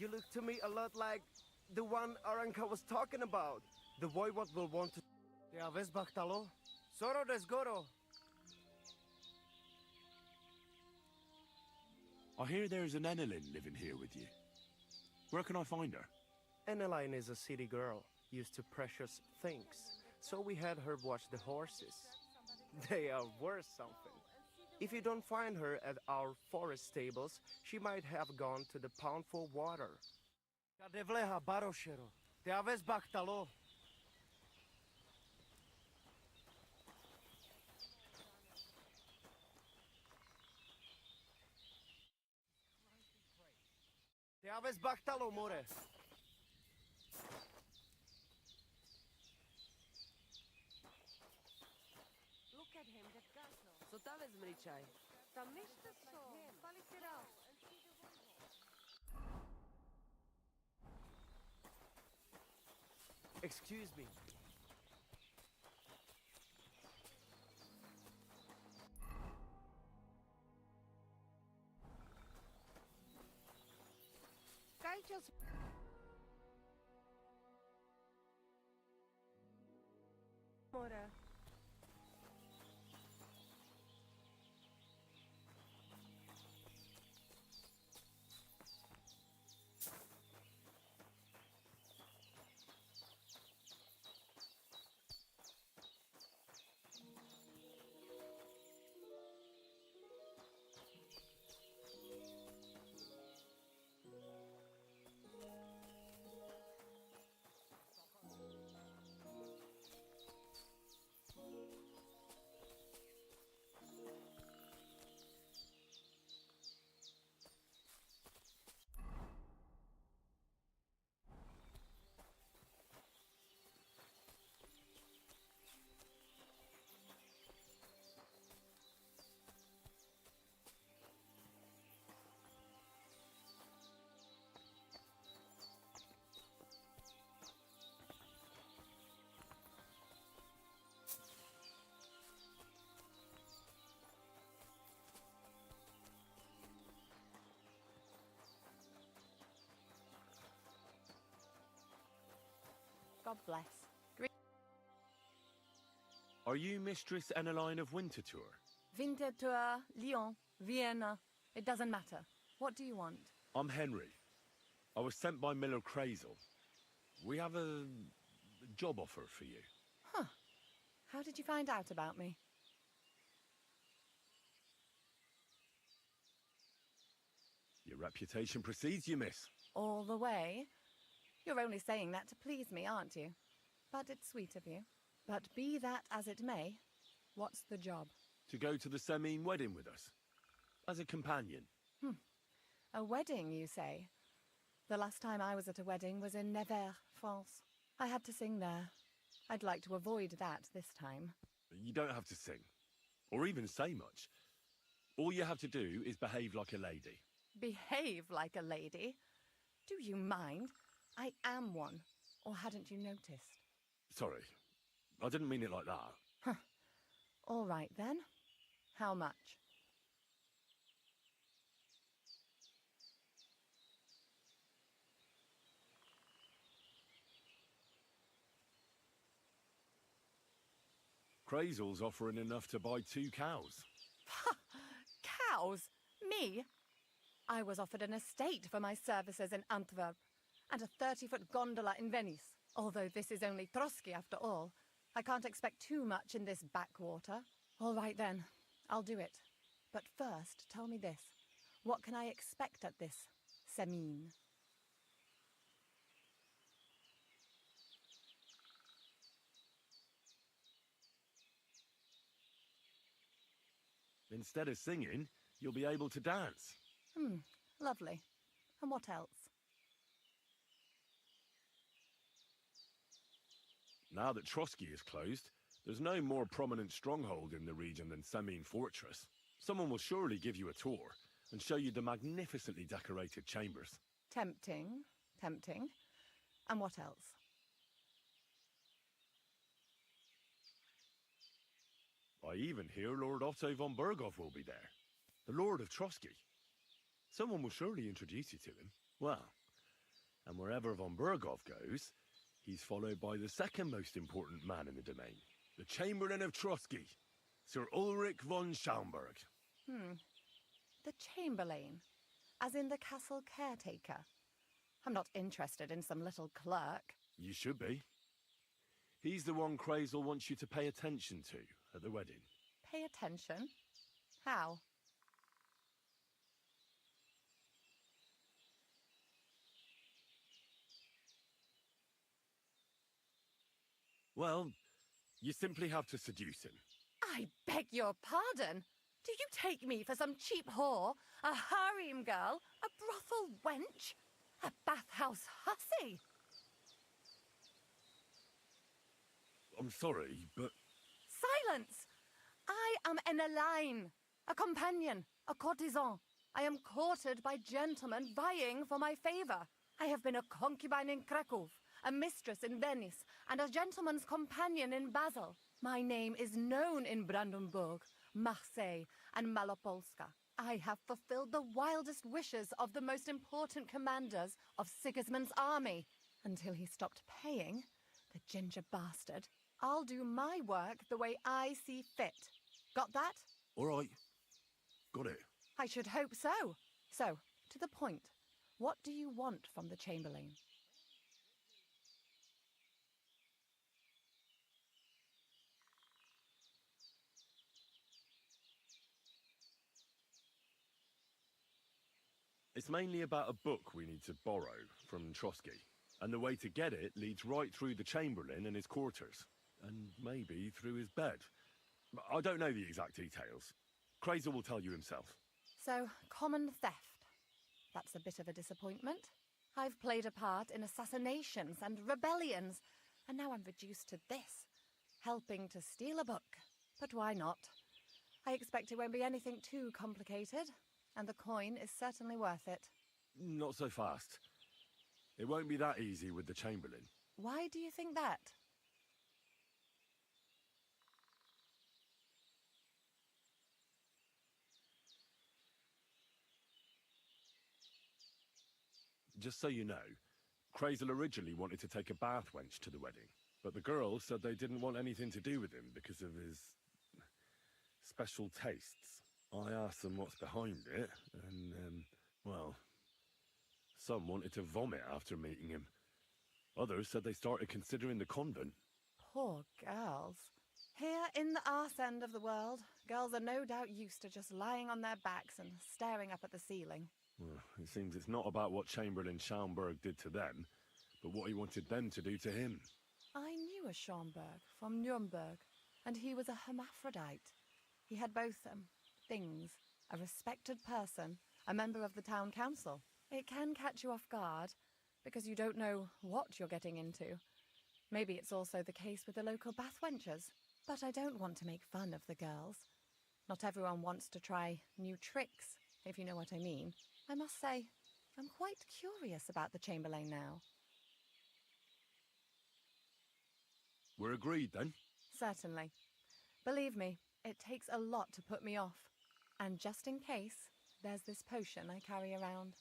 You look to me a lot like the one Aranka was talking about. The voivod will want to... Te aveți bactalo? Soro desgoro. I hear there's an Enelin living here with you. Where can I find her? Eneline is a city girl, used to precious things. So we had her watch the horses. They are worth something. If you don't find her at our forest stables, she might have gone to the pound for water. Kadevleha baroshero. Te aveți bactalo. Te aveți bactalo, more. Look at him, that gato. So tave zmričaj. Tam ništa so. Pali si rao. Excuse me. Kaj just... More. God bless. Are you Mistress Eneline of Winterthur? Winterthur, Lyon, Vienna. It doesn't matter. What do you want? I'm Henry. I was sent by Miller Crazel. We have a job offer for you. Huh. How did you find out about me? Your reputation precedes you, miss. All the way? You're only saying that to please me, aren't you? But it's sweet of you. But be that as it may, what's the job? To go to the Semine wedding with us. As a companion. A wedding, you say? The last time I was at a wedding was in Nevers, France. I had to sing there. I'd like to avoid that this time. You don't have to sing. Or even say much. All you have to do is behave like a lady. Behave like a lady? Do you mind? I am one. Or hadn't you noticed? Sorry. I didn't mean it like that. Huh. All right, then. How much? Crazel's offering enough to buy 2 cows. Cows? Me? I was offered an estate for my services in Antwerp, and a 30-foot gondola in Venice. Although this is only Trotsky after all, I can't expect too much in this backwater. All right then, I'll do it. But first, tell me this. What can I expect at this Semine? Instead of singing, you'll be able to dance. Lovely. And what else? Now that Trotsky is closed, there's no more prominent stronghold in the region than Semine Fortress. Someone will surely give you a tour and show you the magnificently decorated chambers. Tempting, tempting. And what else? I even hear Lord Otto von Berghoff will be there, the Lord of Trotsky. Someone will surely introduce you to him. Well, and wherever von Berghoff goes, he's followed by the second most important man in the domain, the Chamberlain of Trotsky, Sir Ulrich von Schaumburg. The Chamberlain, as in the castle caretaker. I'm not interested in some little clerk. You should be. He's the one Crazel wants you to pay attention to at the wedding. Pay attention? How? Well, you simply have to seduce him. I beg your pardon. Do you take me for some cheap whore? A harem girl? A brothel wench? A bathhouse hussy? I'm sorry, but... Silence! I am Eneline, a companion, a courtesan. I am courted by gentlemen vying for my favor. I have been a concubine in Krakow, a mistress in Venice, and a gentleman's companion in Basel. My name is known in Brandenburg, Marseille, and Malopolska. I have fulfilled the wildest wishes of the most important commanders of Sigismund's army. Until he stopped paying, the ginger bastard, I'll do my work the way I see fit. Got that? All right. Got it. I should hope so. So, to the point. What do you want from the Chamberlain? It's mainly about a book we need to borrow from Trotsky. And the way to get it leads right through the Chamberlain and his quarters. And maybe through his bed. I don't know the exact details. Crazel will tell you himself. So, common theft. That's a bit of a disappointment. I've played a part in assassinations and rebellions, and now I'm reduced to this, helping to steal a book. But why not? I expect it won't be anything too complicated, and the coin is certainly worth it. Not so fast. It won't be that easy with the Chamberlain. Why do you think that? Just so you know, Crazel originally wanted to take a bath wench to the wedding, but the girls said they didn't want anything to do with him because of his special tastes. I asked them what's behind it, and, well, some wanted to vomit after meeting him. Others said they started considering the convent. Poor girls. Here in the arse end of the world, girls are no doubt used to just lying on their backs and staring up at the ceiling. Well, it seems it's not about what Chamberlain Schaumburg did to them, but what he wanted them to do to him. I knew a Schaumburg from Nuremberg, and he was a hermaphrodite. He had both things, a respected person, a member of the town council. It can catch you off guard, because you don't know what you're getting into. Maybe it's also the case with the local bath wenches. But I don't want to make fun of the girls. Not everyone wants to try new tricks, if you know what I mean. I must say, I'm quite curious about the Chamberlain now. We're agreed, then? Certainly. Believe me, it takes a lot to put me off. And just in case, there's this potion I carry around.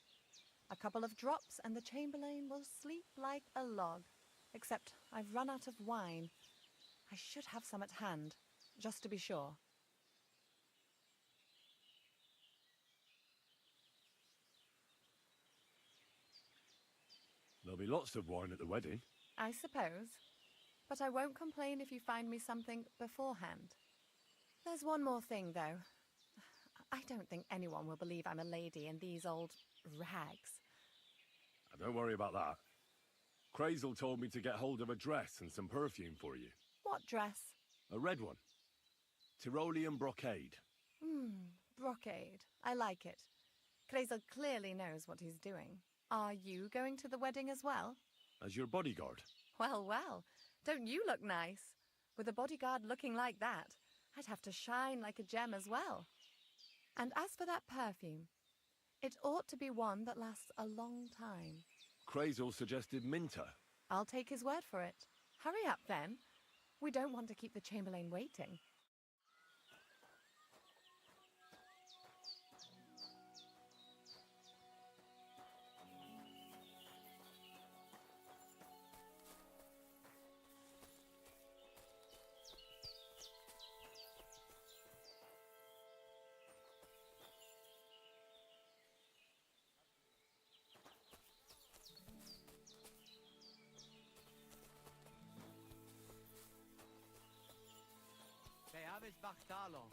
A couple of drops and the Chamberlain will sleep like a log. Except I've run out of wine. I should have some at hand, just to be sure. There'll be lots of wine at the wedding. I suppose. But I won't complain if you find me something beforehand. There's one more thing, though. I don't think anyone will believe I'm a lady in these old rags. Don't worry about that. Crazel told me to get hold of a dress and some perfume for you. What dress? A red one. Tyrolean brocade. Brocade. I like it. Crazel clearly knows what he's doing. Are you going to the wedding as well? As your bodyguard. Well, well. Don't you look nice? With a bodyguard looking like that, I'd have to shine like a gem as well. And as for that perfume, it ought to be one that lasts a long time. Crazel suggested Minter. I'll take his word for it. Hurry up, then. We don't want to keep the Chamberlain waiting. They have his Bachtalon.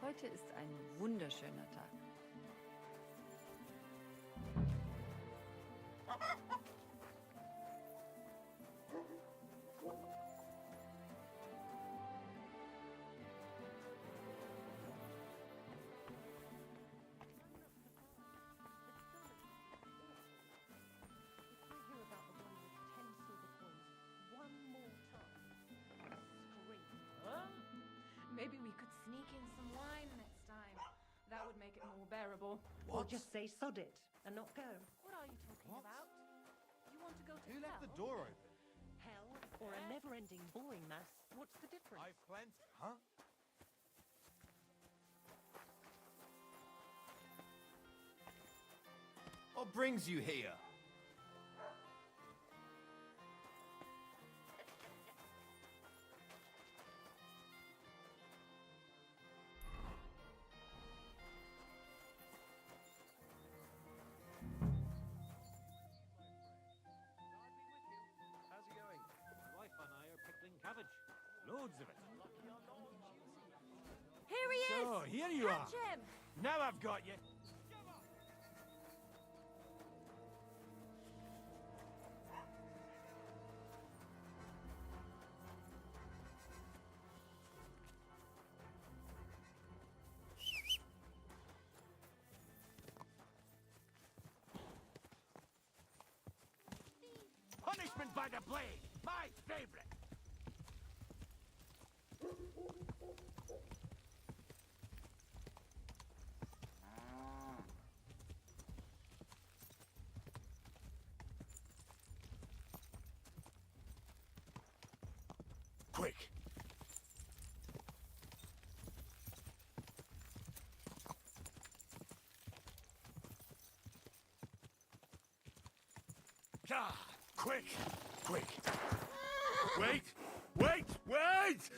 Heute ist ein wunderschöner Tag. Maybe we could sneak in some wine next time. That would make it more bearable. Or just say sod it and not go. What are you talking about? You want to go to Who hell? left the door open? Hell or a never-ending boring mass. What's the difference? I planned... Huh? What brings you here? How's it going? My wife and I are pickling cabbage. Loads of it. Here he is! So, here you Catch are. him! Now I've got you. Punishment by the blade! My favorite! Quick! Ah, Quick! Quick! Wait! Wait! Wait!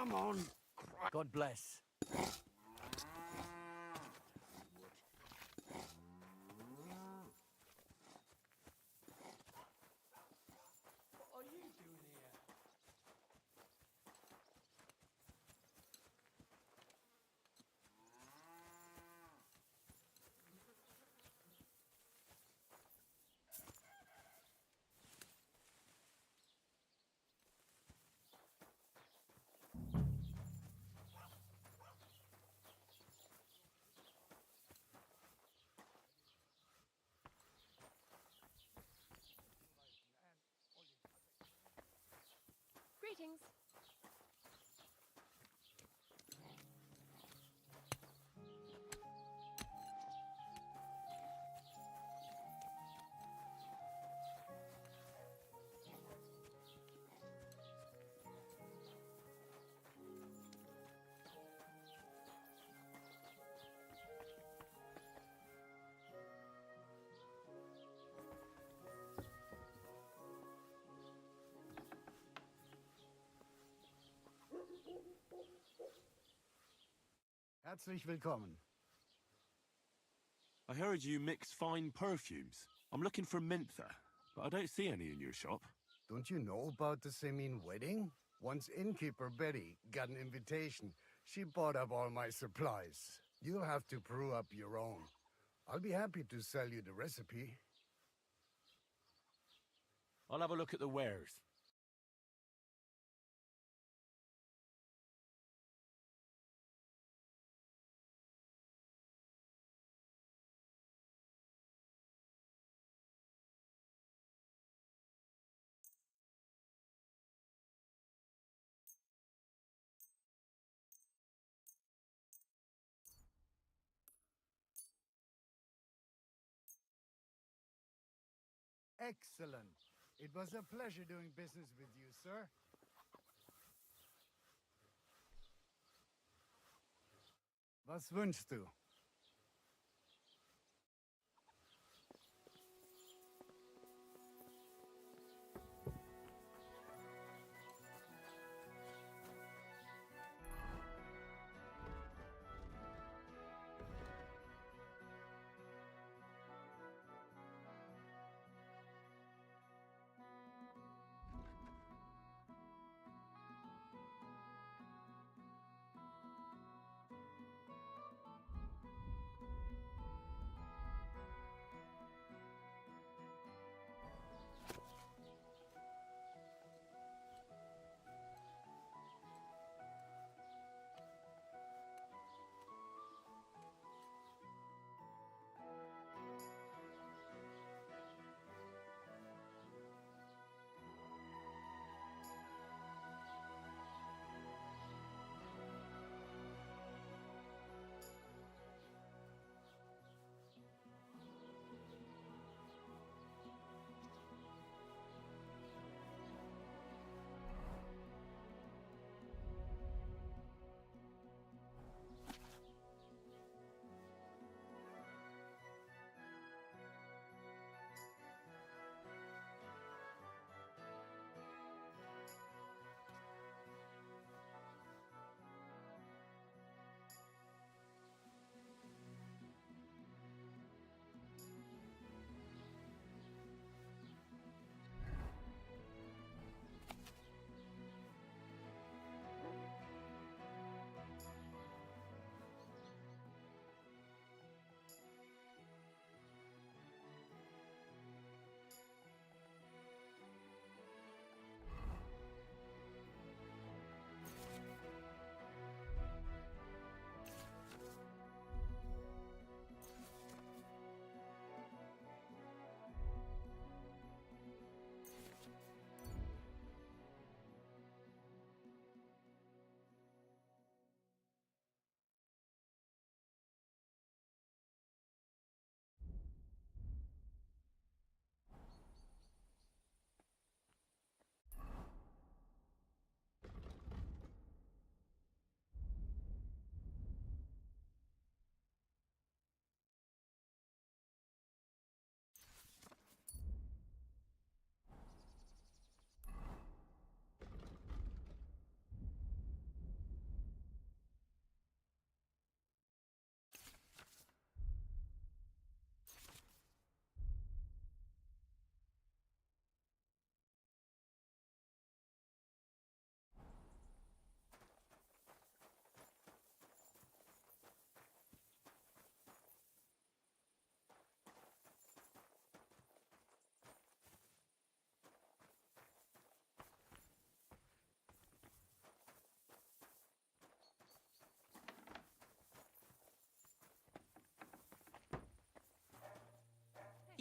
come on! God bless. What are you doing here? Greetings. Herzlich willkommen. I heard you mix fine perfumes. I'm looking for mentha, but I don't see any in your shop. Don't you know about the Semin wedding? Once innkeeper Betty got an invitation, she bought up all my supplies. You'll have to brew up your own. I'll be happy to sell you the recipe. I'll have a look at the wares. Excellent. It was a pleasure doing business with you, sir. Was wünschst du?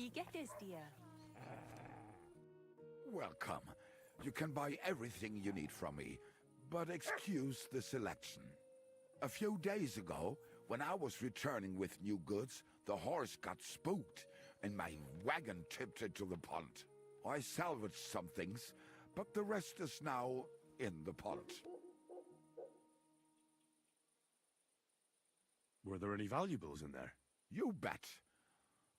Wie geht es dir? Welcome. You can buy everything you need from me, but excuse the selection. A few days ago, when I was returning with new goods, the horse got spooked and my wagon tipped into the pond. I salvaged some things, but the rest is now in the pond. Were there any valuables in there? You bet.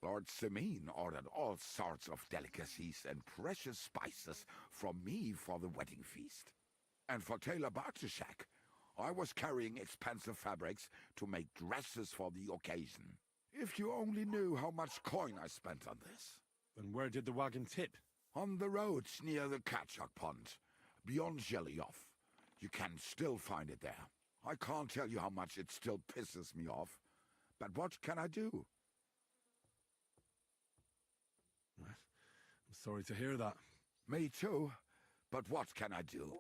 Lord Semin ordered all sorts of delicacies and precious spices from me for the wedding feast. And for Taylor Bartishak, I was carrying expensive fabrics to make dresses for the occasion. If you only knew how much coin I spent on this. And where did the wagon tip? On the roads near the Katchak Pond, beyond Jelioff. You can still find it there. I can't tell you how much it still pisses me off. But what can I do? I'm sorry to hear that. Me too. But what can I do?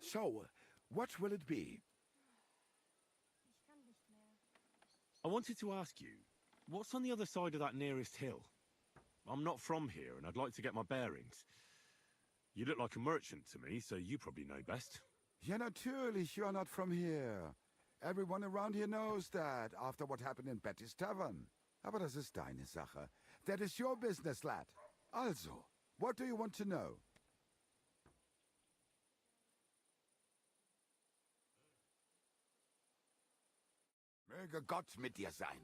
So, what will it be? I wanted to ask you, what's on the other side of that nearest hill? I'm not from here, and I'd like to get my bearings. You look like a merchant to me, so you probably know best. Ja, natürlich, you are not from here. Everyone around here knows that, after what happened in Betty's Tavern. Aber das ist deine Sache. That is your business, lad. Also, what do you want to know? Möge Gott mit dir sein.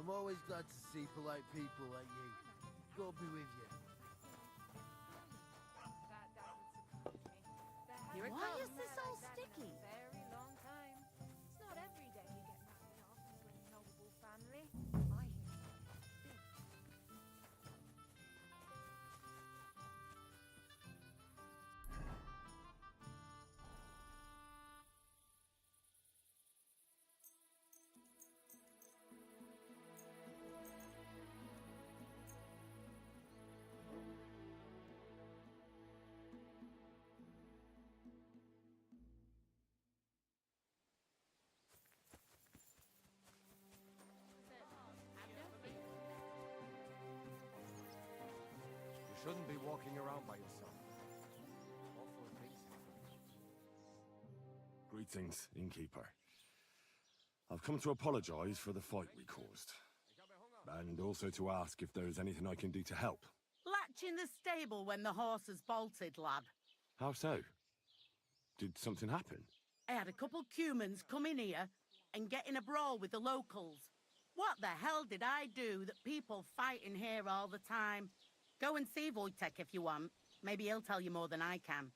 I'm always glad to see polite people like you. God be with you. Here it Why comes. is this all sticky? Very long time. It's not every day you get married off into a noble family. I hear You shouldn't be walking around by yourself. Awful things happen. Greetings, innkeeper. I've come to apologize for the fight we caused. And also to ask if there is anything I can do to help. Latch in the stable when the horses bolted, lad. How so? Did something happen? I had a couple cumans come in here and get in a brawl with the locals. What the hell did I do that people fight in here all the time? Go and see Wojtek if you want. Maybe he'll tell you more than I can.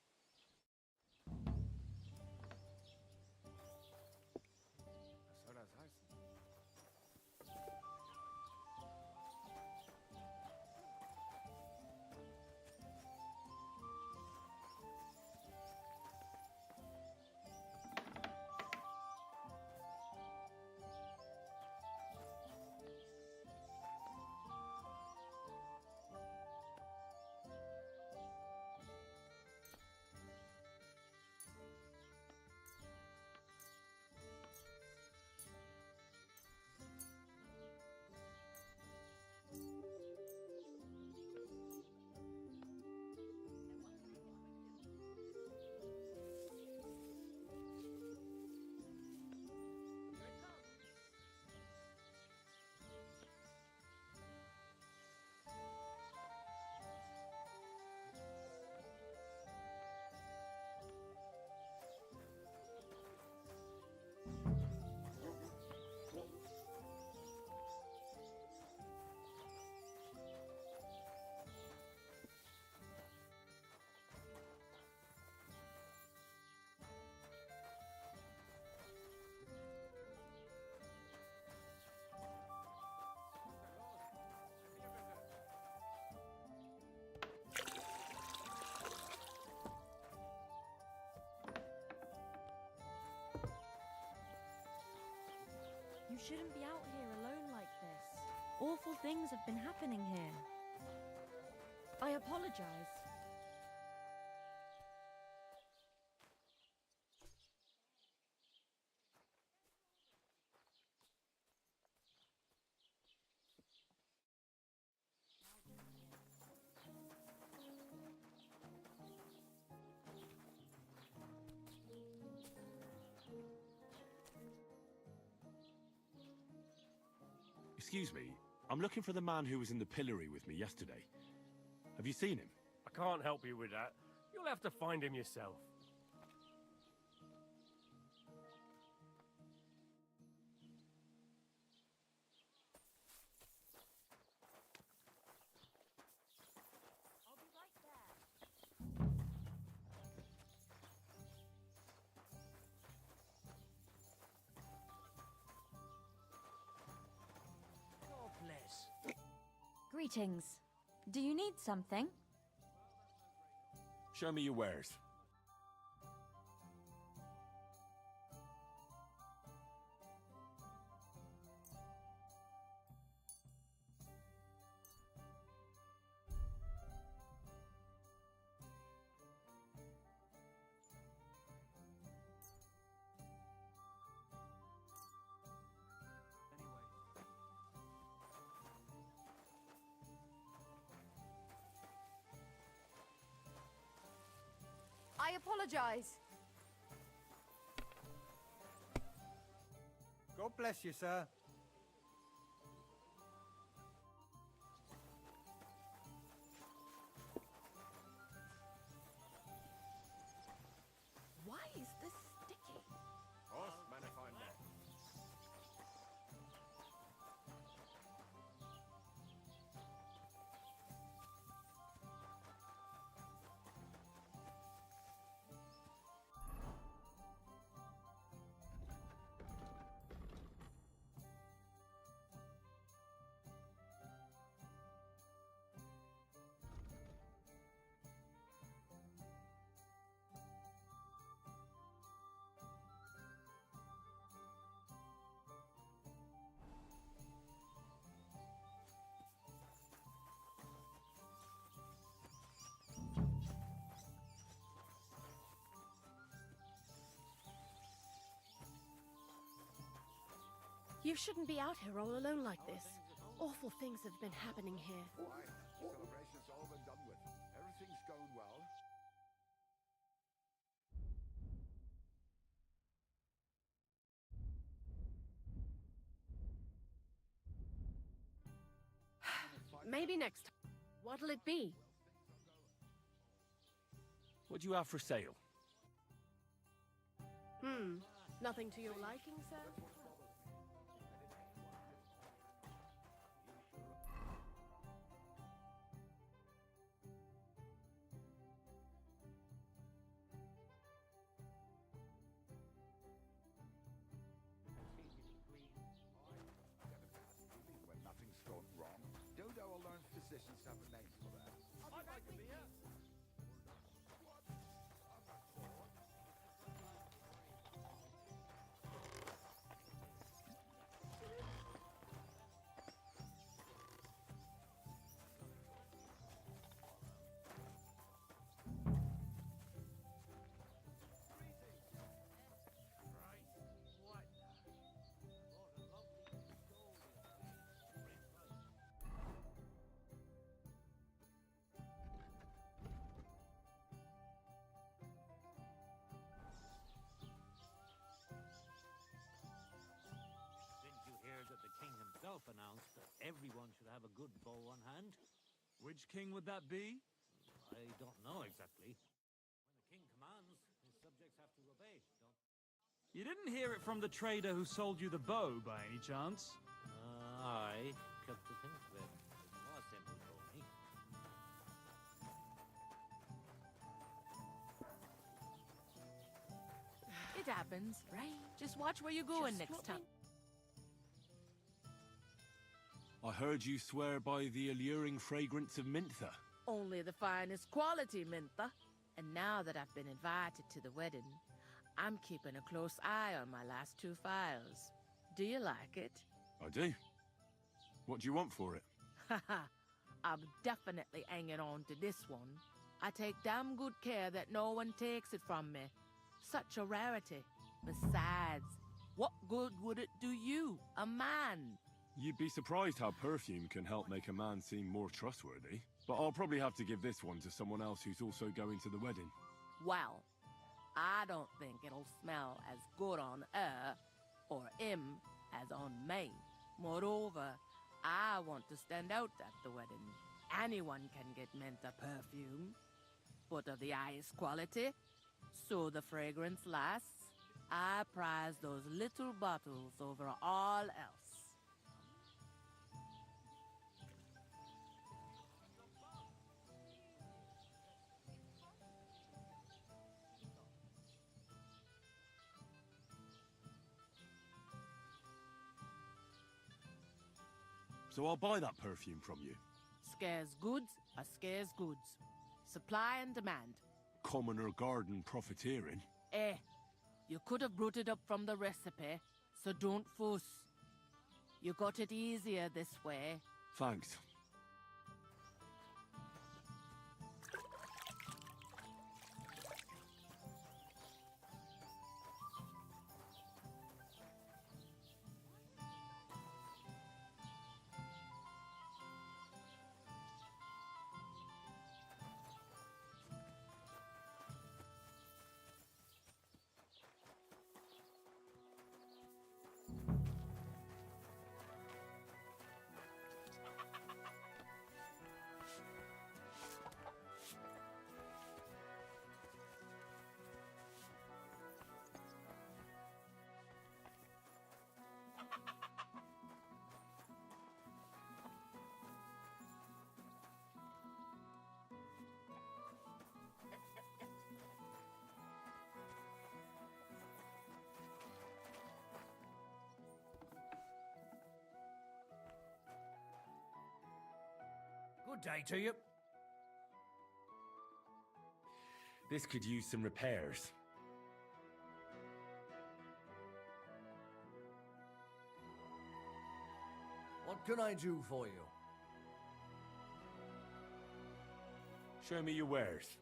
shouldn't be out here alone like this. Awful things have been happening here. I apologize. Excuse me, I'm looking for the man who was in the pillory with me yesterday. Have you seen him? I can't help you with that. You'll have to find him yourself. God bless. Greetings. Do you need something? Show me your wares. I apologize. God bless you, sir. Why is this sticky? You shouldn't be out here all alone like this. Awful things have been happening here. Why? Celebration's all been done with. Everything's going well. Maybe next time. What'll it be? What do you have for sale? Nothing to your liking, sir? When nothing's gone wrong, Dodo will learn physicians have a name for that. I'd like a beer. Didn't you hear that the king himself announced that everyone should have a good bow on hand? Which king would that be? I don't know exactly. When the king commands, his subjects have to obey, don't You didn't hear it from the trader who sold you the bow, by any chance? I kept to think of it. More simple told me. It happens, right? Just watch where you're going Just next what time. I heard you swear by the alluring fragrance of Mintha. Only the finest quality, Mintha. And now that I've been invited to the wedding, I'm keeping a close eye on my last two files. Do you like it? I do. What do you want for it? Haha, I'm definitely hanging on to this one. I take damn good care that no one takes it from me. Such a rarity. Besides, what good would it do you, a man? You'd be surprised how perfume can help make a man seem more trustworthy. But I'll probably have to give this one to someone else who's also going to the wedding. Well, I don't think it'll smell as good on her or him as on me. Moreover, I want to stand out at the wedding. Anyone can get Menta perfume, but of the highest quality, so the fragrance lasts. I prize those little bottles over all else. So I'll buy that perfume from you. Scarce goods are scarce goods. Supply and demand. Commoner garden profiteering. You could have brought it up from the recipe, so don't fuss. You got it easier this way. Thanks. Good day to you. This could use some repairs. What can I do for you? Show me your wares.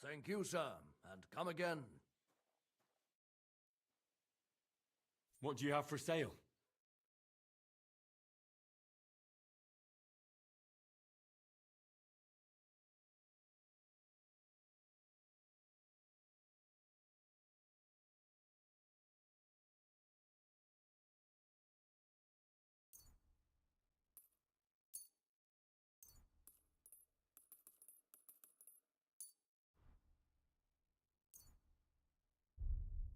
Thank you, sir, and come again. What do you have for sale?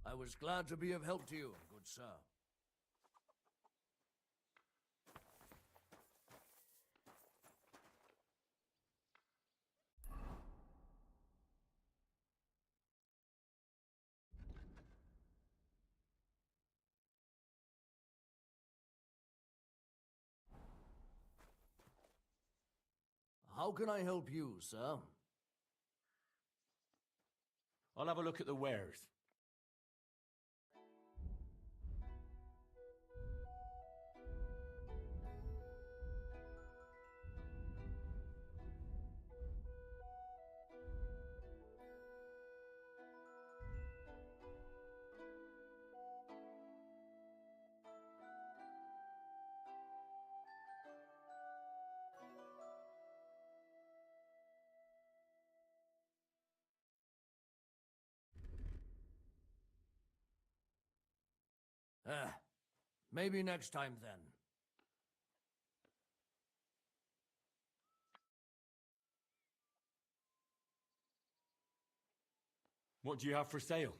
I was glad to be of help to you, good sir. How can I help you, sir? I'll have a look at the wares. Maybe next time then. What do you have for sale?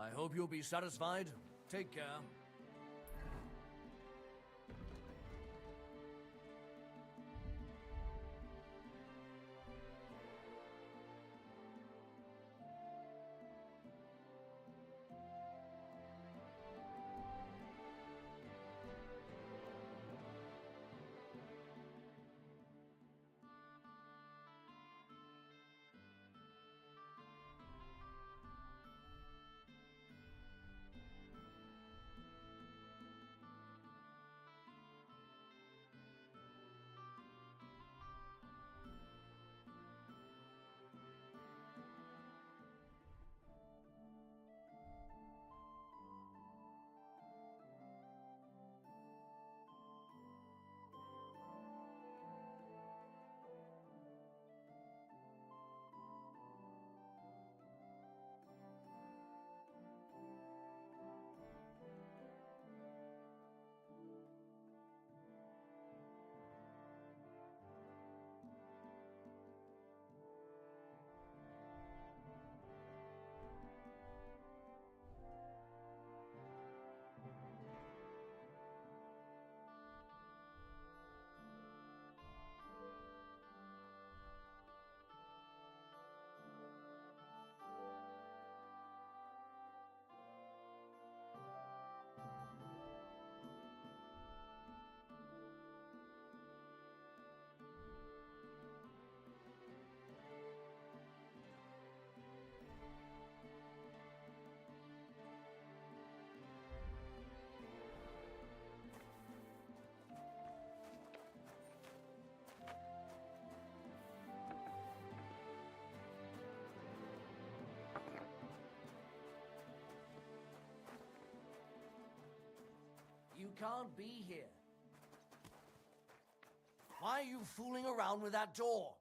I hope you'll be satisfied. Take care. You can't be here. Why are you fooling around with that door?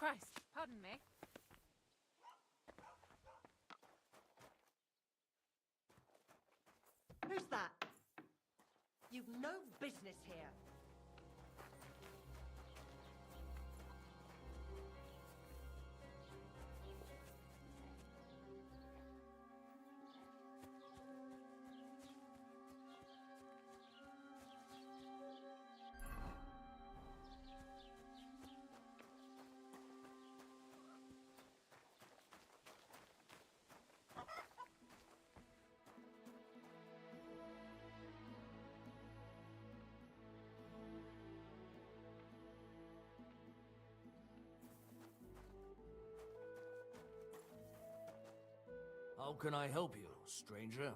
Christ, pardon me. Who's that? You've no business here. How can I help you, stranger?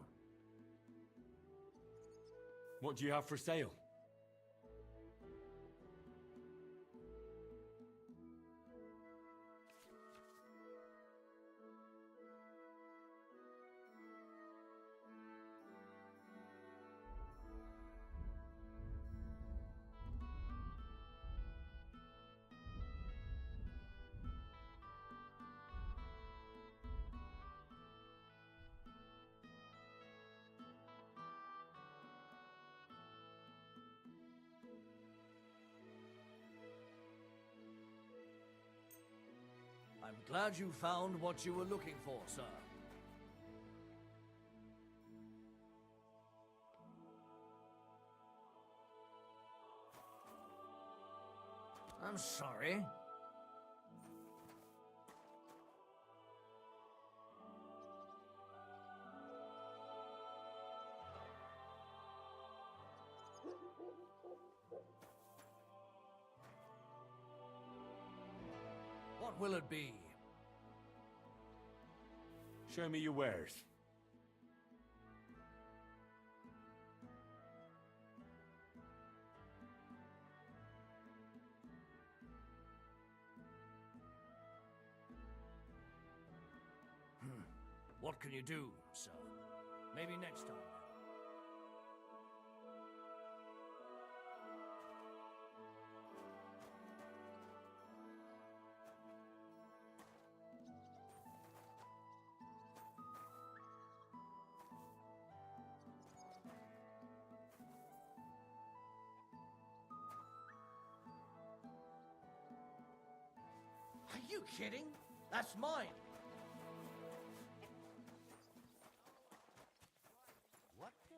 What do you have for sale? I'm glad you found what you were looking for, sir. I'm sorry. What will it be? Show me your wares. What can you do, sir? Maybe next time. Are you kidding? That's mine. What the...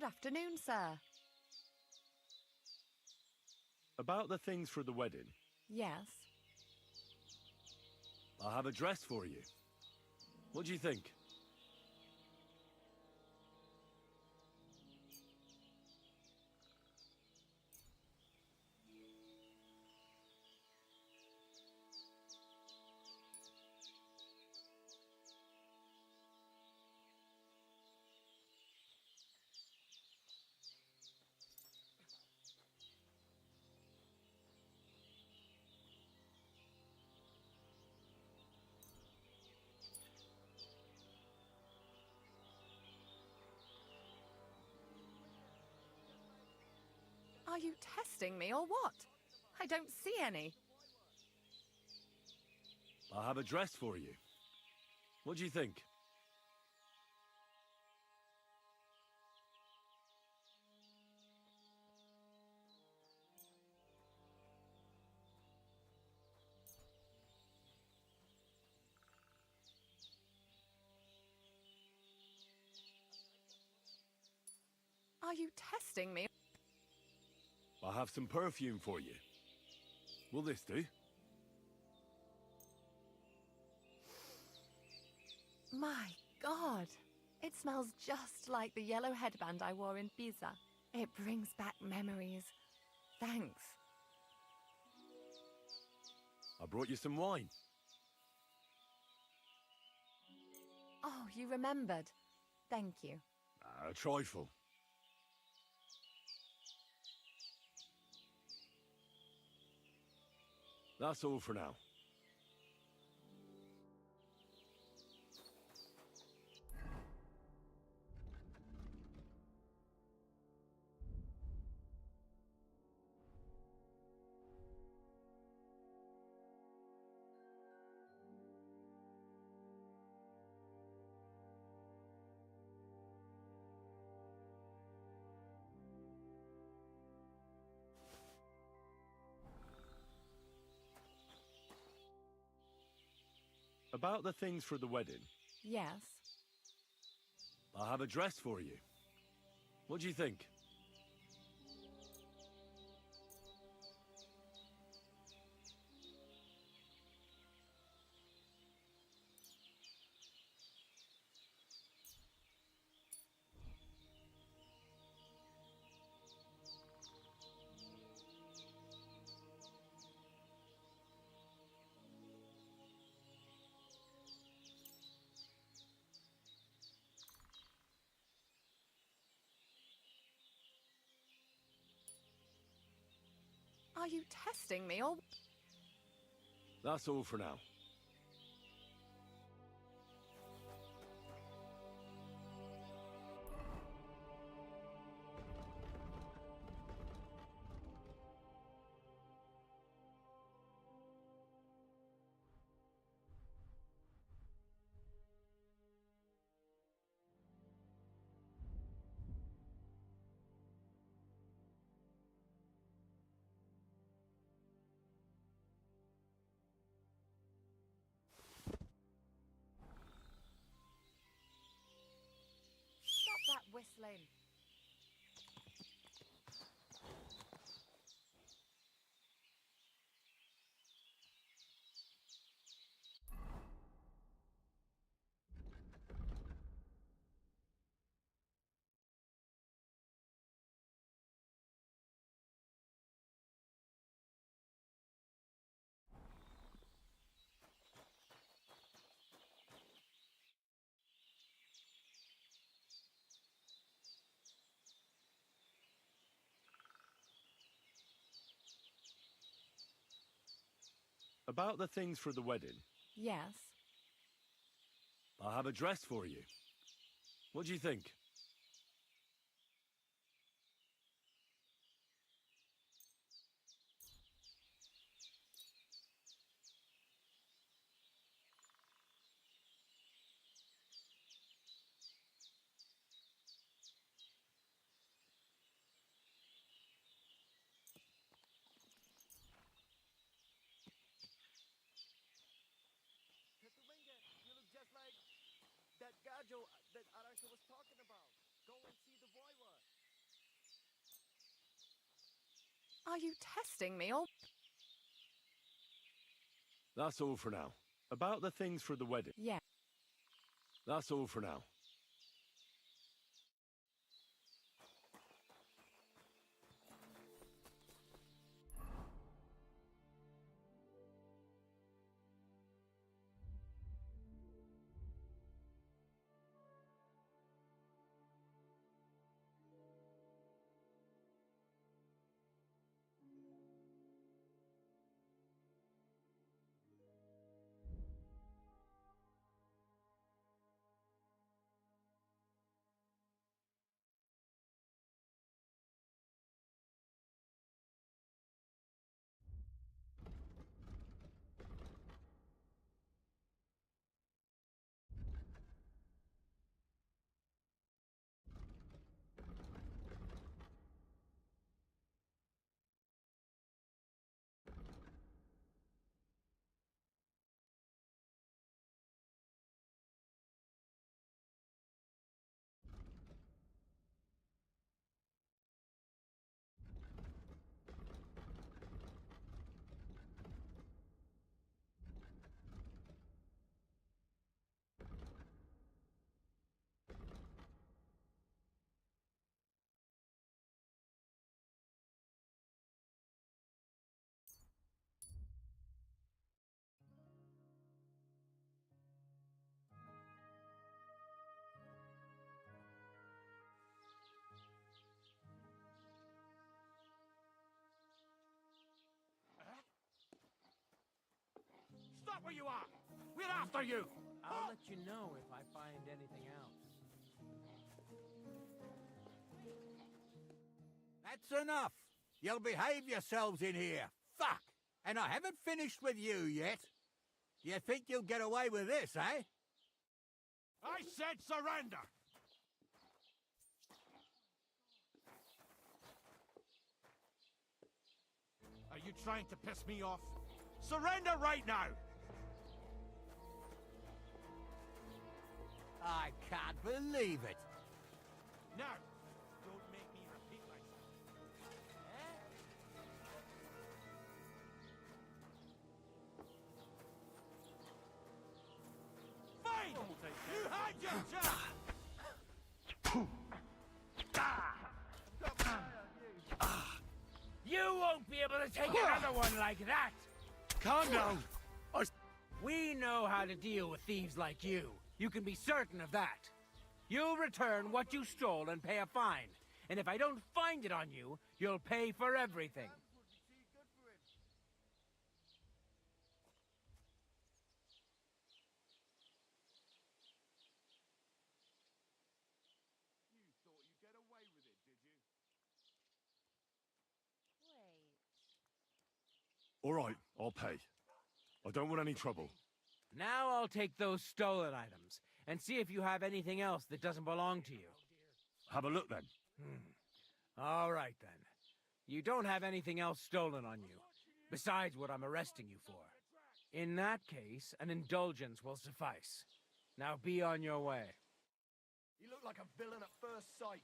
Good afternoon, sir. About the things for the wedding, Yes. I have a dress for you. What do you think? Are you testing me or what? I don't see any. I have a dress for you. What do you think? Are you testing me? I have some perfume for you. Will this do? My God. It smells just like the yellow headband I wore in Pisa. It brings back memories. Thanks. I brought you some wine. Oh, you remembered. Thank you. A trifle. That's all for now. About the things for the wedding, Yes. I have a dress for you. What do you think? Are you testing me or... That's all for now. Stop that whistling. About the things for the wedding, Yes. I have a dress for you. What do you think? You look just like that Gajo that Arasha was talking about. Go and see the boy was. Are you testing me or... That's all for now. About the things for the wedding. Yeah. That's all for now. Stop where you are! We're after you! I'll let you know if I find anything else. That's enough. You'll behave yourselves in here. Fuck! And I haven't finished with you yet. You think you'll get away with this, eh? I said surrender! Are you trying to piss me off? Surrender right now! I can't believe it. Now, don't make me repeat myself. Fine! You had your chance! You won't be able to take another one like that! Calm down! We know how to deal with thieves like you. You can be certain of that. You'll return what you stole and pay a fine. And if I don't find it on you, you'll pay for everything. All right, I'll pay. I don't want any trouble. Now I'll take those stolen items and see if you have anything else that doesn't belong to you. Have a look then. All right then. You don't have anything else stolen on you, besides what I'm arresting you for. In that case, an indulgence will suffice. Now be on your way. You look like a villain at first sight.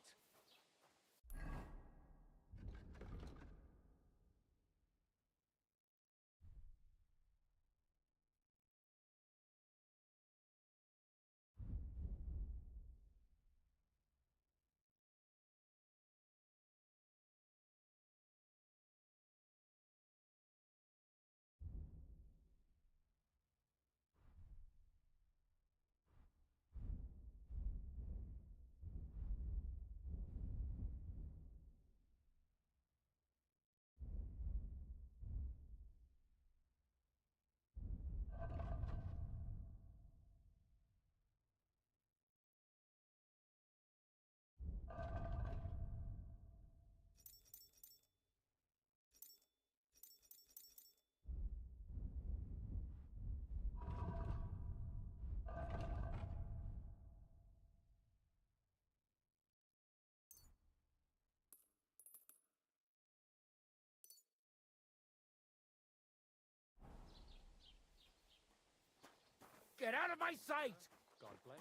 Get out of my sight! God bless.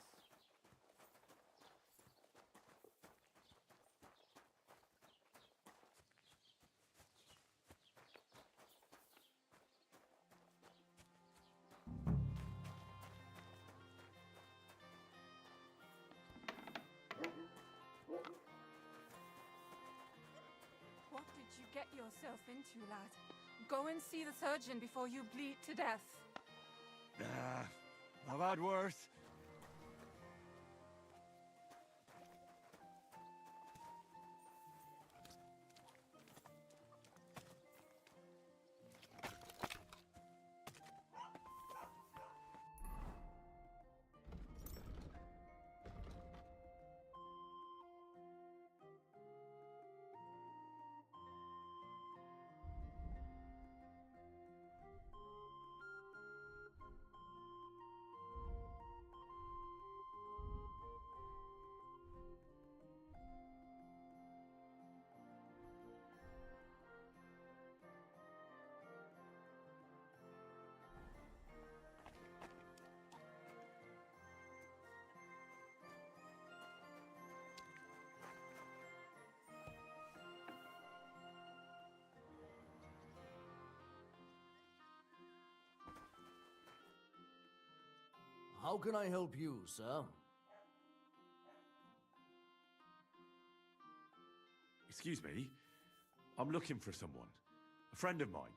you get yourself into, lad? Go and see the surgeon before you bleed to death. I've had worse. How can I help you, sir? Excuse me. I'm looking for someone. A friend of mine.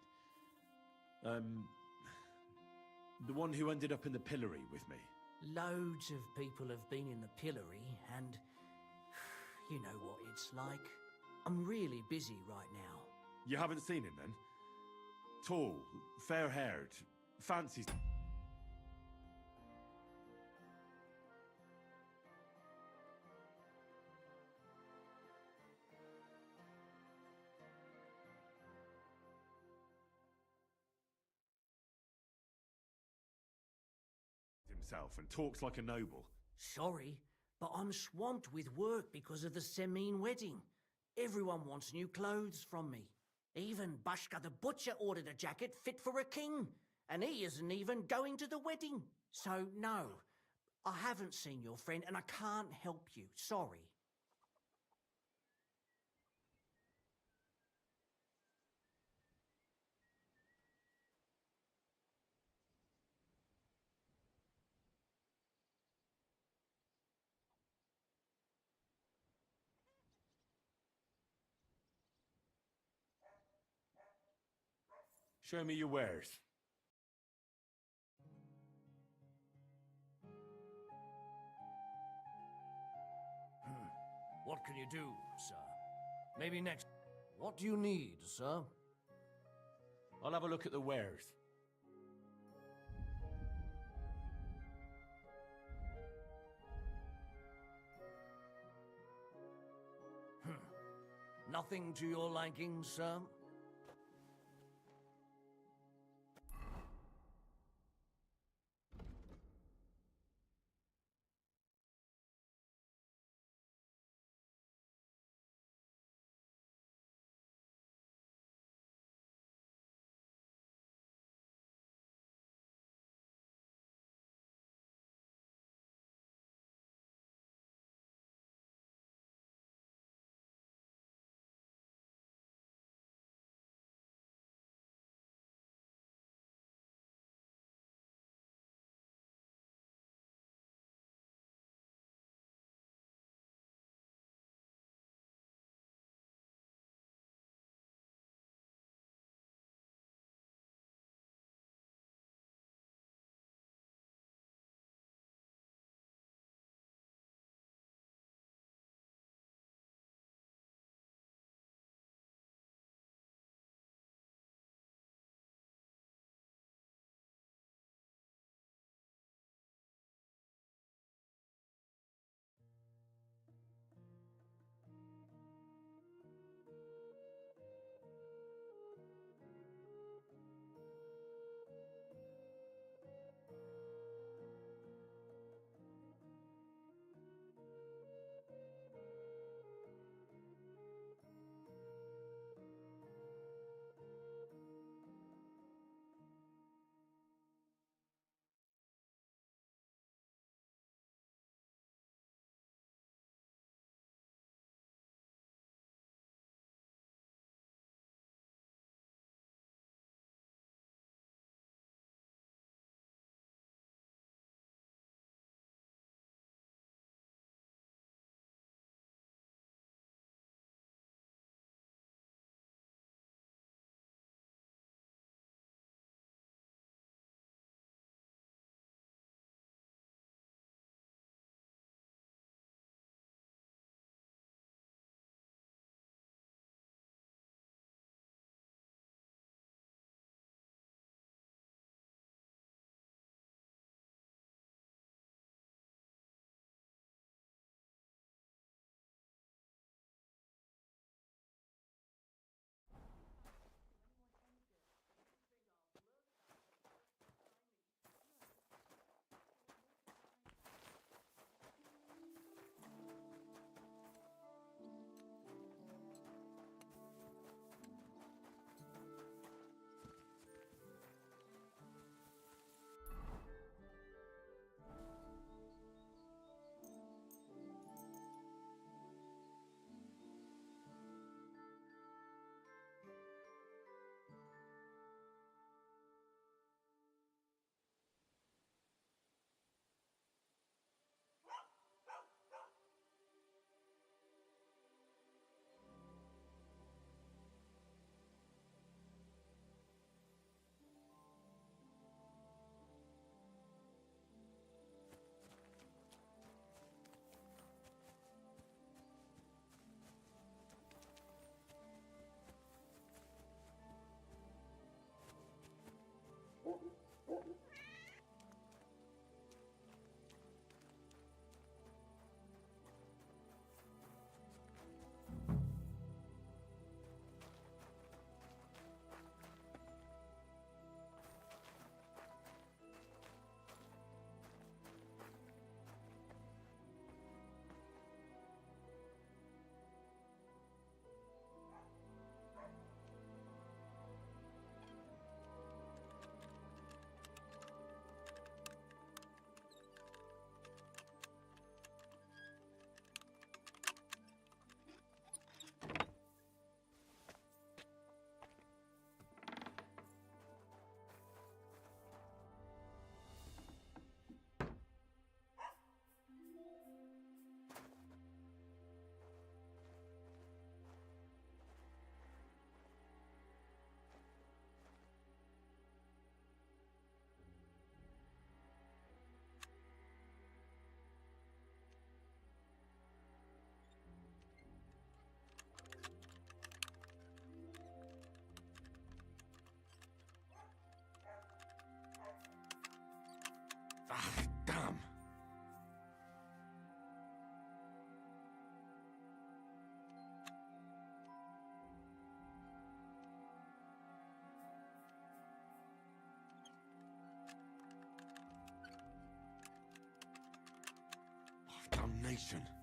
The one who ended up in the pillory with me. Loads of people have been in the pillory, and you know what it's like. I'm really busy right now. You haven't seen him then? Tall, fair-haired, fancies... himself and talks like a noble. Sorry, but I'm swamped with work because of the Semine wedding. Everyone wants new clothes from me. Even Bashka the butcher ordered a jacket fit for a king, and he isn't even going to the wedding. So no, I haven't seen your friend and I can't help you. Sorry. Show me your wares. What can you do, sir? Maybe next... What do you need, sir? I'll have a look at the wares. Nothing to your liking, sir? abomination.